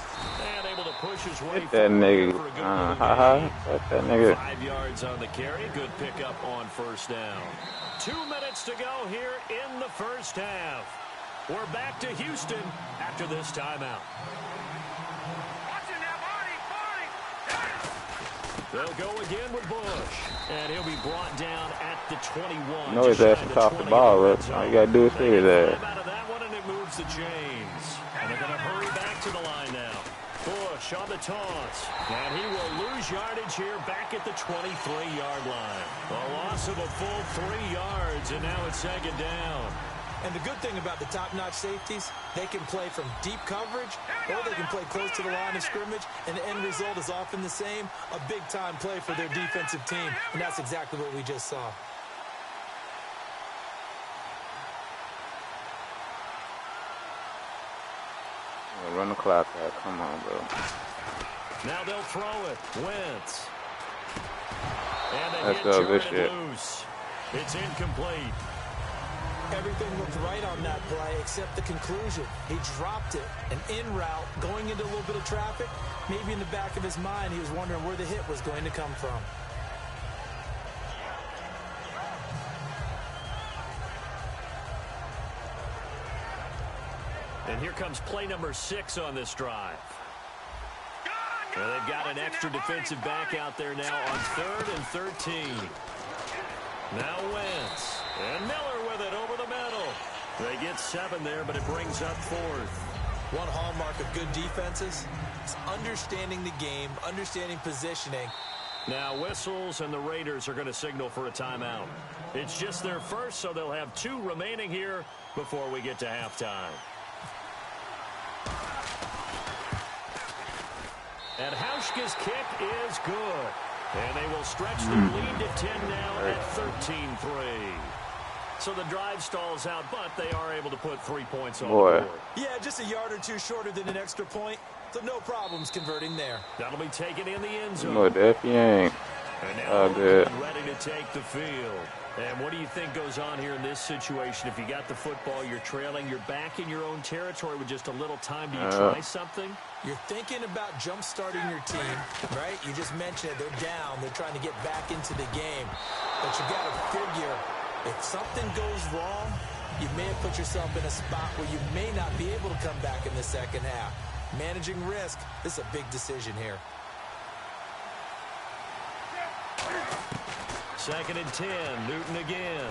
And able to push his way Get that nigga. Get that nigga. 5 yards on the carry. Good pickup on first down. 2 minutes to go here in the first half. We're back to Houston after this timeout. They'll go again with Bush, and he'll be brought down at the 21. You know his ass is off the ball, but all you got to do is see his ass. Out of that one, and it moves the chains. And they're going to hurry back to the line now. Bush on the taunts, and he will lose yardage here back at the 23-yard line. A loss of a full 3 yards, and now it's second down. And the good thing about the top-notch safeties, they can play from deep coverage or they can play close to the line of scrimmage, and the end result is often the same, a big-time play for their defensive team, and that's exactly what we just saw. Run the clock out. Come on, bro. Now they'll throw it. Wentz. And Let's go, good shit. Loose. It's incomplete. Everything looked right on that play except the conclusion. He dropped it, an in route, going into a little bit of traffic. Maybe in the back of his mind, he was wondering where the hit was going to come from. And here comes play number 6 on this drive. Well, they've got an extra defensive back out there now on 3rd and 13. Now Wentz. And Miller with it over the middle. They get 7 there, but it brings up 4th. One hallmark of good defenses is understanding the game, understanding positioning. Now whistles, and the Raiders are going to signal for a timeout. It's just their first, so they'll have 2 remaining here before we get to halftime. And Hauschka's kick is good. And they will stretch their lead to 10 now at 13-3. So the drive stalls out, but they are able to put 3 points on the board. Yeah, just a yard or 2 shorter than an extra point. So no problems converting there. That'll be taken in the end zone. What the F you ain't? And now good. Ready to take the field. And what do you think goes on here in this situation? If you got the football, you're trailing, you're back in your own territory with just a little time. Do you try something? You're thinking about jump-starting your team, right? You just mentioned it. They're down. They're trying to get back into the game. But you got to figure, if something goes wrong, you may have put yourself in a spot where you may not be able to come back in the second half. Managing risk, this is a big decision here. 2nd and 10, Newton again.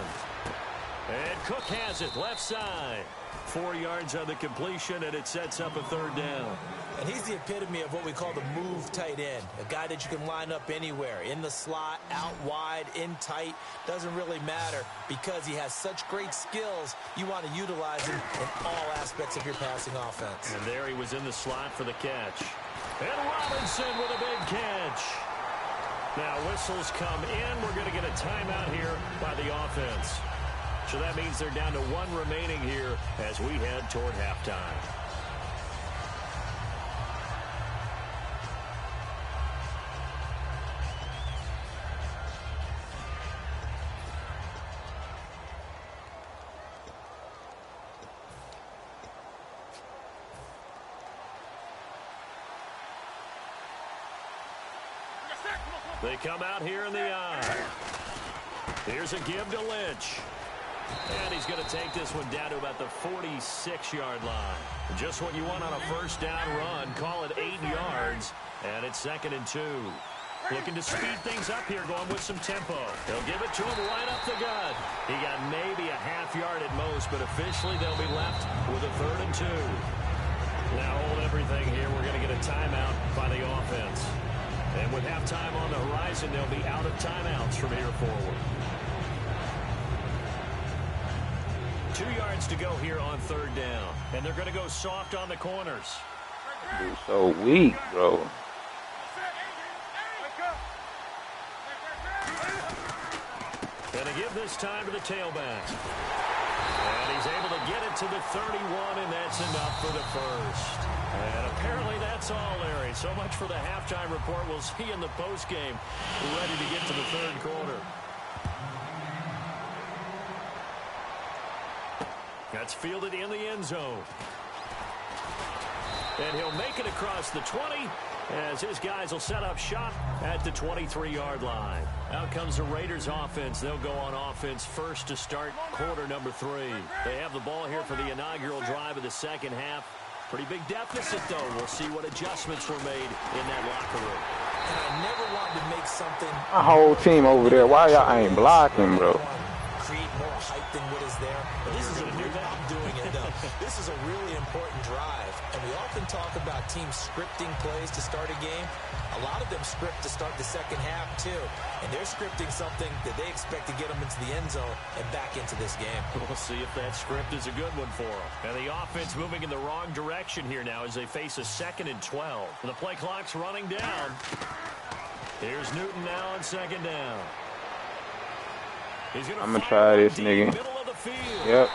And Cook has it, left side. 4 yards on the completion, and it sets up a 3rd down. And he's the epitome of what we call the move tight end. A guy that you can line up anywhere. In the slot, out wide, in tight. Doesn't really matter because he has such great skills. You want to utilize him in all aspects of your passing offense. And there he was in the slot for the catch. And Robinson with a big catch. Now whistles come in. We're going to get a timeout here by the offense. So that means they're down to 1 remaining here as we head toward halftime. They come out here in the eye. Here's a give to Lynch. And he's going to take this one down to about the 46-yard line. Just what you want on a first down run. Call it 8 yards. And it's 2nd and 2. Looking to speed things up here, going with some tempo. They'll give it to him right up the gut. He got maybe a half yard at most, but officially they'll be left with a 3rd and 2. Now hold everything here. We're going to get a timeout by the offense. And with halftime on the horizon, they'll be out of timeouts from here forward. 2 yards to go here on 3rd down. And they're going to go soft on the corners. Dude, so weak, bro. Going to give this time to the tailback. And he's able to get it to the 31, and that's enough for the first. And apparently that's all, Larry. So much for the halftime report. We'll see in the postgame. We're ready to get to the 3rd quarter. That's fielded in the end zone. And he'll make it across the 20 as his guys will set up shop at the 23-yard line. Out comes the Raiders offense. They'll go on offense first to start quarter number 3. They have the ball here for the inaugural drive of the second half. Pretty big deficit, though. We'll see what adjustments were made in that locker room. And I never wanted to make something. My whole team over there. Why y'all ain't blocking, bro? Create more hype than what is there. But this is a new way of doing it, though. This is a really important drive. And we often talk about teams scripting plays to start a game. A lot of them script to start the second half, too. And they're scripting something that they expect to get them into the end zone and back into this game. We'll see if that script is a good one for them. And the offense moving in the wrong direction here now as they face a 2nd and 12. And the play clock's running down. Here's Newton now on 2nd down. I'm going to try this, nigga. Yep.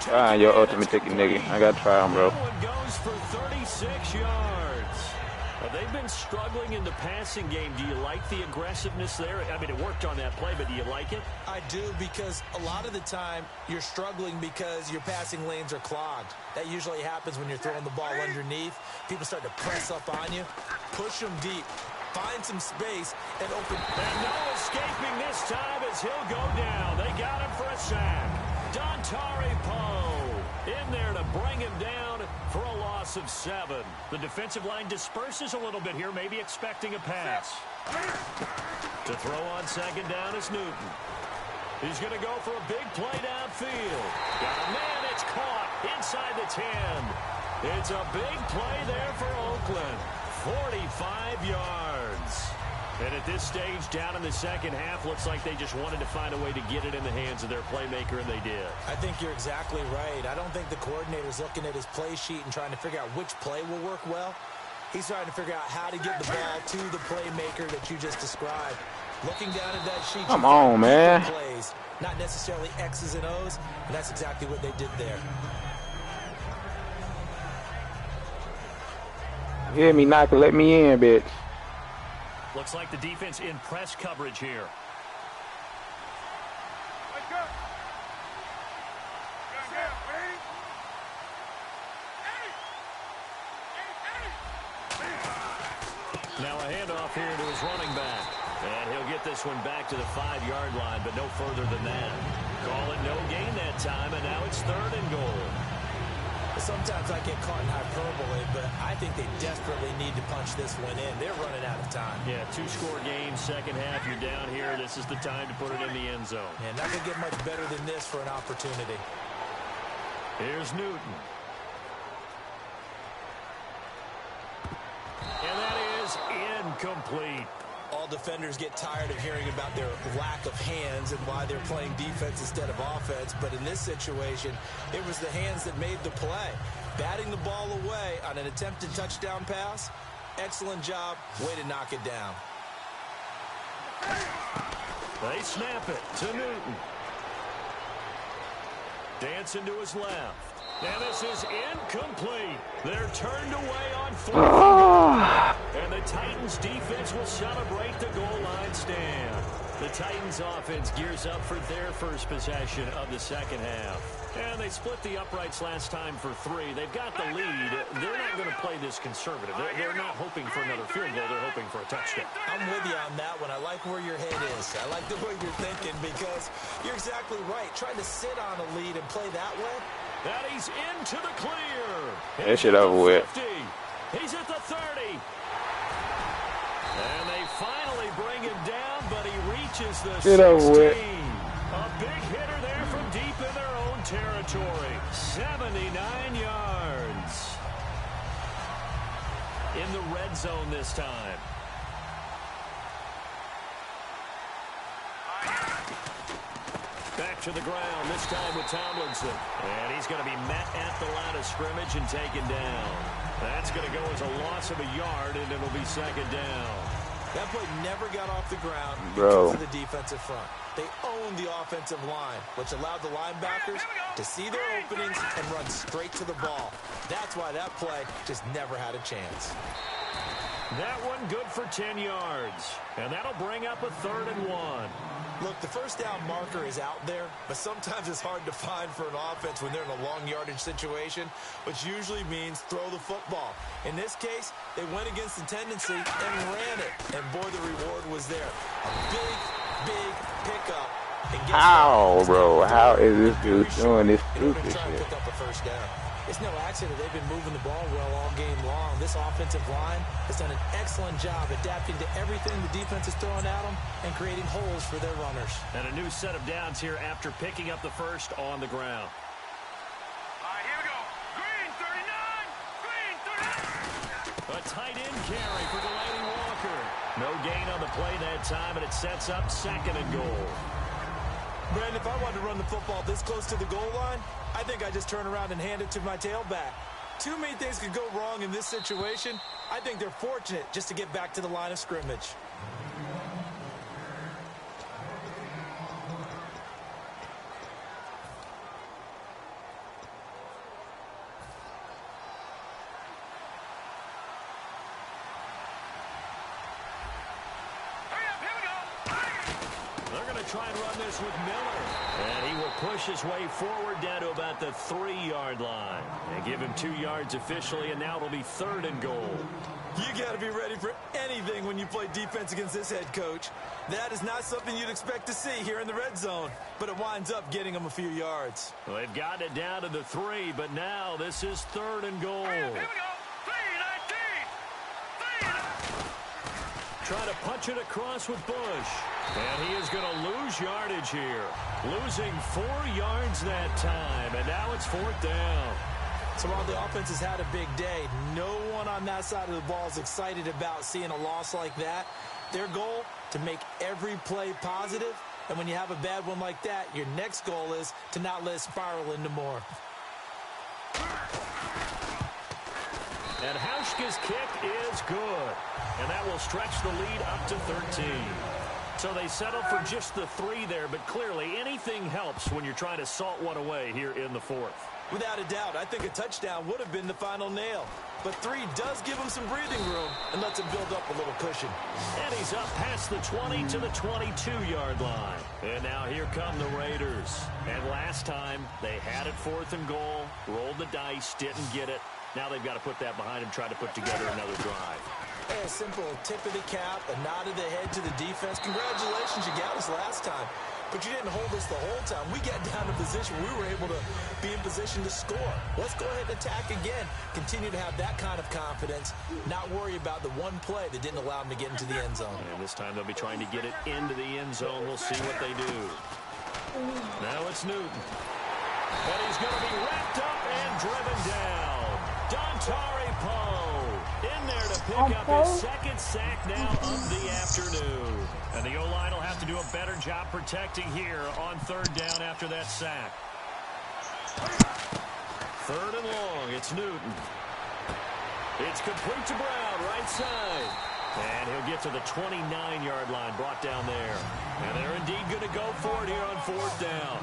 Try your ultimate ticket, nigga. I got to try him, bro. Goes for 36 yards. They've been struggling in the passing game. Do you like the aggressiveness there? I mean, it worked on that play, but do you like it? I do, because a lot of the time you're struggling because your passing lanes are clogged. That usually happens when you're throwing the ball underneath. People start to press up on you. Push them deep. Find some space and open. And no escaping this time as he'll go down. They got him for a sack. Dontari Poe in there to bring him down for a loss of 7. The defensive line disperses a little bit here, maybe expecting a pass. To throw on 2nd down is Newton. He's going to go for a big play downfield. Got a man, it's caught inside the 10. It's a big play there for Oakland. 45 yards. And at this stage, down in the second half, looks like they just wanted to find a way to get it in the hands of their playmaker, and they did. I think you're exactly right. I don't think the coordinator's looking at his play sheet and trying to figure out which play will work well. He's trying to figure out how to get the ball to the playmaker that you just described. Looking down at that sheet, come on, man. Plays, not necessarily X's and O's, and that's exactly what they did there. Hear me, knock, let me in, bitch. Looks like the defense in press coverage here. Now a handoff here to his running back. And he'll get this one back to the 5-yard line, but no further than that. Call it no gain that time, and now it's 3rd and goal. Sometimes I get caught in hyperbole, but I think they desperately need to punch this one in. They're running out of time. Yeah, 2-score game, second half, you're down here. This is the time to put it in the end zone. And not going to get much better than this for an opportunity. Here's Newton. And that is incomplete. All defenders get tired of hearing about their lack of hands and why they're playing defense instead of offense. But in this situation, it was the hands that made the play. Batting the ball away on an attempted touchdown pass. Excellent job. Way to knock it down. They snap it to Newton. Dancing to his left. And this is incomplete. They're turned away on 4th. And the Titans defense will celebrate the goal line stand. The Titans offense gears up for their first possession of the second half. And they split the uprights last time for 3. They've got the lead. They're not going to play this conservative. They're not hoping for another field goal. They're hoping for a touchdown. I'm with you on that one. I like where your head is. I like the way you're thinking because you're exactly right. Trying to sit on a lead and play that way. That he's into the clear. That shit over with. He's at the 30. And they finally bring him down, but he reaches the 16. A big hitter there from deep in their own territory. 79 yards. In the red zone this time. Back to the ground, this time with Tomlinson. And he's going to be met at the line of scrimmage and taken down. That's going to go as a loss of a yard, and it'll be second down. That play never got off the ground Bro. because of the defensive front. They owned the offensive line, which allowed the linebackers to see their openings and run straight to the ball. That's why that play just never had a chance. That one good for 10 yards. And that'll bring up a 3rd and 1. Look, the first down marker is out there, but sometimes it's hard to find for an offense when they're in a long yardage situation, which usually means throw the football. In this case, they went against the tendency and ran it. And boy, the reward was there. A big pickup. How, bro? How is this dude doing this stupid shit? Pick up a first down. It's no accident they've been moving the ball well all game long. This offensive line has done an excellent job adapting to everything the defense is throwing at them and creating holes for their runners. And a new set of downs here after picking up the first on the ground. All right, here we go. Green 39. Green 39. A tight end carry for Delaney Walker. No gain on the play that time, and it sets up 2nd and goal. Brandon, if I wanted to run the football this close to the goal line, I think I just turn around and hand it to my tailback. Too many things could go wrong in this situation. I think they're fortunate just to get back to the line of scrimmage. Try and run this with Miller. And he will push his way forward down to about the 3-yard line. They give him 2 yards officially, and now it'll be 3rd and goal. You got to be ready for anything when you play defense against this head coach. That is not something you'd expect to see here in the red zone, but it winds up getting them a few yards. Well, they've gotten it down to the 3, but now this is 3rd and goal. Here we go. 3-19. Trying to punch it across with Bush. And he is going to lose yardage here. Losing 4 yards that time, and now it's 4th down. So while the offense has had a big day, no one on that side of the ball is excited about seeing a loss like that. Their goal, to make every play positive. And when you have a bad one like that, your next goal is to not let it spiral into more. And Hauschka's kick is good. And that will stretch the lead up to 13. So they settle for just the 3 there, but clearly anything helps when you're trying to salt one away here in the 4th. Without a doubt, I think a touchdown would have been the final nail. But 3 does give him some breathing room and lets him build up a little cushion. And he's up past the 20 to the 22-yard line. And now here come the Raiders. And last time, they had it 4th and goal, rolled the dice, didn't get it. Now they've got to put that behind him, try to put together another drive. Hey, a simple tip of the cap, a nod of the head to the defense. Congratulations, you got us last time. But you didn't hold us the whole time. We got down to position. We were able to be in position to score. Let's go ahead and attack again. Continue to have that kind of confidence. Not worry about the one play that didn't allow them to get into the end zone. And this time they'll be trying to get it into the end zone. We'll see what they do. Now it's Newton. And he's going to be wrapped up and driven down. Dontari Poe in there to pick up his 2nd sack now of the afternoon. And the O-line will have to do a better job protecting here on 3rd down after that sack. 3rd and long, it's Newton. It's complete to Brown, right side. And he'll get to the 29-yard line, brought down there. And they're indeed going to go for it here on 4th down.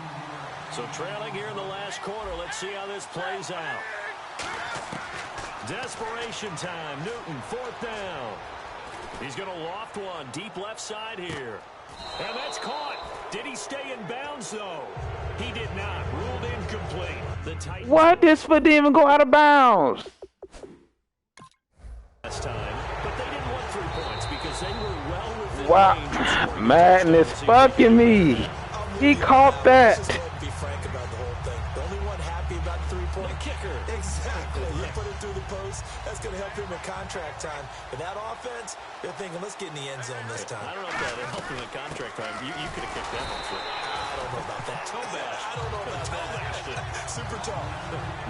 So trailing here in the last quarter. Let's see how this plays out. Desperation time. Newton, 4th down. He's going to loft one deep left side here. And that's caught. Did he stay in bounds, though? He did not. Ruled incomplete. The Titans. What? This foot didn't even go out of bounds. Last time, but they didn't want 3 points because they were well within Wow. Madness fucking me. He caught that. Let's just be frank about the whole thing. The only one happy about the 3-point kicker. Exactly. You put it through the post. That's going to help him in contract time. But that offense, they're thinking, let's get in the end zone this time. I don't know if that helped him in contract time. You could have kicked that one. I don't know about that. Toe bash. I don't know about that. Super tall.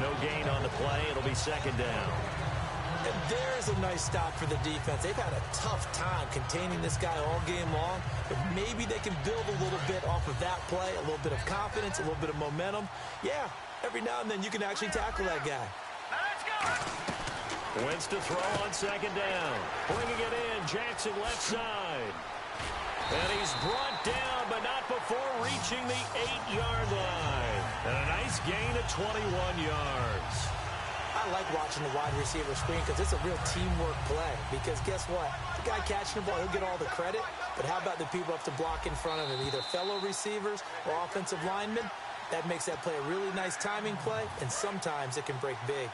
No gain on the play. It'll be 2nd down. And there's a nice stop for the defense. They've had a tough time containing this guy all game long, but maybe they can build a little bit off of that play, a little bit of confidence, a little bit of momentum. Yeah, every now and then you can actually tackle that guy. Wentz to throw on 2nd down. Bringing it in, Jackson left side. And he's brought down, but not before reaching the 8-yard line. And a nice gain of 21 yards. I like watching the wide receiver screen because it's a real teamwork play. Because guess what? The guy catching the ball, he'll get all the credit. But how about the people up to block in front of him, either fellow receivers or offensive linemen? That makes that play a really nice timing play, and sometimes it can break big.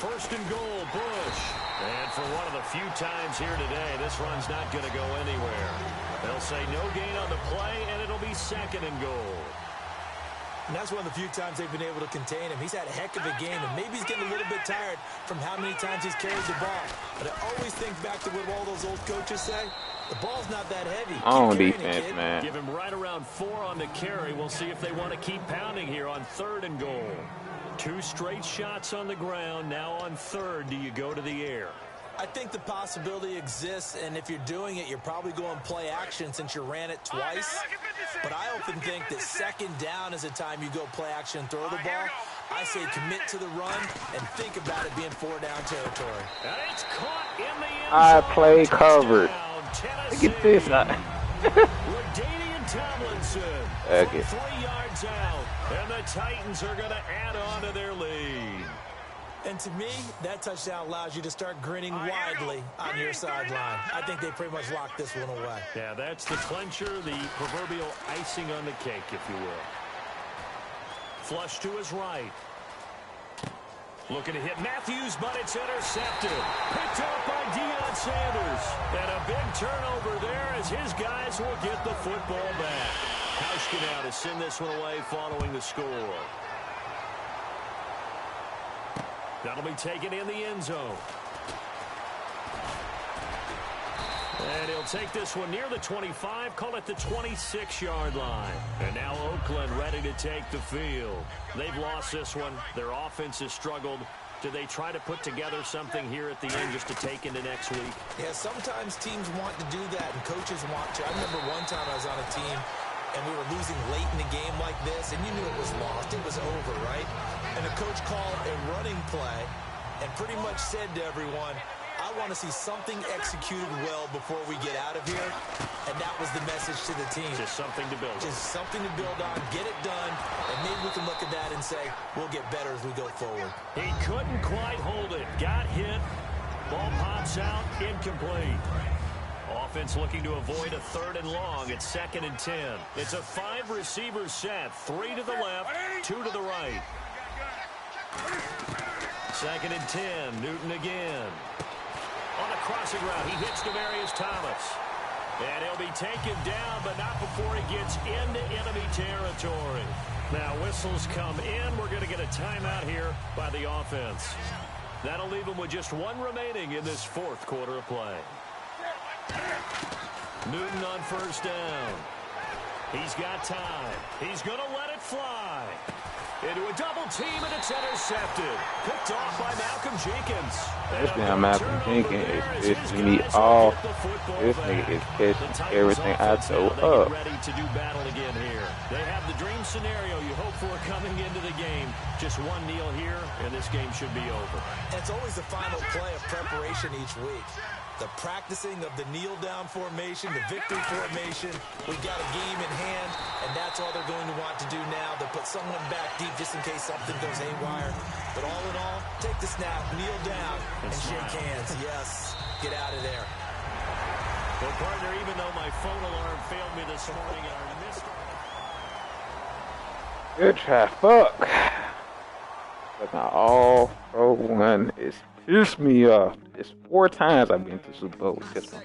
First and goal, Bush. And for one of the few times here today, this run's not going to go anywhere. They'll say no gain on the play, and it'll be 2nd and goal. And that's one of the few times they've been able to contain him. He's had a heck of a game, and maybe he's getting a little bit tired from how many times he's carried the ball. But I always think back to what all those old coaches say. The ball's not that heavy. On defense, man. Give him right around 4 on the carry. We'll see if they want to keep pounding here on 3rd and goal. 2 straight shots on the ground. Now on 3rd, do you go to the air? I think the possibility exists, and if you're doing it, you're probably going play action since you ran it twice. But I often think that 2nd down is the time you go play action and throw the ball. I say commit to the run and think about it being 4-down territory. And it's caught in the end zone. I play covered. Look at this. LaDainian Tomlinson. Okay. 3 yards out. And the Titans are going to add on to their lead. And to me, that touchdown allows you to start grinning widely on your sideline. I think they pretty much locked this one away. Yeah, that's the clincher, the proverbial icing on the cake, if you will. Flush to his right. Looking to hit Matthews, but it's intercepted. Picked up by Deion Sanders. And a big turnover there as his guys will get the football back. Hauschka now to send this one away following the score. That'll be taken in the end zone. And he'll take this one near the 25, call it the 26-yard line. And now Oakland ready to take the field. They've lost this one. Their offense has struggled. Do they try to put together something here at the end just to take into next week? Yeah, sometimes teams want to do that, and coaches want to. I remember one time I was on a team, and we were losing late in the game like this, and you knew it was lost. It was over, right? And the coach called a running play and pretty much said to everyone, I want to see something executed well before we get out of here. And that was the message to the team. Just something to build on. Just something to build on, get it done, and maybe we can look at that and say, we'll get better as we go forward. He couldn't quite hold it. Got hit. Ball pops out. Incomplete. Offense looking to avoid a 3rd and long. It's 2nd and 10. It's a 5-receiver set. 3 to the left, 2 to the right. 2nd and 10. Newton again. On a crossing route, he hits Demaryius Thomas. And he'll be taken down, but not before he gets into enemy territory. Now whistles come in. We're going to get a timeout here by the offense. That'll leave him with just 1 remaining in this 4th quarter of play. Newton on 1st down. He's got time. He's going to let it fly. Into a double team, and it's intercepted. Picked off by Malcolm Jenkins. This damn Malcolm Jenkins is pissing me off. This nigga is catching everything I throw up. Ready to do battle again here. They have the dream scenario you hope for coming into the game. Just 1 kneel here, and this game should be over. And it's always the final play of preparation each week. The practicing of the kneel-down formation, the victory formation. We've got a game in hand, and that's all they're going to want to do now. They'll put someone back deep just in case something goes haywire. But all in all, take the snap, kneel down, and shake hands. Yes, get out of there. Well, partner, even though my phone alarm failed me this morning and I missed it. Good try, fuck. But now all pro one is pissed me off. It's 4 times I've been to Super Bowl with this one.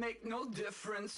Make no difference.